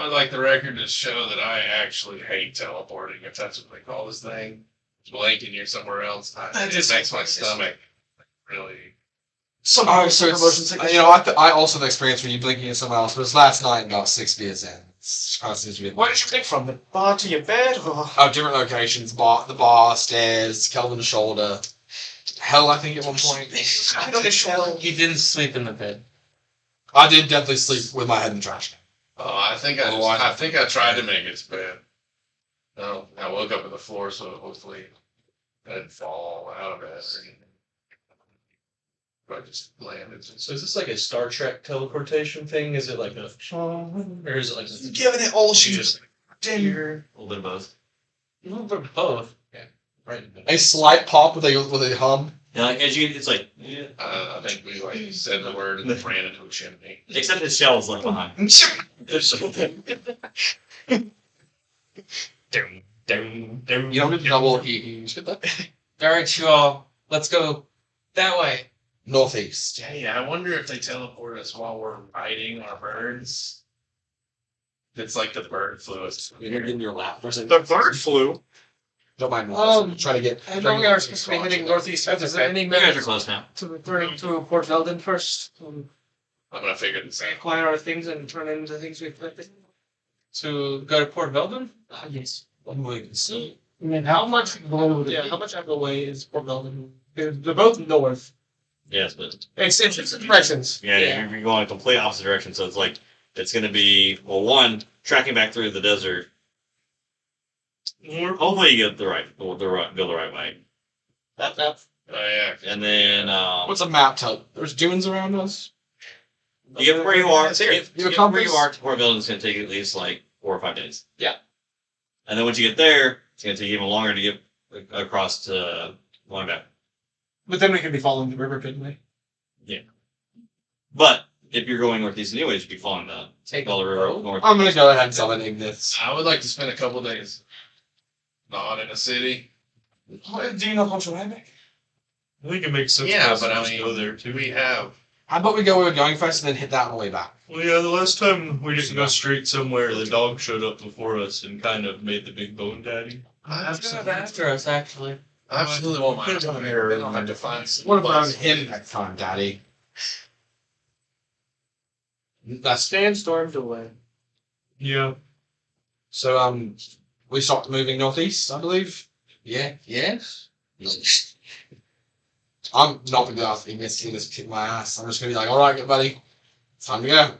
would like the record to show that I actually hate teleporting, if that's what they call this thing. Blinking you're somewhere else. It just makes my stomach really. Some Oh, so emotions. it's, I also had the experience when you blinking at someone else, but it was last night about 6 beers in. It's kind of seems to be. Where did you pick from? The bar to your bed? Or... Oh, different locations. The bar, stairs, Kelvin's shoulder. Hell, I think at one point. I don't know. You didn't sleep in the bed. I did definitely sleep with my head in the trash can. Oh, I think I tried to make it to bed. No, I woke up on the floor, so hopefully I didn't fall out of bed or anything. But I just landed. So is this like a Star Trek teleportation thing? Is it like a... Or is it like a... Giving it all she just... A little bit of both. A little bit of both. Right. A slight pop with a hum. Yeah, like as you, it's like, I think we like said the word and then ran into a chimney. except his shell's left behind. You don't need to double heat. Get that? Alright, you all. Let's go that way. Northeast. Hey, I wonder if they teleport us while we're riding our birds. It's like the bird flu. You're in your lap or something. The bird flew. Don't mind me. Trying to get. I know we are supposed to be heading northeast. Is there any You guys are method close now. to return to Port Veldon first? I'm gonna figure this out. Acquire our things and turn into things we've collected? To go to Port Veldon? Yes. I'm waiting to see. I mean, how much how much out of the way is Port Veldon? They're both north. Yes, but It's directions. yeah, you're going a complete opposite direction. So it's like it's going to be one tracking back through the desert. Hopefully you get go the right way, That. Oh yeah. and then What's a map tell? There's dunes around us. you get where you are. It's here. You You have get a where you compass? are to Port Building. It's going to take at least like 4 or 5 days. Yeah. And then once you get there, it's going to take even longer to get across to Linebacker. But then we could be following the river, couldn't we? But if you're going northeast anyways, you'd be following the Take Bella River north. I'm gonna go ahead and summon Ignis. I would like to spend a couple days not in a city. Do you know Poncho Rabbit? I think it makes sense. Yeah, for us but to I just mean, go there too. We have. How about we go where we're going first and then hit that on the way back? Well, yeah, the last time we didn't go straight somewhere, the dog showed up before us and kind of made the big bone daddy. After us, actually. I absolutely want my time here. They don't have to find some. What about him next time, Daddy? That's Sandstormed away. Yeah. so. We start moving northeast, I believe. Yeah. Yes. I'm not gonna go after Ignis. Ignis kick my ass. I'm just gonna be like, all right, good buddy, it's time to go.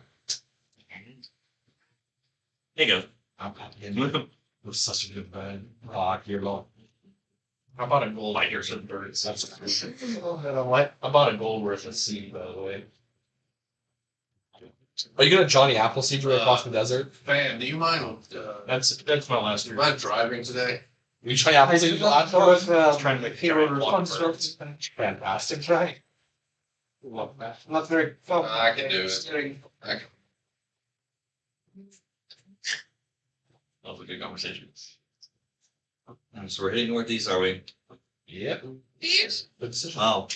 There you I'm go. It was such a good bird. Oh, you're long. I bought a gold. I hear some birds. That's I bought a gold worth of seed, by the way. Are you gonna Johnny Appleseed right across the desert? Fan, do you mind? That's my last Do year. you mind driving today? You Johnny Appleseed the last one? Trying to make hero giant response. Fantastic, right? Not very fun. I can do it. That was a good conversation. So we're heading northeast, are we? Yep. Yes. Good decision. Oh.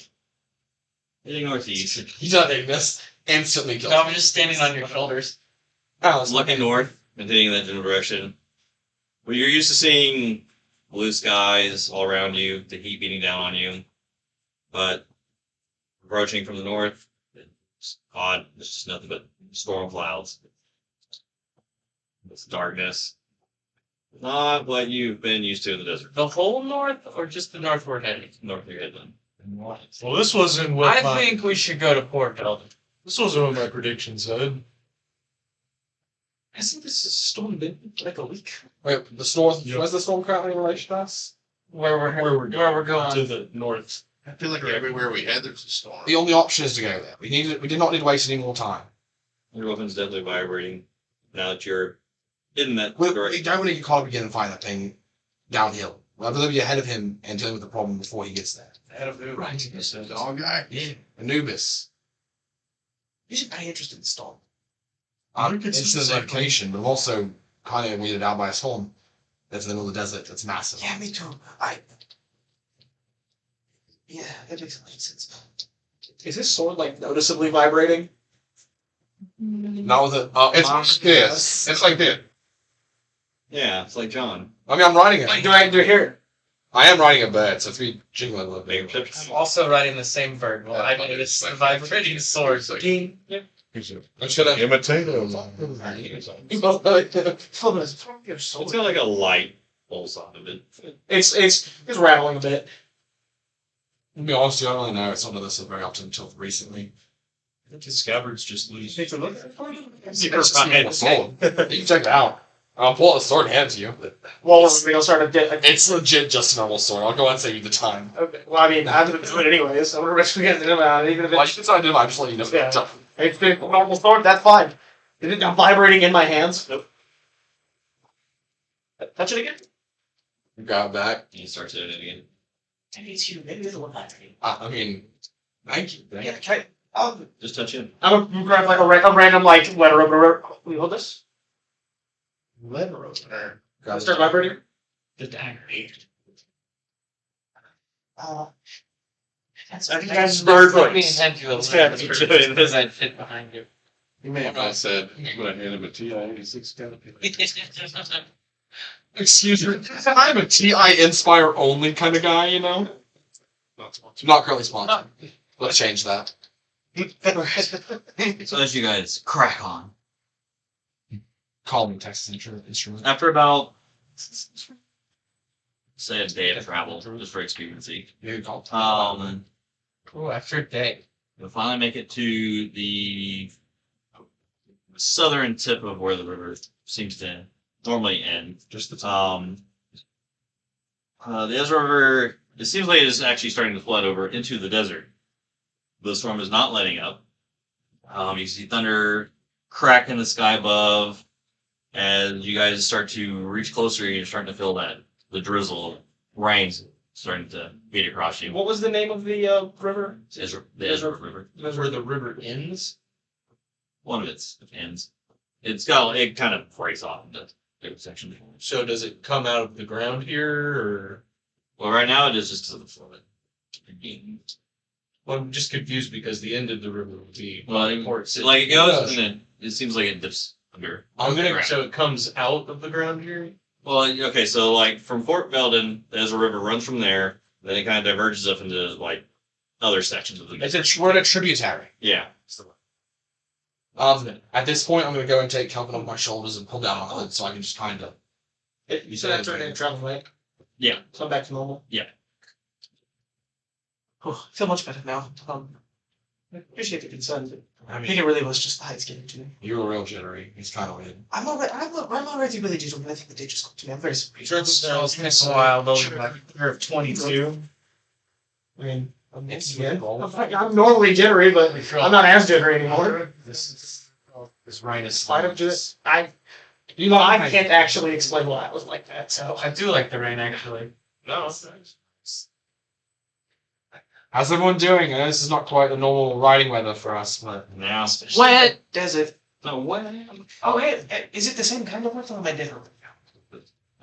Heading northeast. He's not Ignis. Instantly killed. No, I'm just standing on your shoulders. Oh, it's Looking north and heading in that general direction. Well, you're used to seeing blue skies all around you, the heat beating down on you. But approaching from the north, it's odd. It's just nothing but storm clouds. It's darkness. Not what you've been used to in the desert. The whole north, or just the north we're heading? North of your headland. Well, this wasn't what I think we should go to Port Veldon. this wasn't what my prediction said. Hasn't this storm been like a week? Wait, the storm. Yep. Where's the storm currently in relation to us? Where we're going. To the north. I feel like everywhere we head, there's a storm. The only option is to go there. We did not need to waste any more time. Your weapon's definitely vibrating now that you're in that We direction. don't want to get caught up again and find that thing downhill. We'll have to be ahead of him and dealing with the problem before he gets there. Head of who? Right. The dog guy. Yeah. Anubis. He's very interested in the storm. I I'm could see interested in the the same location, but I'm also kind of weirded out by a storm that's in the middle of the desert that's massive. Yeah, me too. Yeah, that makes a lot of sense. Is this sword like noticeably vibrating? Not with it. It's like this. It's like this. Yeah, it's like John. I mean, I'm riding it. Do I hear it? I am riding a bird, so it's be jingling a little Make a bit. perception. I'm also riding the same bird. Well, I noticed the vibrating sword. Ding. I'm just gonna. Imitate him. You both know it. Fulminus, throw your It's sword. got like a light pulse on of it. It's rattling a bit. To be honest, with you, I don't really know. It's not noticed it very often until recently. I think his scabbard's just loose. Take a look. It's just a normal sword. You can check it out. I'll pull out the sword and hand it to you. Well, we're gonna start a bit. It's legit just a normal sword. I'll go and save you the time. Okay. Well, I mean, I'm gonna do it anyways. I'm gonna risk getting it out, even if Well, you it's can sign it. I'm just letting you know. Yeah. it's a normal sword. That's fine. Is it not vibrating in my hands? Nope. Touch it again. You grab it back. And he starts doing it again. Maybe it's you. Maybe it's the one vibrating. I mean, thank you. Yeah. Try. I'll. Just touch him. I'm gonna grab like a random like letter opener. Will you hold this? Letter opener. Grab Start it. vibrating. Just angry. That's That's bird put me voice. into a It's fair, little it's bit good. because I fit behind you. You may have not said, I'm going to hand him a TI-86 canopy. Excuse me. I'm a TI Inspire only kind of guy, you know? Not currently sponsored. Let's change that. So as you guys crack on, Call me Texas Instrument. after about say a day of travel, just for expediency, You call Oh, after a day. you'll finally make it to the southern tip of where the river seems to normally end. just the The Ezra River, it seems like it is actually starting to flood over into the desert. The storm is not letting up. You see thunder crack in the sky above. As you guys start to reach closer, you're starting to feel that the drizzle, rain's starting to beat across you. What was the name of the river? The Ezra River. That's where the river ends. One of its ends. It kind of breaks off into different sections. So does it come out of the ground here, or? Well, right now it is just to the flood. Well, I'm just confused because the end of the river would be Well, Port City. like it goes and then it seems like it dips under. I'm the gonna. ground. So it comes out of the ground here. Well, okay, so like from Fort Belden, the Ezra River runs from there, then it kind of diverges up into like other sections of the. We're in a tributary. Yeah. At this point, I'm going to go and take Kelvin off my shoulders and pull down my hood so I can just kind of. You said after an travel, right? Yeah. Come back to normal. Yeah. Oh, I feel much better now. I appreciate the concern, but I I mean, think it really was just the heights getting to me. you were real jittery. It's kind of weird. I'm already really jittery, but I think the day just got to me. I'm very surprised. It's been a while, though. You're 22. I mean, I'm normally jittery, but I'm not as jittery anymore. This rain is Spite of just, I can't actually explain why I was like that. So I do like the rain, actually. no. How's everyone doing? I know this is not quite the normal riding weather for us, but Now. Wet desert. No, what? Oh, hey, is it the same kind of wet or am I different?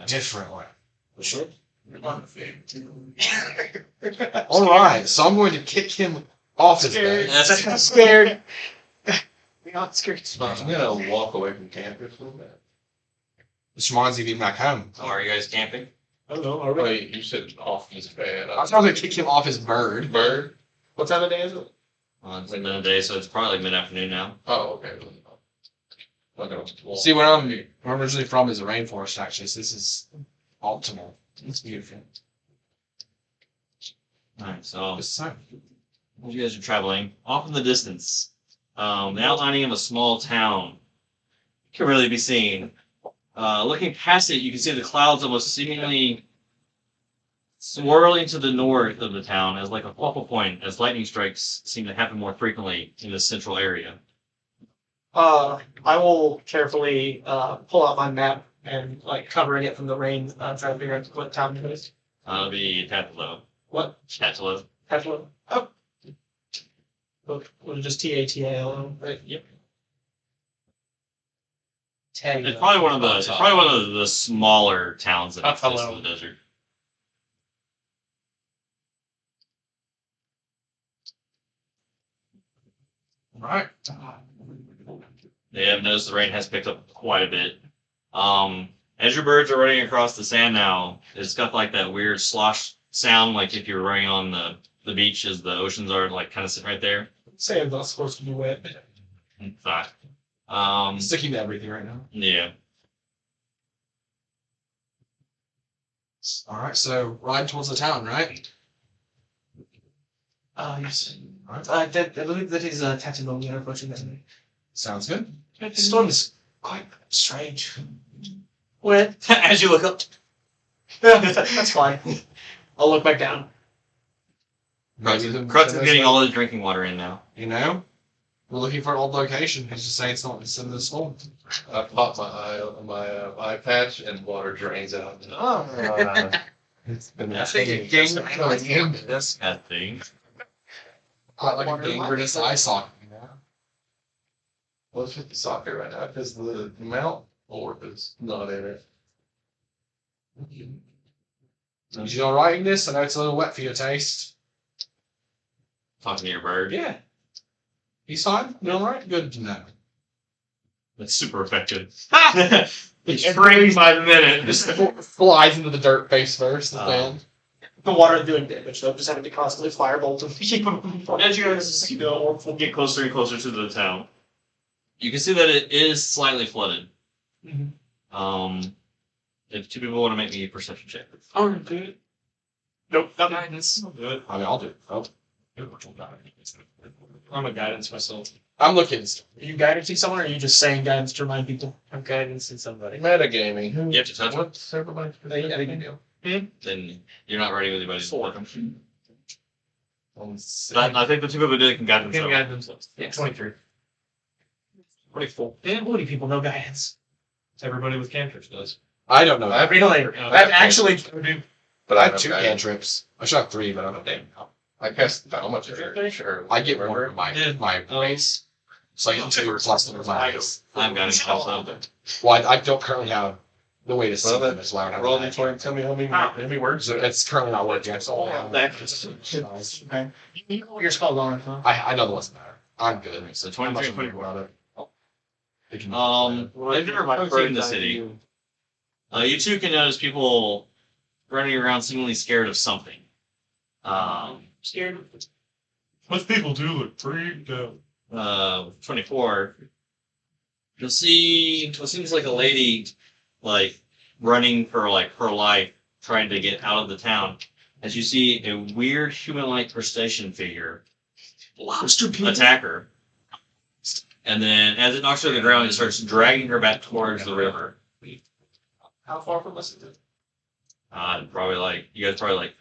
different way. Sure. All right, so I'm going to kick him off his bed. I'm scared. We're not scared. I'm gonna walk away from campus a little bit. This reminds me of being back home. So are you guys camping? I don't know. Are we? Wait, you said off his bed. I was trying to kick him off his bird. Bird? What time of day is it? It's the middle of the day, so it's probably like mid-afternoon now. Oh, okay. I'm gonna walk. See, where I'm originally from is a rainforest, actually, so this is optimal. It's beautiful. Alright, so Just so. as you guys are traveling, off in the distance, the outlining of a small town can really be seen. Looking past it, you can see the clouds almost seemingly swirling to the north of the town as like a focal point, as lightning strikes seem to happen more frequently in the central area. I will carefully pull out my map and like covering it from the rain, try to figure out what town it is. It'll be Tatalo. What? Tatalo. Tatalo? Oh. Was it just Tatalo? Right. Yep. Tag. It's probably one of the smaller towns that exist in the desert. Right. They have noticed the rain has picked up quite a bit. As your birds are running across the sand now, it's got like that weird slosh sound, like if you're running on the beach as the oceans are like kind of sitting right there. Sand's not supposed to be wet. It's not. Sticking to everything right now. Yeah. All right, so ride towards the town, right? Yes. I believe that is Tatalo we are approaching that way. Sounds good. The storm is quite strange. Wet. As you look up. That's fine. I'll look back down. Crux is getting all his drinking water in now. You know, we're looking for an old location. He's just saying it's in the storm. I popped my eye patch and water drains out. It's been That's a gang. This kind of thing. Quite like a gangrenous eye socket. You know? What's with the socket right now? Because the Mount Orb is not in it. Is you all right in this? I know it's a little wet for your taste. Talking to your bird. Yeah. He's fine. You all right? Good to know. That's super effective. It's Spraying by the minute. Just flies into the dirt face first. The fan. the water doing damage, though, just having to constantly firebolt them to keep them from As you guys get closer and closer to the town, you can see that it is slightly flooded. If two people want to make me a perception check. Oh, dude. Nope, not guidance. Do it. I mean, I'll do it. I'm a guidance myself. I'm looking. Are you guidancing someone, or are you just saying guidance to remind people? I'm guidance in somebody. Metagaming. You have to touch it. What's everybody? I think you do. Then you're not ready with anybody's Four. welcome. But I think the two people did can guide Can themselves. guide themselves. Yeah, 23. 24. Damn, what do people know guidance? Everybody with cantrips does. I don't know. I have- Really? I've actually. But I I have have 2 guidance. cantrips. I should have 3, but I don't know. I cast how much of your sure. I get one of my race. So I get 2 plus the my race. I'm guiding myself. Well, I don't currently have the way to see Well, them as well. Roll me for it. Tell me how many words. So it's currently not working. That's all I have. Okay. You know what your spells are, huh? I know the ones that matter. I'm good. So I'm not 23 sure and 24. about it. They can- If you're approaching the city, you two can notice people running around seemingly scared of something. Scared. Most people do look freaked out. 24, you'll see what seems like a lady, like, running for, like, her life, trying to get out of the town, as you see a weird human-like crustacean figure attack her. And then, as it knocks her to the ground, it starts dragging her back towards the river. How far from us is it? Probably like, you guys probably like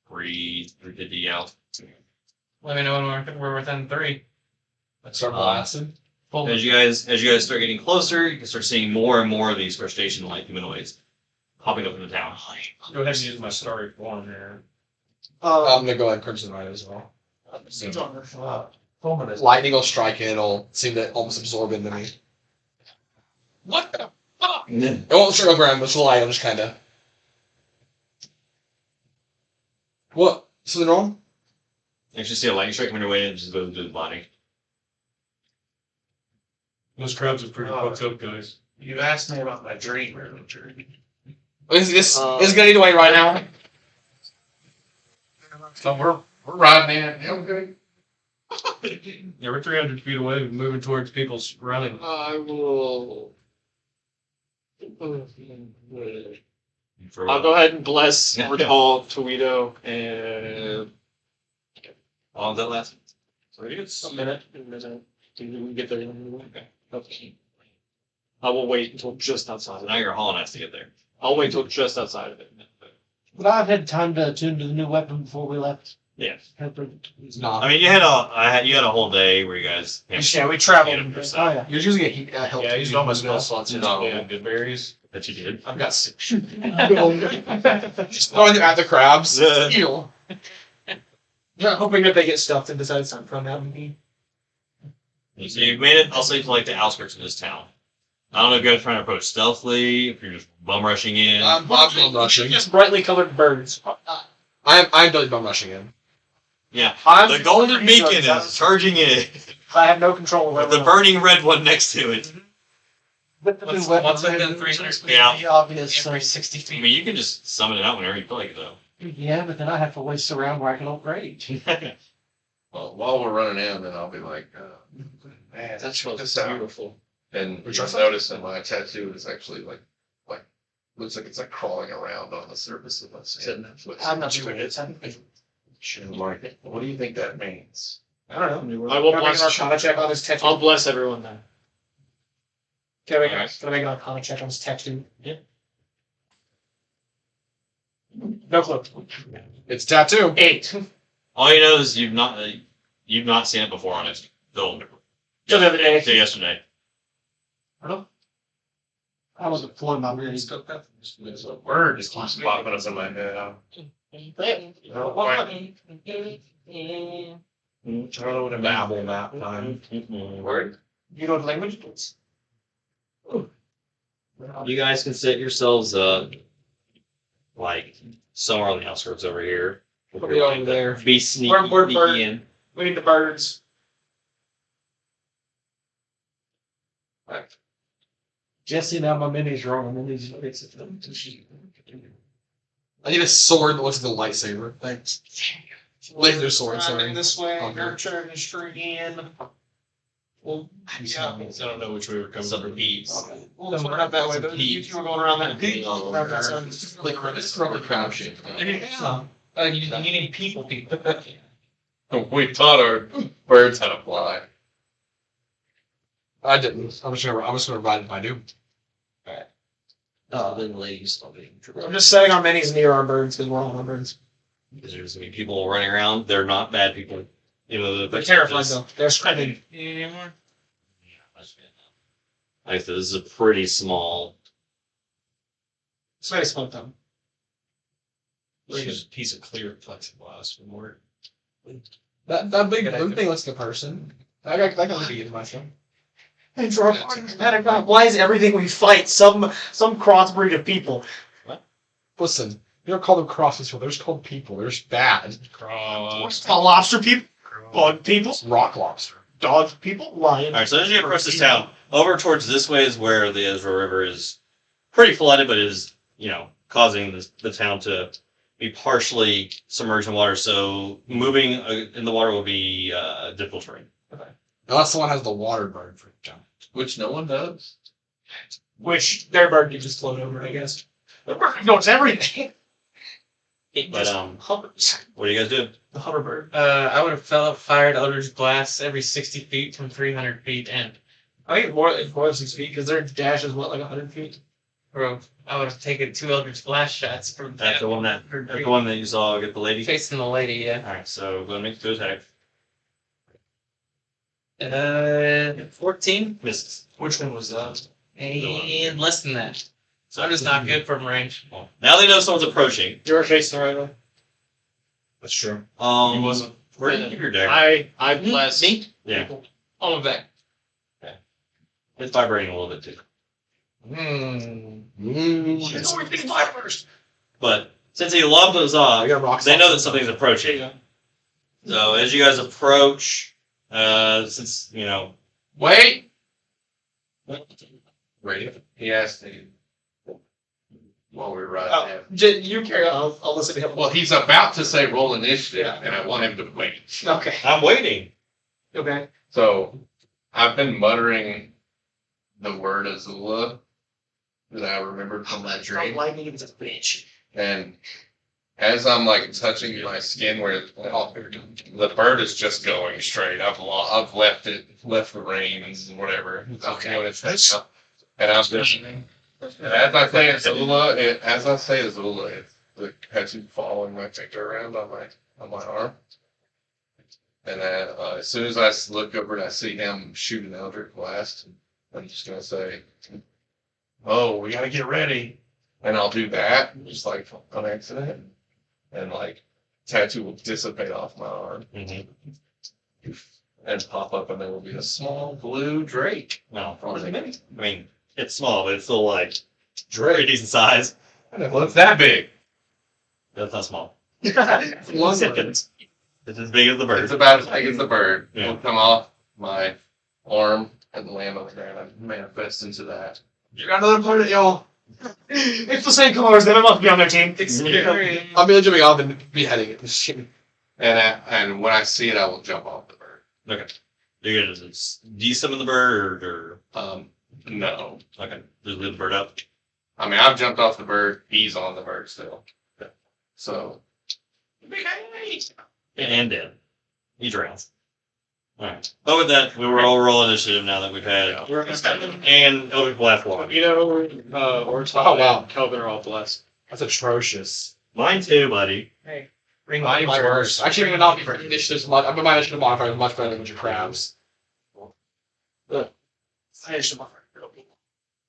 350 out. Let me know when we're within 3. Let's start blasting. As you guys start getting closer, you can start seeing more and more of these crustacean-like humanoids popping up in the town. Go ahead and use my starry form here. I'm gonna go ahead and Crimson Ride as well. Fulminus. Lightning will strike it. It'll seem to almost absorb into me. What the fuck? It won't strike over him, but the light will just kind of. What? Something wrong? You actually see a lightning strike coming your way and it just goes through the body. Those crowds are pretty fucked up, guys. You asked me about my dream earlier. Is this gonna need to wait right now? So we're riding in. Yeah, okay. Yeah, we're 300 feet away. We're moving towards people's running. I will. For I'll what? go ahead and bless Ortall, Tawhito, and All of that last. a minute. We can get there. Okay. I will wait until just outside So of now it. you're hauling ass to get there. I'll wait until just outside of it. But I've had time to attune to the new weapon before we left. Yeah. No. I mean, you had a whole day where you guys. Yeah, we traveled. Oh yeah. You're using a heat help. Yeah, he's almost spell slots. No. Yeah, good berries. That you did. I've got 6. Just throwing them at the crabs. Heal. Yeah, hoping that they get stuffed and decide it's time for them to be. So you've made it, I'll say, to like the outskirts of this town. I don't know if you guys are trying to approach stealthily, if you're just bum rushing in. I'm bum rushing. Just brightly colored birds. I'm totally bum rushing in. Yeah. I'm The golden beacon is charging in I have no control over with the burning red one next to it. But the new What's weapon within 300 feet? Yeah. be obvious. Every So, 60 I feet. mean, you can just summon it out whenever you feel like it, though. yeah, but then I have to waste around where I can upgrade. Well, while we're running in, then I'll be like, man, That smells check this out. beautiful. And you'll notice that my tattoo is actually like looks like it's like crawling around on the surface of my skin. I'm not sure what it is. Like, what do you think that means? I don't know. I will Can I make an bless. arcana check on his tattoo? I'll bless everyone then. Can I make an arcana check on his tattoo? Yeah. No clue. It's tattoo. 8. All you know is you've not seen it before on it. Till Till the other day. yesterday. I was deploying my brain. There's a word just keeps popping up in my head. I don't know what a babble map time. Word? You know the language? Please. You guys can set yourselves up, like, somewhere on the outskirts over here. If We'll you're be wanting over to there. Be sneaky, We're sneaky in. We need the birds. Jesse, now my minis are on. My minis are fix it. I need a sword that looks like a lightsaber. Thanks. Laser sword, sorry. Running this way, Okay. you're turning straight in. Well, yeah. I don't know which way we're coming Southern from. peaks. We'll turn out that way, but you two are going around that peak. Around that sun. It's probably crouching. Yeah. You need people. We taught our birds how to fly. I didn't. I'm just gonna ride if I do. Then the ladies still being I'm just setting our minis near our birds because we're all on birds. Because there's gonna be people running around. They're not bad people. You know, They're terrified though. They're screaming. Like this is a pretty small. It's very small though. Just a piece of clear plexiglass from where. That big blue thing looks like a person. That can be in myself. Hey, George, why is everything we fight some crossbreed of people? Listen, you don't call them crosses. They're just called people. They're just bad. What's called lobster people? Bug people? Rock lobster. Dog people? Lion. All right, so as you approach this town, over towards this way is where the Ezra River is pretty flooded, but is causing the town to be partially submerged in water. So moving in the water will be difficult terrain. Unless someone has the water bird for jump. Which no one does. Which their bird can just float over, I guess. The bird knows everything. It But just hovers. what do you guys do? The hoverbird. I would have fired Eldritch Blast every 60 feet from 300 feet, and I think it's more than 6 feet because their dash is what, like 100 feet? bro, I would have taken 2 Eldritch Blast shots from That's the one that you saw get the lady. facing the lady. Yeah. All right, so go and make 2 attack. 14 Misses. Which one was that? and less than that. So I'm just not good from range. now they know someone's approaching. You were facing the right way. That's true. He Um, wasn't. where did you keep your dagger? I blessed. Me? Yeah, All of that. it's vibrating a little bit too. It's always been first. But since he lobbed those off, I got rocks. they know that something's approaching. So as you guys approach, since Wait. Ready? He asked me while we were riding Oh, in. you carry on. I'll listen to him. Well, he's about to say roll initiative, and I want him to wait. Okay. I'm waiting. Okay. So I've been muttering the word Azula that I remembered from that dream. Lightning is a bitch. And as I'm like touching my skin where the bird is just going straight. I've left the reins and whatever. Okay. And I'm just, and as I say Azula, it's the tattoo following my finger around on my arm. And then as soon as I look over and I see him shoot an Eldritch Blast, I'm just gonna say, "Oh, we gotta get ready." And I'll do that, just like on accident. And like tattoo will dissipate off my arm and pop up, and there will be a small blue drake. No, on the I mean it's small, but it's still like pretty decent size. Well, it's that big. That's not small. One It's as big as the bird. It's about as big as the bird. Yeah. It'll come off my arm and land on the ground and manifest into that. You got another planet, y'all. It's the same color as them. It must be on their team. I'll be jumping off and beheading it. And when I see it, I will jump off the bird. Okay. You're gonna de-summon the bird, or No. okay, just leave the bird up. I mean, I've jumped off the bird. He's on the bird still. So. And dead. He drowns. Alright. But with that, we were all roll initiative now that we've had. And Eldritch Blast Walk. Ortall Oh, wow. and Kelvin are all blessed. That's atrocious. Mine too, buddy. Ring Mine's my worse. Actually, even not for initiatives. My initiative modifier is much better than your crabs.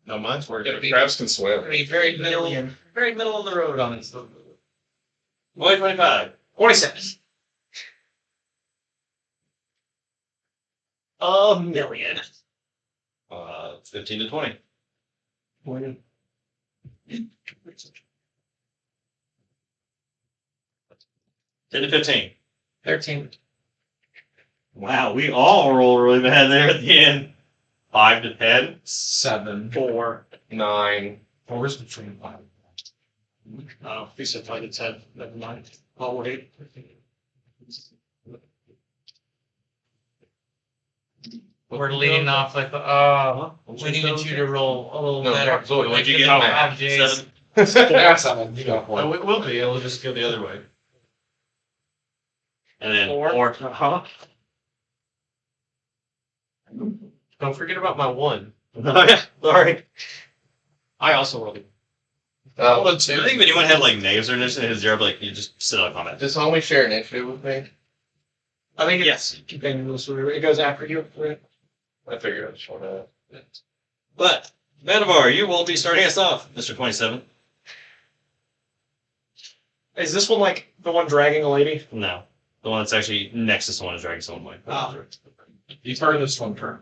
No, mine's working. It'll be- Crabs can swim. Very middle of the road on it. So. 25. 47. A million. 15 to 20. 10 to 15. 13. Wow, we all roll really bad there at the end. 5 to 10. 7. 4. 9. 4 is between 5. Oh, he said 5 to 10. Never mind. I'll wait. We're leading off with, we needed you to roll a little No, better. Zoe, what'd you get? Oh, Matt? jeez. 7. That's 7. You got Oh, 1. it will be. It'll just go the other way. And then 4. 4. Uh-huh. Don't forget about my 1. Oh, yeah. Sorry. I also rolled it. I think if anyone had like names or initiative, his 0, like you just sit on combat. Does homie share initiative with me? I think Yes. it goes after you. Right? I figured I just want to. But, Metavar, you will be starting us off, Mr. 27. Is this one like the one dragging a lady? No. The one that's actually next to someone is dragging someone away. Ah. You've heard of this one turn.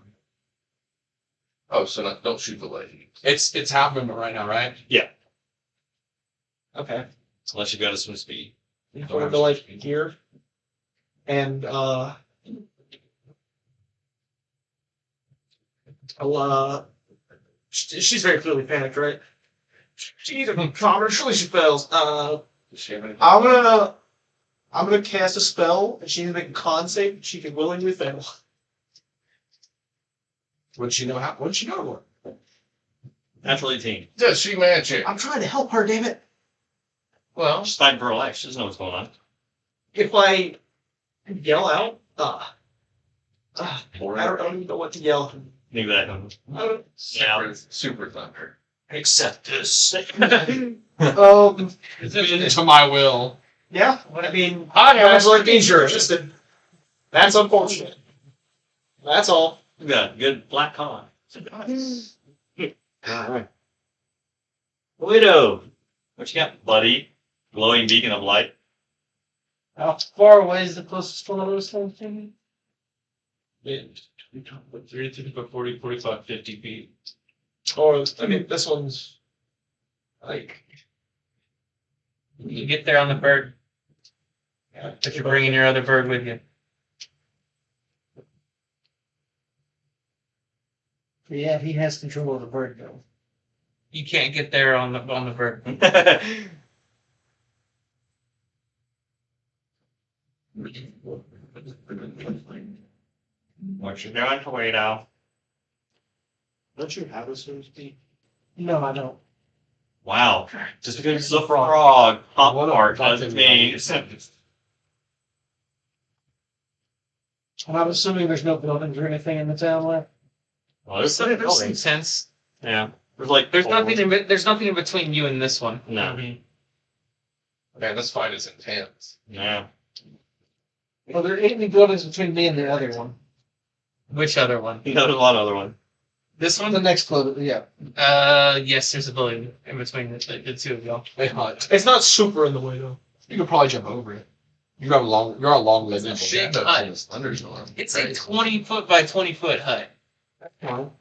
Oh, so not, don't shoot the lady. It's half movement right now, right? Okay. Unless you've got a swim speed. I'm going to like here. And she's very clearly panicked, right? She needs a calmer. Surely she fails. Does she have anything? I'm gonna cast a spell, and she needs to make a con save. She can willingly fail. Would she know how? Would she know what? Natural 18. Does she magic? I'm trying to help her, damn it. Well, She's fighting for her life. She doesn't know what's going on. If I yell out, I don't even know what to yell. Maybe that. I don't, Super thunder. Accept this. It's to my will. yeah. I mean, I that's like insurance. That's unfortunate. That's all. We got good black con. Alright. Widow. What you got, buddy? Glowing beacon of light. How far away is the closest one of those things to me? 30, 40, 45, 50 feet. Or I mean, this one's like you can get there on the bird. But you're bringing your other bird with you. Yeah, he has control of the bird though. You can't get there on the bird. What you doing, Tawhito? Don't you have a swim speed? No, I don't. Wow. Just because it's a frog, hot What a part fucking doesn't mean. And I'm assuming there's no buildings or anything in the town left. Well, there's some There's some buildings. sense. Yeah. There's like There's nothing in between you and this one. No. Man, this fight is intense. No. Well, there ain't any buildings between me and the other one. Which other one? There's a lot of other one. This The one? next close, yeah. Yes, there's a building in between the two of y'all. They hunt. it's not super in the way though. You could probably jump over it. You're a long way. It's a Shit. big hut. This thunderstorm. It's a 20-foot by 20-foot hut. How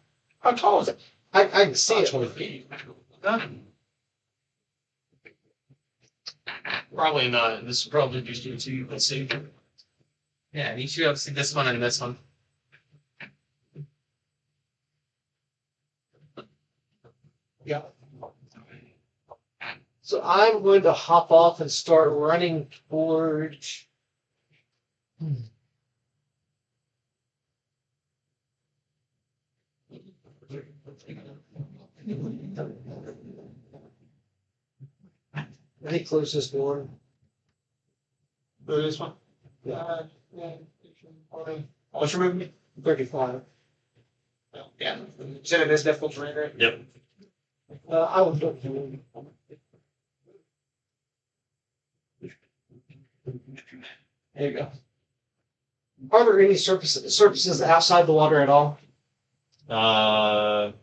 tall is it? I can see Not it. 20 feet. Probably not. This will probably be due to you. Let's see. Yeah, you should be able to see this one and this one. Yeah. So I'm going to hop off and start running towards. Any closest one? This one. Yeah. What's your movement? 35. Yeah. You said it is difficult terrain, right? Yep. I will go to. There you go. Are there any surfaces outside the water at all? Not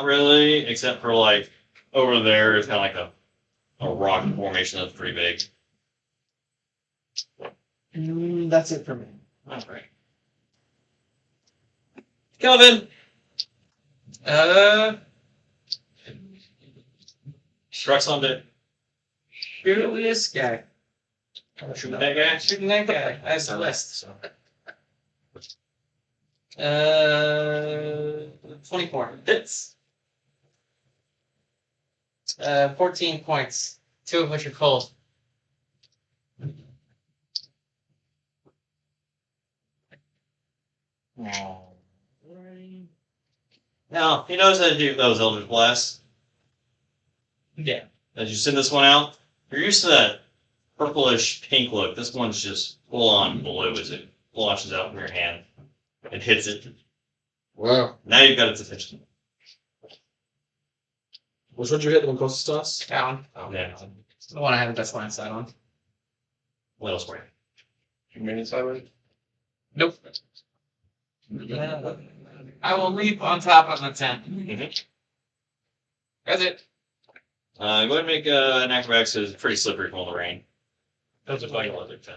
really, except for like over there is kind of like a rock formation that's pretty big. That's it for me. All right. Kelvin. Qrux-Jon dead. Shoot this guy. Shoot that guy. Shooting that guy. That's the list. 24 hits. 14 points, 2 of which are cold. Now, he knows how to do those Eldritch Blasts. Yeah. As you send this one out, you're used to that purplish pink look. This one's just full on blue as it launches out from your hand and hits it. Wow. Now you've got its attention. Which one'd you hit? The one closest to us? That one. Yeah. It's the one I have the best line of sight on. What else for you? You mean it's silent? Nope. I will leap on top of the tent. Mhm. That's it. Go ahead and make an acrobatics. It's pretty slippery from all the rain. That's a vital other 10.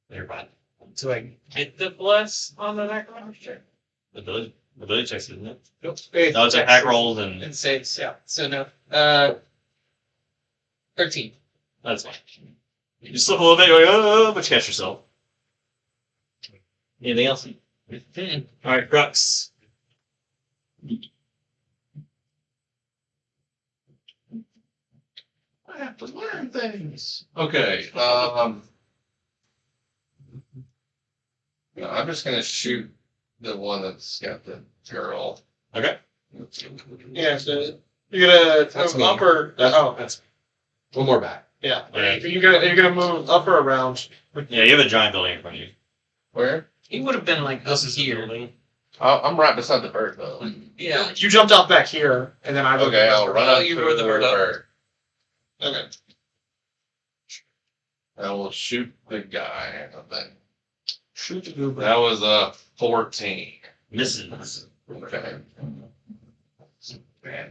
They're fine. Do I get the bless on the necromancer? Sure. The ability checks, isn't it? Nope. No, it's attack rolls and And saves, yeah. So no. 13. that's fine. You slip a little bit, you're like, oh, but you catch yourself. Anything else? Alright, Qrux. I have to learn things. Okay. No, I'm just gonna shoot the one that's got the girl. Okay. Yeah, so you're gonna That's move me. up or oh, That's one more back. yeah. Alright. You're gonna move up or around. Yeah, you have a giant building in front of you. Where? He would have been like up here. I'm right beside the bird though. Yeah. You jumped out back here, and then I moved Okay, up. I'll run up you to rode the the bird up. bird. Okay. I will shoot the guy. Then Shoot the goober. that was a 14. Misses. Okay. Man.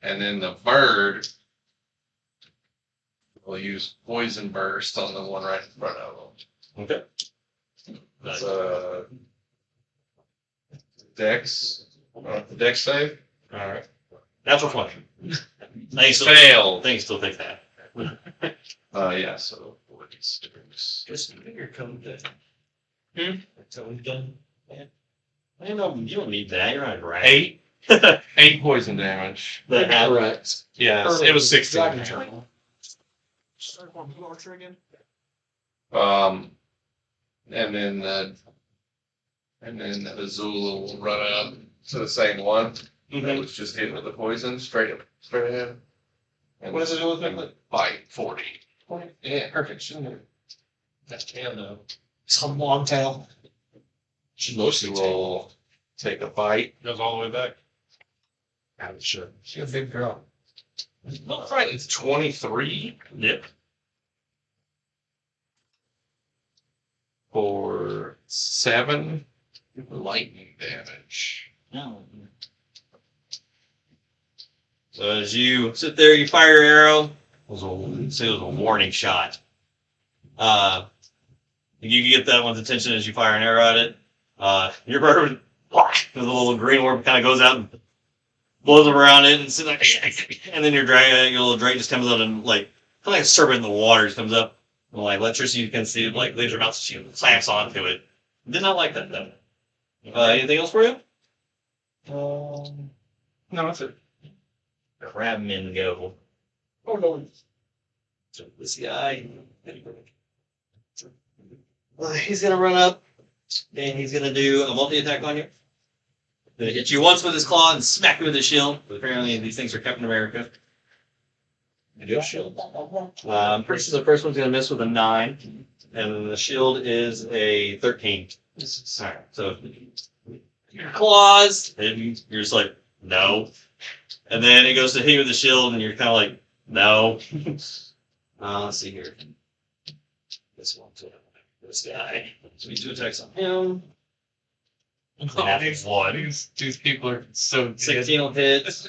And then the bird will use poison burst on the one right in front of him. Okay. It's Dex. Dex save. Alright. Natural 20. Thanks. Failed. Thanks, still take that. Yeah. So 46. Just a bigger code then. So we've done. I don't know, you don't need that. You're not a dragon. 8 poison damage. Correct. Yes, it was 16. Dragon turtle. Start one blue archer again. And then Azula will run up to the same one that was just hit with the poison, straight ahead. And What does it do with it? bite 40. Yeah, perfect. Shouldn't it? That tail though. Some long tail. She will take a bite. Goes all the way back. Sure. She's a big girl. Not right. It's 23 Yep. for 7 lightning damage. No. So as you sit there, you fire your arrow. It was a warning shot. You can get that one's attention as you fire an arrow at it. Your bird, the little green orb kind of goes out and blows up around it, and, and then your little drake just comes out and like kind of like a serpent in the water just comes up. And, like electricity, you can see it like laser mounts she clamps onto it. Did not like that though. Anything else for you? No, that's it. Crabmen go. Oh no. So this guy. He's gonna run up. And he's going to do a multi-attack on you. Going to hit you once with his claw and smack you with his shield. But apparently these things are Captain America. I do have shield. I'm pretty sure the first one's going to miss with a 9. And the shield is a 13. Alright, so your claws, and you're just like, no. And then it goes to hit you with the shield, and you're kind of like, no. Let's see here. This one, too. This guy. So we 2 attacks on him. These people are so good. 16 will hit.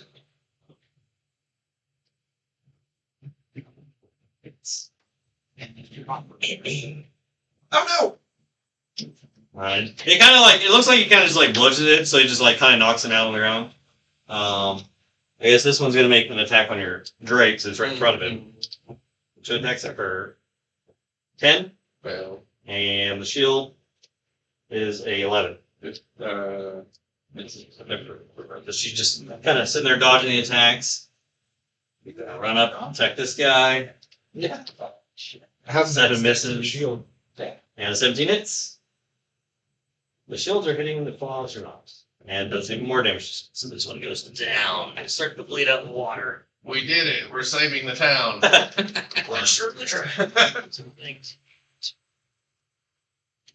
Oh Alright. It kind of like, it looks like he kind of just like bludgeons it, so he just like kind of knocks it out on the ground. I guess this one's going to make an attack on your Drake, so it's right in front of him. 2 attacks at her. 10, Fail. and the shield is a 11. She's just kind of sitting there dodging the attacks. Run up, attack this guy. Yeah. 7 misses. Shield. And a 17 hits. The shields are hitting, the claws are not. And does even more damage. So this one goes down and start to bleed out in the water. We did it. We're saving the town.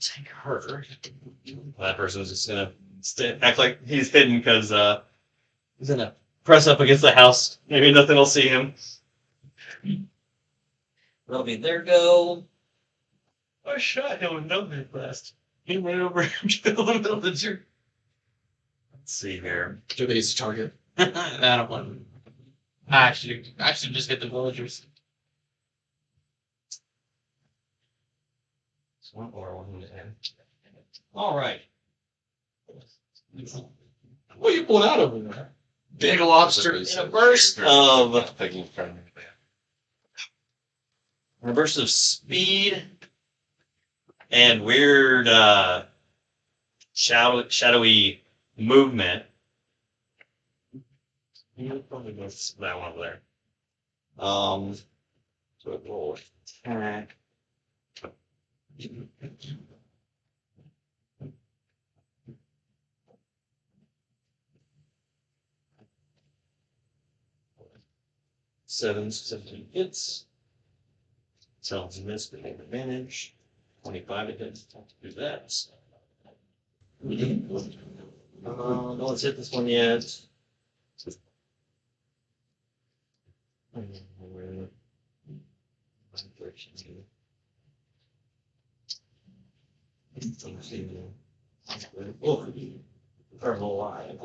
Take her. That person's just gonna act like he's hidden because he's gonna press up against the house. Maybe nothing will see him. That'll be their go. I shot him with no hit blast. He went over and killed him in the villager. Let's see here. Do they use the target? I don't want. I should just hit the villagers. It's 1 or 1 to 10. All right. What you pulled out over there? Big lobster in a burst. A burst of speed and weird shadowy movement. You probably go that one over there. So it will attack. Seventeen hits. Sounds missed, but take advantage. 25 it hits. Do that. No one's hit this one yet. Oh, thermal alive.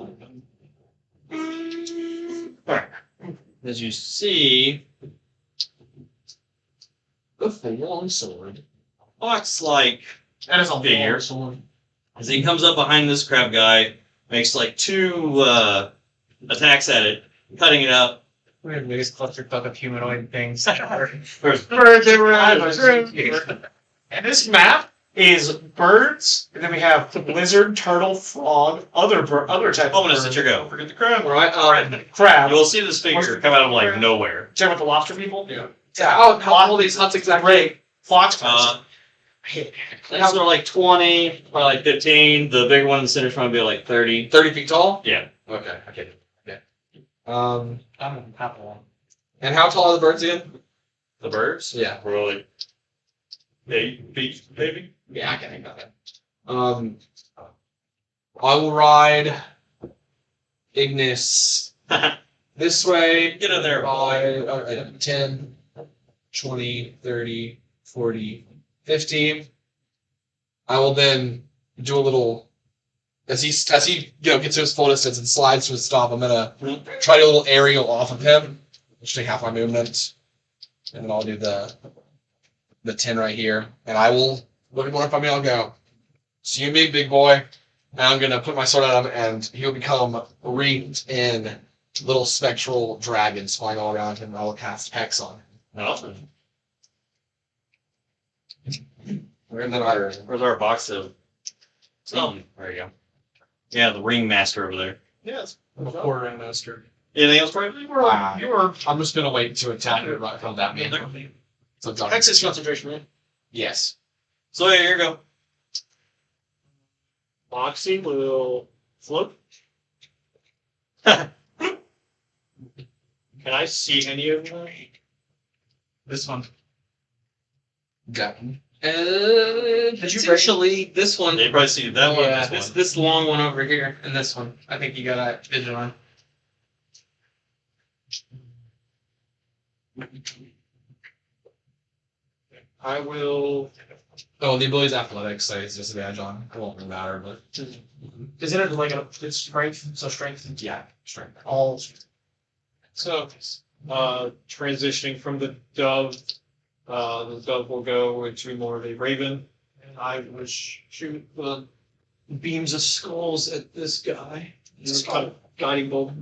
As you see, With the long sword. Fox like That is a figure. long sword. As he comes up behind this crab guy, makes like 2 attacks at it, cutting it up. We're the biggest clusterfuck of humanoid things. There's Birds everywhere. And this map is birds, and then we have lizard, turtle, frog, other type of Fulminus, it's your go. Forget the crab, right? Crab. You'll see this figure come out of like nowhere. Check with the lobster people. Yeah. Oh, how old these huts exactly? Great. Fox. These are like 20 or like 15. The big one in the center is going to be like 30. 30 feet tall? Yeah. Okay, I get it. I'm on top of one. And how tall are the birds again? The birds? Yeah. Probably 8 feet, maybe. Yeah, I can think about that. I will ride Ignis this way. Get in there, boy. By 10, 20, 30, 40, 50. I will then do a little as he gets to his full distance and slides to his stop. I'm gonna try to do a little aerial off of him, which take half my movement, and then I'll do the 10 right here, and I will look at one if I mean I'll go. See you, big boy. And I'm gonna put my sword at him, and he'll become wreathed in little spectral dragons flying all around him, and I will cast Hex on him. Oh. Where's our box of? Oh, there you go. Yeah, the ringmaster over there. Yes. Before Ringmaster. Anything else, Brian? I'm just gonna wait to attack it right from that man. So it's Hex is concentration, right? Yes. So yeah, here you go. Moxie will float. Can I see any of them? This one. Got him. Potentially this one. You probably see that one. Yeah, This one. this long one over here, and this one. I think you got a vision on. I will. Oh, the ability's athletics, so it's disadvantage on. It won't really matter, but Is it like it's strength? So strength. yeah, strength. All. So, transitioning from the dove will go into more of a raven, and I will shoot the beams of skulls at this guy. It's kind of guiding bolt.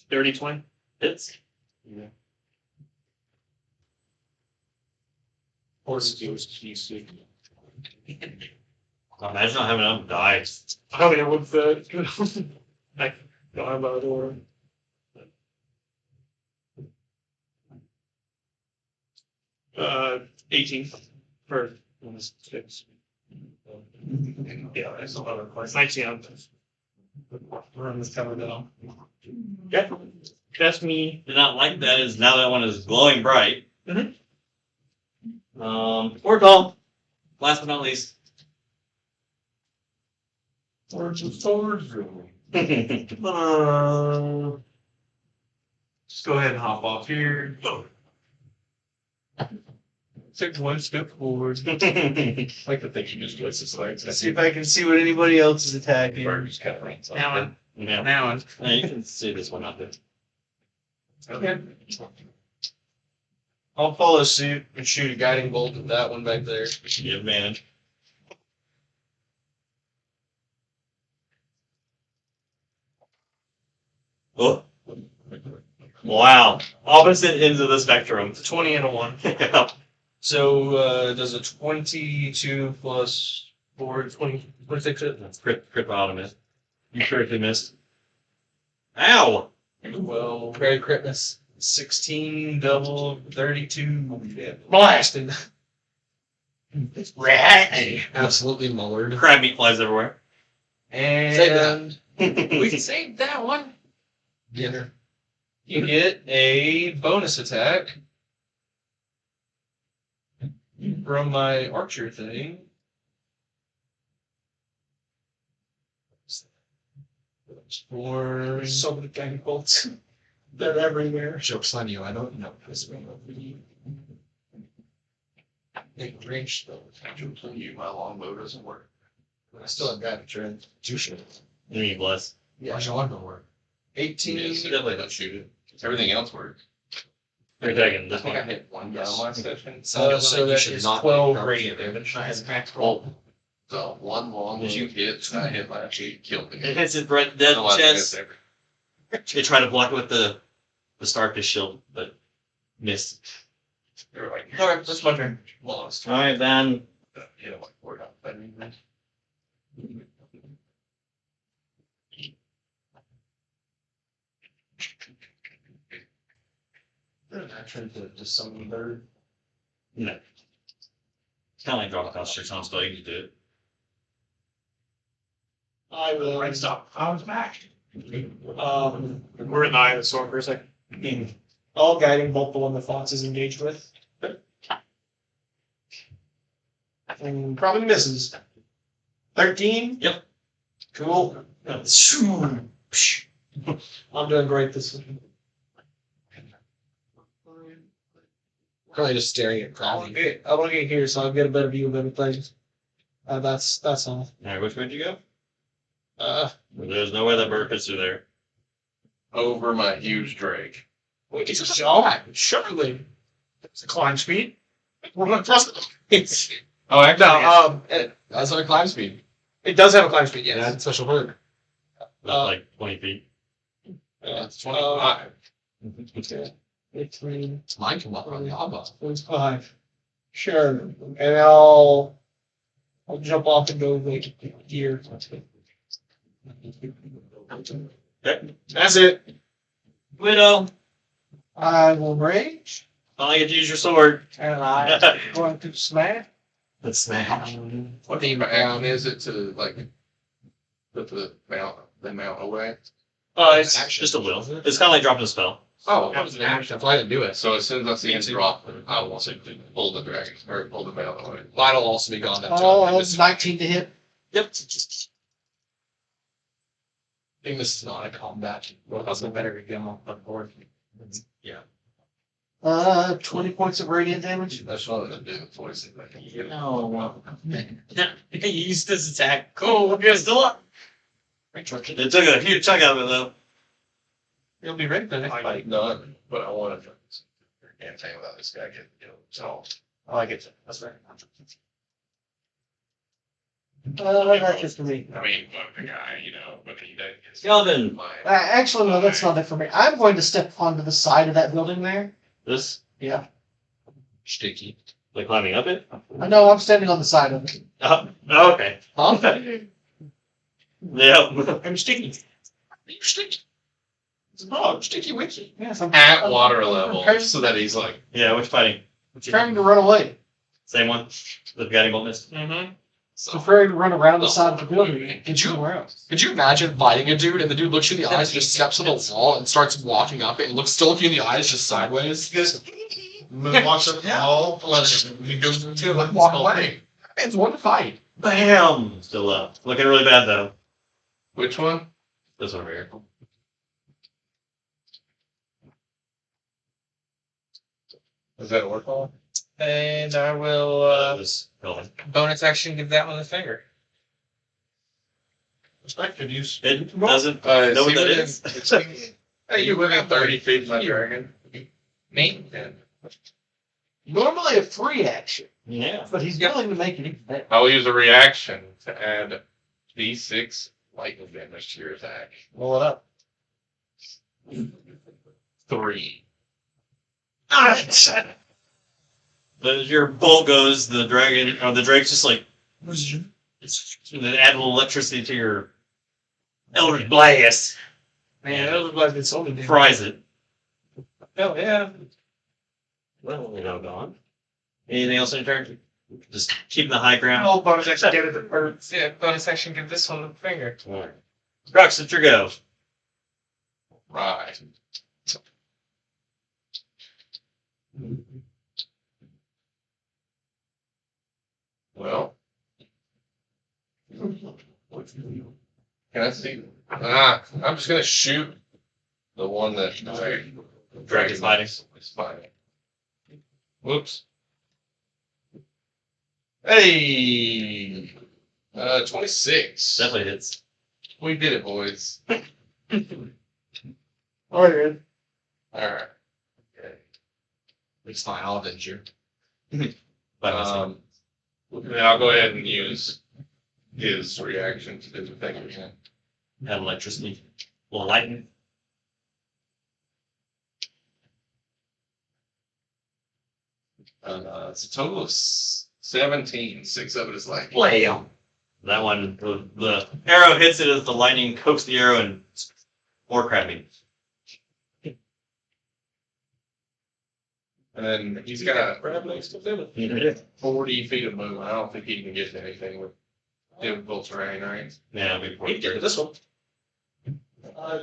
Dirty 20 hits. Imagine not having enough dice. Oh yeah, with the I don't have a door. 18 for six. Yeah, that's 11 points. 19 on this. Room is covered now. Yeah, that's me. Did not like that is now that one is glowing bright. Ortall, last but not least. Words of swords. Just go ahead and hop off here. Take one step forward. Like the thing you just twists his legs. Let's see if I can see what anybody else is attacking. Birds kind of runs on. Now on. Yeah. Now on. Yeah, you can see this one out there. Okay. I'll follow suit and shoot a guiding bolt at that one back there. You advantage. Oh. Wow. Opposite ends of the spectrum. 20 and a 1. Yeah. So, does a 22 plus 4, 20, 26 hit? That's crit bottom is. You critically missed. Ow! Well, very critness. 16, double, 32, yeah, blasted. Right. Absolutely mullered. Crab meat flies everywhere. And We can save that one. Dinner. you get a bonus attack from my archer thing. For So many guiding bolts. They're everywhere. Joke's on you. I don't know this one. Range though. You, my longbow doesn't work. I still have got a turn. You should. You need bless. Yeah, your longbow work. 18. Yes, definitely don't shoot it. Everything else works. You're taking I this think I one. hit one down last session. So you that should is not 12 make radiant damage. damage. Oh, the one long you hit, I hit last year, killed me. It hits his dead Otherwise, chest. it's They try to block it with the starfish shield, but missed. They were like, Alright, that's my turn. lost. Alright, then. Hit him like 4 times. I mean, I tried to summon a bird. No. It's kind of like draw a concentration on spell, you can do it. I will. Right, stop. I was back. We're in the eye of the storm for a second. All guiding bolt the one that Fox is engaged with. And probably misses. 13? Yep. Cool. I'm doing great this week. Probably just staring at Crowley. I want to get here so I'll get a better view of everything. That's all. Alright, which way did you go? Uh, There's no way that bird fits through there. over my huge drake. it's a shot. Surely. It's a climb speed. We're going to trust it. Oh, actually, No, that's on a climb speed. it does have a climb speed, yes. Yeah, it's a special bird. Like 20 feet. It's 25. Okay. 18, Mine come up on the Abba. 25. Sure. And I'll jump off and go like here. Okay. That's it. Widow. I will rage, Finally get to use your sword. and I'm going to smash. Let's smash. What action is it to, like, put the mount away? It's Action. Just a will. It's kind of like dropping a spell. Oh, That was an action. That's why I didn't do it. so as soon as I see him drop, I will simply pull the dragon, or pull the mount away. Mine will also be gone. That Oh, turn. it's 19 to hit. Yep. I think this is not a combat. Well, that's a better go on board. 20 points of radiant damage. That's what I'm gonna do. Voice it. No. He used this attack. Cool, we're good. Still up. It took a huge chunk out of it, though. You'll be ready for the next fight. No, but I want to. Can't say without this guy getting killed. So Oh, I get you. That's right. That's just for me. I mean, fuck the guy, but he does. Kelvin. Actually, no, that's not it for me. I'm going to step onto the side of that building there. This? Yeah. Sticky. Like climbing up it? I know I'm standing on the side of it. Okay. Yeah. I'm sticky. You're sticky. It's a dog. Sticky wiki. Yes, I'm At water level, so that he's like, Yeah, which fighting? trying to run away. Same one? The guiding bolt missed? Mm-hmm. Preferring to run around the side of the building and get somewhere else. Could you imagine fighting a dude and the dude looks you in the eyes and just steps on the wall and starts walking up it and looks still looking you in the eyes just sideways? Walks up the wall, he goes to Like, walk away. It's one to fight. Bam! Still up. Looking really bad though. which one? This one over here. Is that Ortall? And I will This Kelvin. bonus action give that one the finger. Respected use. It doesn't Is know what he that within- is. Hey, you within 30 feet of my dragon? Me? Normally a free action, Yeah. but he's willing to make it even better. I will use a reaction to add D6 lightning damage to your attack. Roll it up. 3. As your bolt goes, the dragon, or the drake's just like, then add a little electricity to your Eldritch Blast. Man, that looks like it's only damage. Fries it. Hell yeah. Well, we're now gone. Anything else in your turn? Just keeping the high ground. Oh, bonus action. Get it. Or, Yeah, bonus action give this one the finger. Alright. Qrux, it's your go. Right. Well. Can I see? I'm just gonna shoot the one that Dragon's fighting. is fighting. Whoops. Hey, 26. Definitely hits. We did it, boys. Alright. All right. Okay. It's fine. I'll avenge you. By myself. Then I'll go ahead and use his reaction to do the thing again. Add electricity. A little lightning. It's a total of 17. 6 of it is like. Blam! That one, the arrow hits it as the lightning coats the arrow and more crappy. And then he's got Grab next to them. 40 feet of movement. I don't think he can get to anything with difficult terrain, right? Yeah, big We can get to this one.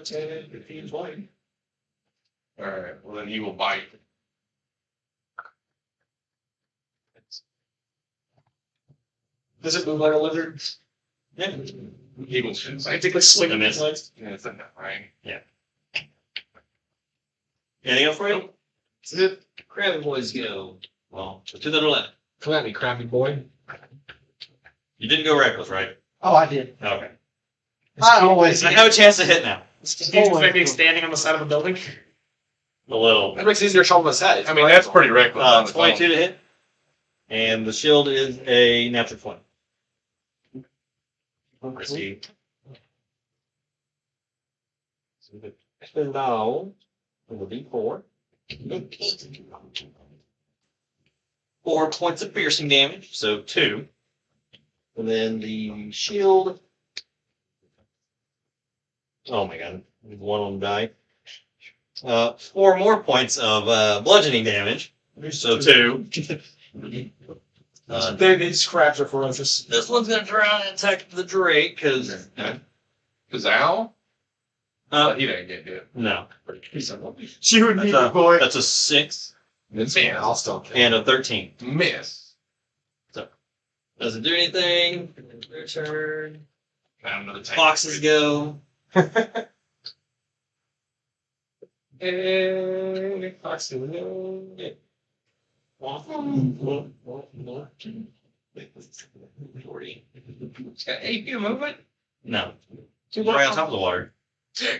10, 15, 20. Alright, well then he will bite. Does it move like a lizard? Yeah. He will I think let's swing I at miss. his legs. Yeah, it's enough, right? Anything else for you? That's it. Crabby boys go. Well, to the left. Come at me, crappy boy. You didn't go reckless, right? Oh, I did. Okay. I always I have a chance to hit now. Do you expect me standing on the side of a building? A little. That makes it easier to shovel his head. I mean, that's pretty reckless. on its own. 22 to hit. And the shield is a natural 20. Risky. So now, it will be 4. 4 points of piercing damage, so 2. And then the shield. Oh my god, one on die. 4 more points of bludgeoning damage, so 2. These crabs are ferocious. This one's gonna try and attack the Drake, because. Kazal? He didn't get hit. No. You and me, boy. That's a 6 Man, I'll still kill. and a 13. Miss. Doesn't do anything. Their turn. Found another tank. Foxes go. And Foxy, no. It's got 8 feet of movement? No. Right on top of the water.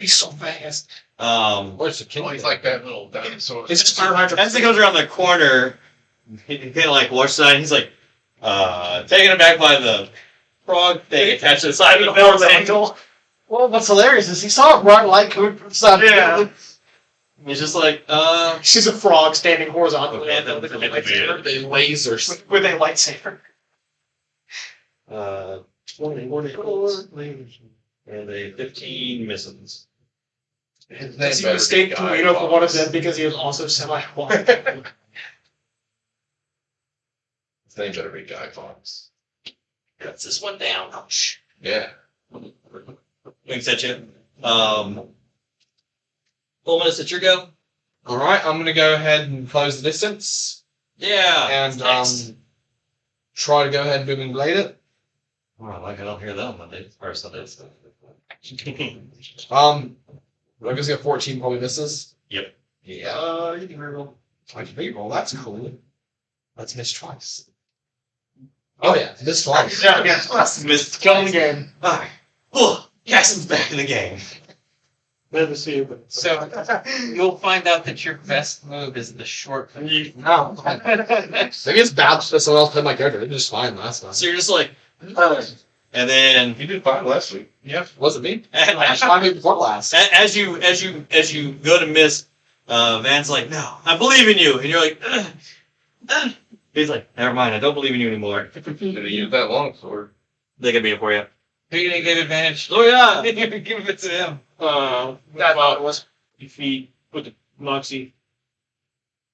He's so fast. Where's the king? Oh, he's like that little dinosaur. It's just fire hydrant. As he goes around the corner, he kind of like looks side, and he's like, taken aback by the frog thing attached to the side of the building. Well, what's hilarious is he saw a bright light coming from the side of the Yeah. building. He's just like, She's a frog standing horizontally Okay, on the then- building with a lightsaber. They lasers. With a lightsaber. 24, and a 15 misses. Does he mistake Tawhito for one of them because he was also semi-white? His name better be Guy Fawkes. Cuts this one down. Ouch. Yeah. Winks at you. Fulminus, it's your go. All right, I'm gonna go ahead and close the distance Yeah. and next. try to go ahead and boom and blade it. Oh, like I don't hear that on Mondays or Sundays. I guess I got 14 probably misses. Yeah. You can reroll. I can reroll. That's cool. Let's miss twice. Oh yeah, miss twice. Yeah. Missed. Go in the game. Alright. Oh, Caston's back in the game. Never see you, but So you'll find out that your best move is the short move. No. Maybe it's bad for someone else played my character. They did just fine last time. So you're just like, and then You did fine last week. Wasn't me. and Last time before last. as you go to miss, Van's like, no, I believe in you, and you're like, he's like, never mind, I don't believe in you anymore. Should have used that longsword. They can be it for you. Who are you gonna give advantage? Oh yeah. Give it to him. that About was 50 feet with the Moxie.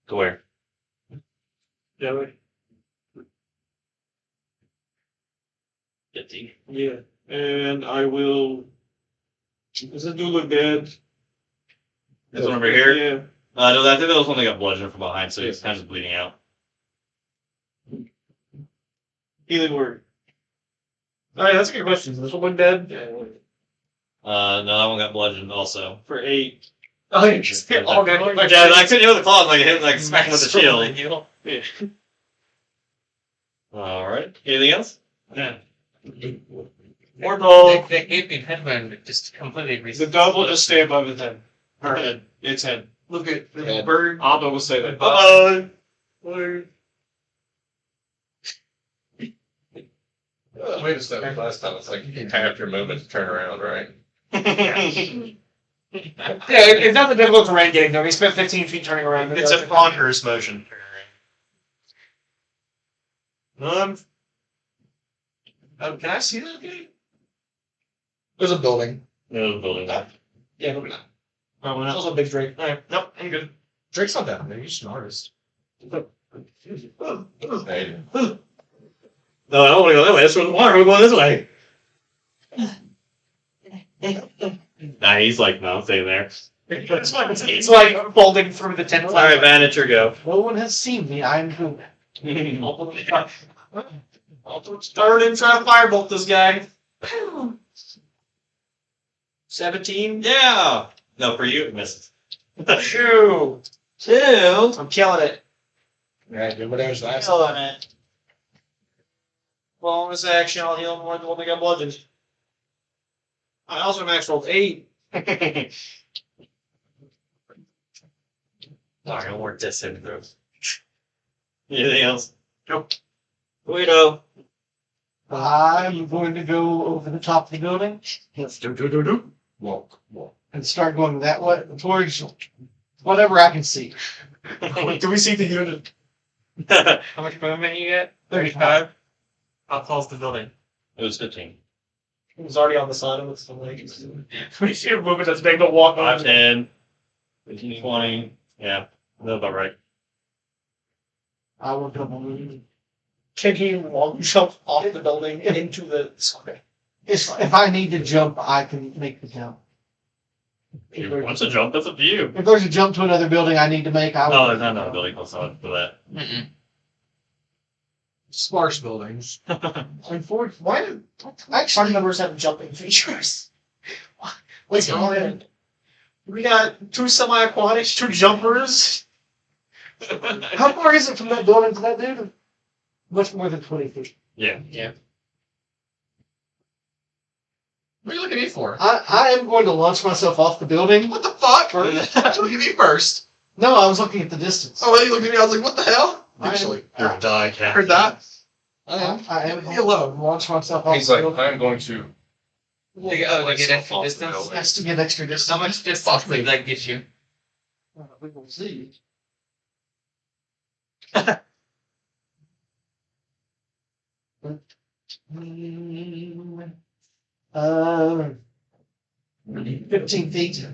To where? Yeah, right. 50. Yeah. And I will. Does it do look dead? This one over here. Yeah. No, I think that was one that got bludgeoned from behind, so he's kind of just bleeding out. Healing word. Alright, that's a good question. Is this one dead? No, that one got bludgeoned also. For 8. Oh, you just hit all good. Yeah, I couldn't hear the claws, like hit, like smack him with the shield. Yeah. All right. Anything else? Yeah. Ortall. The gaping headwind just completely The resets. dove will just stay above his head. Her head. Its head. Look at the Yeah. bird. Aldo will say that. Bye. Wait a second. Last time it's like you tap your movement to turn around, right? Yeah, it's not the difficult terrain getting there. We spent 15 feet turning around. It's a ponderous motion. Can I see that again? There's a building. No building that. Yeah, maybe not. Oh, It's no. also a big Drake. Alright. Nope, I'm good. Drake's not down there. He's just an artist. Hey, No, I don't want to go that way. That's where the water. We're going this way. Nah, he's like, no, I'm staying there. It's like folding through the tent. All right, Van, it's your go. No one has seen me. I'm who? I'll start and try to firebolt this guy. 17. Yeah. No, for you, it misses. 2. 2. I'm killing it. Alright, do what damage last. Killing it. Bonus action, I'll heal more than the one that got bludgeoned. I also max rolled 8. Alright, no more death-saving throws. Anything else? Nope. Guido. I'm going to go over the top of the building. Let's walk. and start going that way towards whatever I can see. Do we see the unit? How much movement you get? 35. How tall's the building? It was 15. He was already on the side of it, so like, we see a movement that's big to walk 5, on. 10, 15, 20. Yeah, that's about right. I will double move. Can he long jump off the building and into the square? If I need to jump, I can make the jump. If he wants to jump, that's up to you. If there's a jump to another building I need to make, I will. No, there's not another building close enough for that. Mm-mm. Sparse buildings. Unfortunately, why do party members have jumping features? What's going on? We got 2 semi-aquatics, 2 jumpers. How far is it from that building to that dude? Much more than 20 feet. Yeah. What are you looking at me for? I am going to launch myself off the building. What the fuck? Look at me first. No, I was looking at the distance. Oh, well, you looked at me. I was like, what the hell? Actually, You're a die cat. heard that. I am alone. Launch myself off He's the like, building. I'm going to. To get extra distance. Has to get extra distance. How much distance does that get you? We will see. Uh, 15 feet.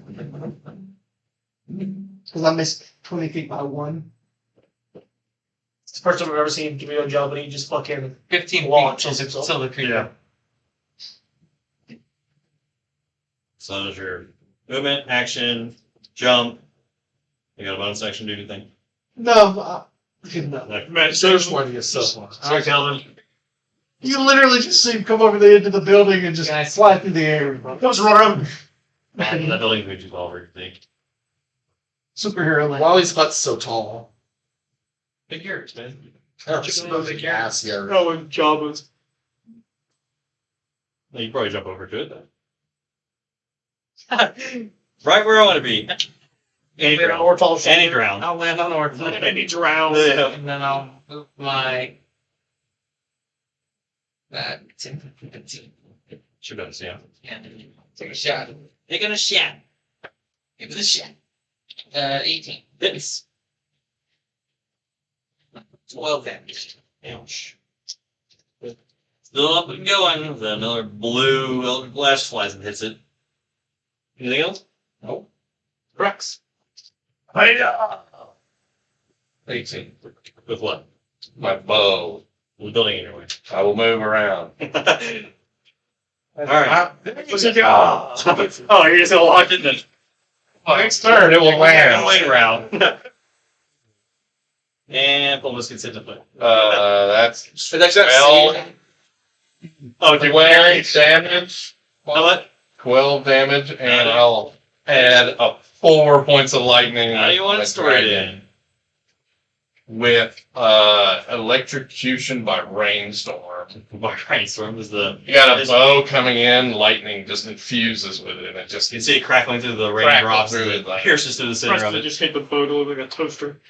Because I missed 20 feet by one. It's the first time I've ever seen him give me a job, and he just fucking 15 Launch feet himself. till the creature. So there's your movement, action, jump. You got a bonus action do anything? No, no. There's one of yourself. Sorry, Kelvin. You literally just see him come over the end of the building and just fly through the air. Comes running. Man, that building would you over, you think? Superhero land. Wally's hut's so tall. Big ears, man. Just a big ass here. Oh, and Jabba's. Well, you probably jump over to it then. Right where I want to be. Any Then ground. Ortall Any ground. I'll land on Ortall. Any drown. Yeah. And then I'll move my 10, 15. Should have done, yeah. Yeah. Take a shot. Taking a shot. Give it a shot. 18. Hits. 12 damage. Ouch. Still up and going with another blue Eldritch Blast flies and hits it. Anything else? Nope. Qrux. 18. With what? My bow. With building in your way. I will move around. Alright. Oh, you're just gonna lock it in. Next turn, it will land. Wait around. And Fulminus gets hit to play. That's That's that 12, scene. Oh, 12 damage. How much? 12 damage, and I'll add up 4 points of lightning. How do you want it stored in? With electrocution by rainstorm. By Brainstorm is the. You got a bow coming in, lightning just infuses with it, and it just You can see it crackling through the Crackling raindrops through and it, it like- pierces through the center of Preston it. just hit the photo like a toaster.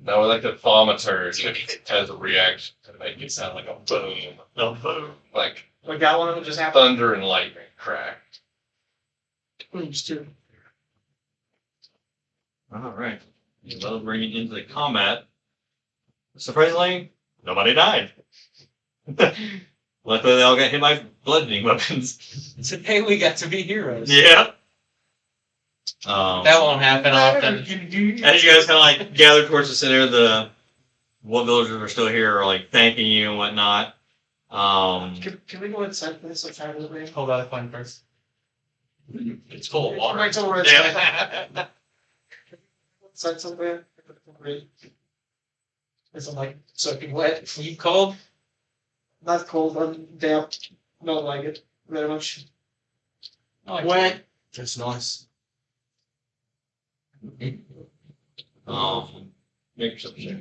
no electrophometers. It has a reaction to make it sound like a boom, Oh, boom. like Like that one that just happened. thunder and lightning crack. Alright. Well, bringing into the combat. Surprisingly, nobody died. Luckily, they all got hit by bludgeoning weapons. Today we got to be heroes. Yeah. That won't happen often. As you guys kind of like gather towards the center, the what villagers are still here are like thanking you and whatnot. Can we go inside for this? I'm trying to read. Hold out the coin first. It's full of water. Wait till we're Yeah. inside somewhere. It's like soaking wet. You cold? Not cold, I'm damp. Don't like it very much. Wet. That's nice. Make yourself check.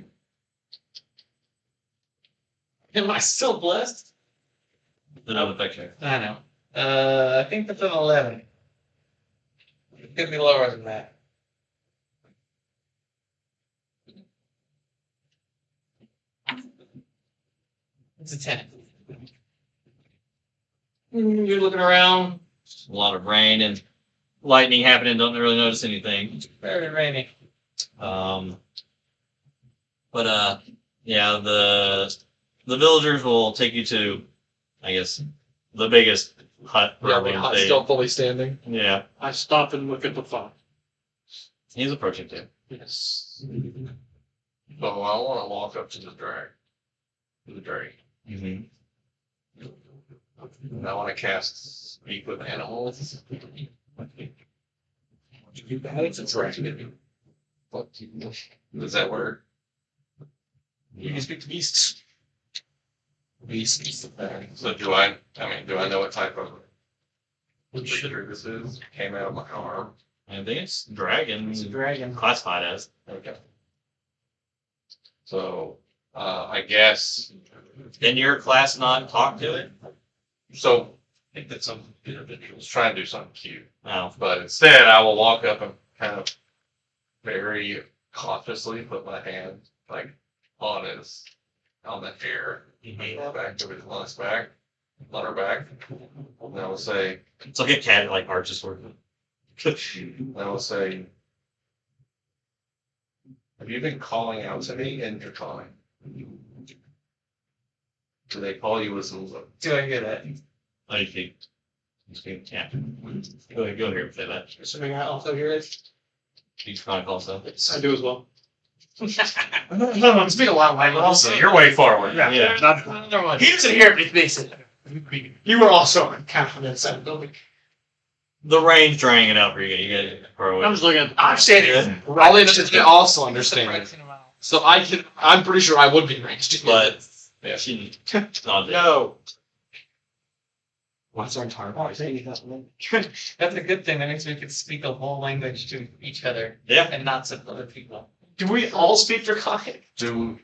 Am I still blessed? The no effect check. I know. I think that's an 11. It could be lower than that. It's a 10. You're looking around. A lot of rain and lightning happening. Don't really notice anything. Very rainy. Yeah, the villagers will take you to, I guess, the biggest hut. Yeah, I mean, hut's They- still fully standing. yeah, I stop and look at the fire. he's approaching too. Yes. So I want to walk up to the drag. To the drake. Mm-hmm. And I want to cast Speak with Animals. You bad it's a dragon. Fuck you. Does that work? You can speak to beasts. Beast. So do I know what type of creature this is? Came out of my arm. I think it's dragon. It's a dragon. Classified as. Okay. So, I guess, Can your class not talk to it? so I think that some individuals try and do something cute, No. but instead I will walk up and kind of very cautiously put my hand like on his on the hair. Back to his lunch back. On her back. And I will say, It's like a cat like arches sort of. I will say, have you been calling out to me in Draconic? Do they call you Azula? Do I get it? I you think. Yeah. Go ahead and say that. Assuming I also hear it. He's kind of also. I do as well. It's been a while, Mike. Also, You're way forward. yeah. Yeah. He doesn't hear it, but he makes it. You were also on confidence that building. The range trying it out for you. You get it. I'm just looking at. I'm standing. I'll also understand. So I'm pretty sure I would be ranged. But Yeah. she not there. No. What's our entire Oh, body? saying that. That's a good thing. That means we can speak a whole language to each other Yeah. and not to other people. Do we all speak Draconic? Do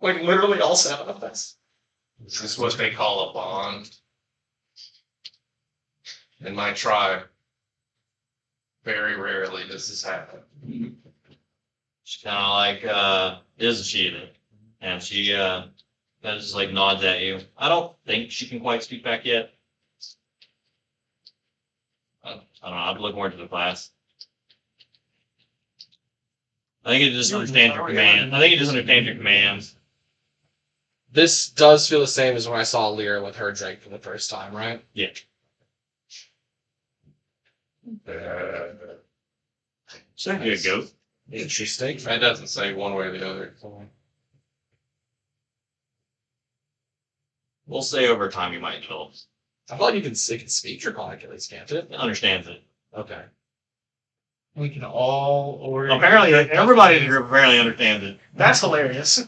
Like literally all 7 of us? This is what they call a bond. In my tribe, very rarely does this happen. She kind of like is a cheater, and she kind of just like nods at you. I don't think she can quite speak back yet. I don't know. I'd look more into the class. I think it just understands your command. I think it just understands your commands. This does feel the same as when I saw Lyra with her drink for the first time, right? Yeah. So Here you go. Interesting. That doesn't say one way or the other. We'll say over time you might develop. I thought it can speak Draconic at least, can't it? It understands it. Okay. We can all order. Apparently, everybody in the group apparently understands it. That's hilarious.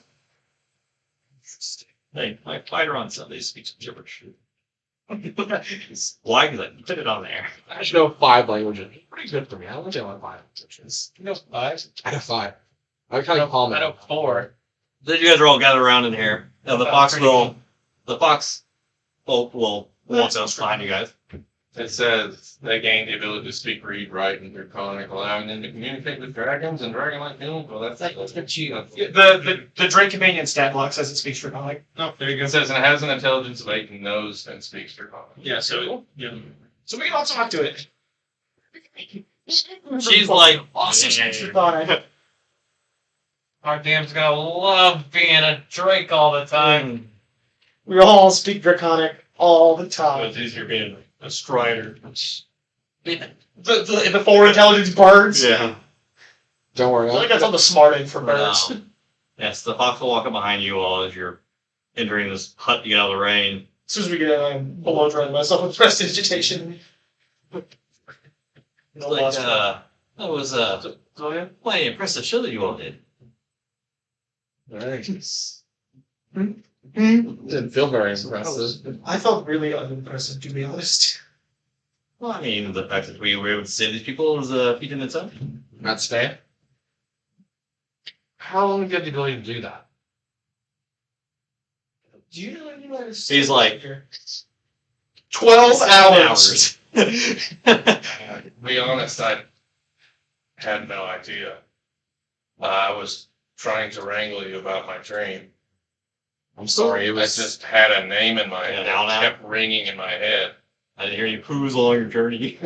Hey, my fighter on Sunday speaks gibberish. Why? Because I put it on there. I should know 5 languages. Pretty good for me. I don't know what 5 languages. You know 5. I know 5. I kind of calm I know 4. Then you guys are all gathered around in here. Now the fox will walk up behind you guys. It says they gain the ability to speak, read, write, and Draconic, allowing them to communicate with dragons and dragon-like beings. Well, that's what you. The Drake Companion stat block says it speaks Draconic. No, there you go. It says it has an intelligence of 8 and knows and speaks Draconic. Yeah, so So we can also talk to it. She's like, Awesome yeah. speaks Draconic. Our dam's gonna love being a Drake all the time. We all speak Draconic all the it's time. easier being a strider. The 4 intelligence birds. Yeah. Don't worry. I feel like that's on the smart end for birds. Yes, the fox will walk up behind you all as you're entering this hut to get out of the rain. As soon as we get in, I'm below drawing myself with prestidigitation. Like, that was quite an impressive show that you all did. Nice. Didn't feel very impressive. I felt really unimpressive, to be honest. Well, I mean, the fact that we were able to save these people is a feat in itself. That's fair. How long have you had the ability to do that? Do you know anyone who's He's like, 12 hours. To be honest, I had no idea. I was trying to wrangle you about my dream. I'm sorry. It I was just had a name in my head. now. It kept ringing in my head. I didn't hear you poos along your journey.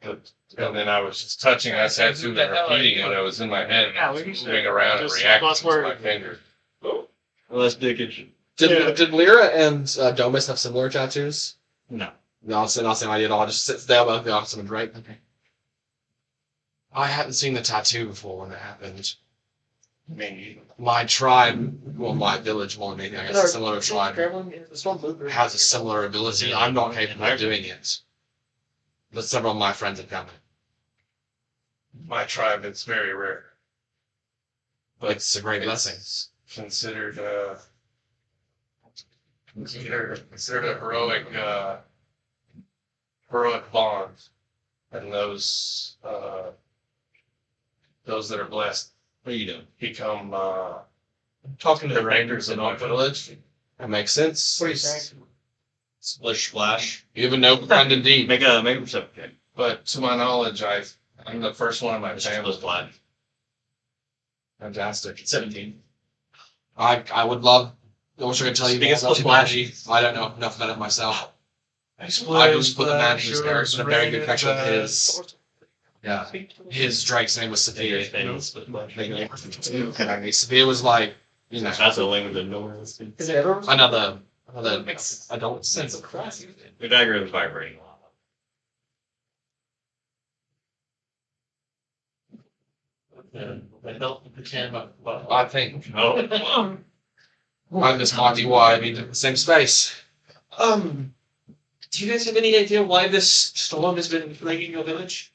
And then I was just touching. I said to them, repeating what was in my head. And I was moving around and Just reacting buzzword. to my fingers. Well, that's dickish. Did Lyra and Domus have similar tattoos? No. No, it's not the same idea at all. Just sits there about the awesome and right. Okay. I hadn't seen the tattoo before when it happened. I mean, My tribe, well, my village more than anything, I guess a similar tribe, has a similar ability. I'm not capable of doing it. But several of my friends have done it. my tribe, it's very rare. It's a great blessing. Considered considered a heroic bond, and those that are blessed What are you doing? become Talking to the the rangers in my village. That makes sense. What are you saying? Splish splash. You have a noble friend indeed. Make a perception check. But to my knowledge, I'm the first one in my Splish family. splash. Fantastic. 17. I would love. I wish I could tell you more Biggest about splash. Manny. I don't know enough about it myself. I believe that Manny's there was a very good connection with his. Yeah, his Drake's name was Sophia. Sophia was like, you know, That's a language of nowhere. Is it ever? another adult Sense of class. Your dagger is vibrating a lot. I don't pretend but I think Oh, I'm this mighty why I mean the same space. Do you guys have any idea why this storm has been plaguing your village?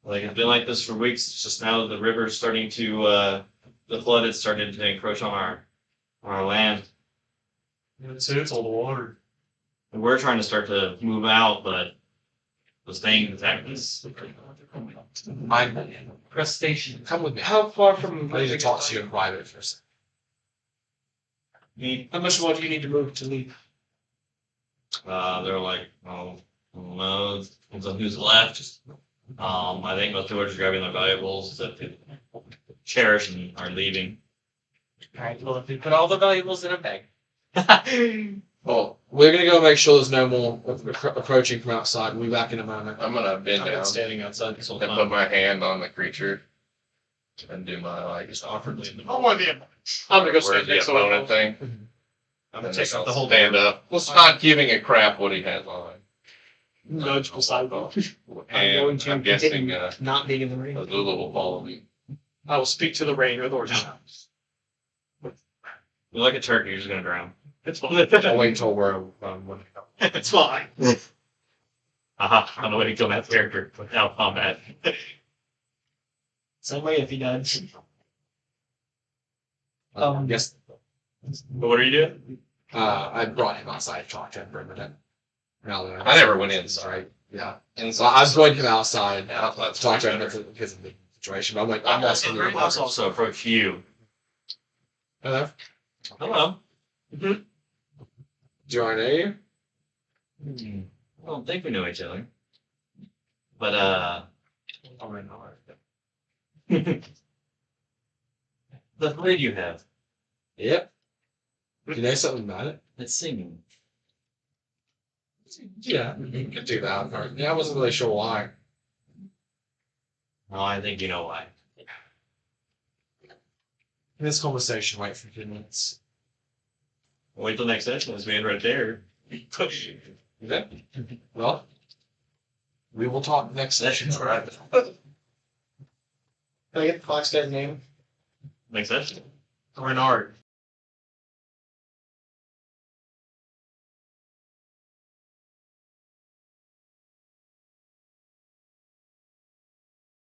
like it's been like this for weeks. It's just now the river's starting to, the flood is starting to encroach on our land. It's all the water. And we're trying to start to move out, but those things attacking us. I'm crustacean. come with me. How far from? I need to talk to you in private for a second. How much more do you need to move to leave? They're like, oh, I don't know, depends on who's left. I think most people are just grabbing their valuables that they cherish and are leaving. Alright, well if we put all the valuables in a bag. Well, we're gonna go make sure there's no more approaching from outside. We'll be back in a moment. I'm gonna bend I've been down standing outside this whole and put time. my hand on the creature and do my like Just awkwardly in the I'm middle. with you. I'm gonna go where's stand the next to opponent him. thing. I'm gonna And take then up the I'll whole stand up. Well, not giving a crap what he has on. nudge beside them. And going to I'm guessing Not being in the ring. Azula will follow me. I will speak to the rain or the horse. You're like a turkey, you're just gonna drown. It's fine. I'll wait until we're when It's fine. Aha, on the way to kill that character without combat. Same way if he does. yes. But what are you doing? I brought him outside to talk to him for a minute. I never went inside. Right. Yeah. And So I was going him outside to Outside. talk to him because of the situation. But I'm like, I'm asking you. Let's also approach you. Hello. Hello. Do I know you? I don't think we know each other. But Oh, I know. the blade you have, Yep. You know something about it? it's singing. Yeah, you could do that. Or, yeah, I wasn't really sure why. Oh, I think you know why. In this conversation, wait for a few minutes. Wait till next session. This man right there. Okay. Well, we will talk next session. All right. Can I get the fox guy's name? Next session. Renard.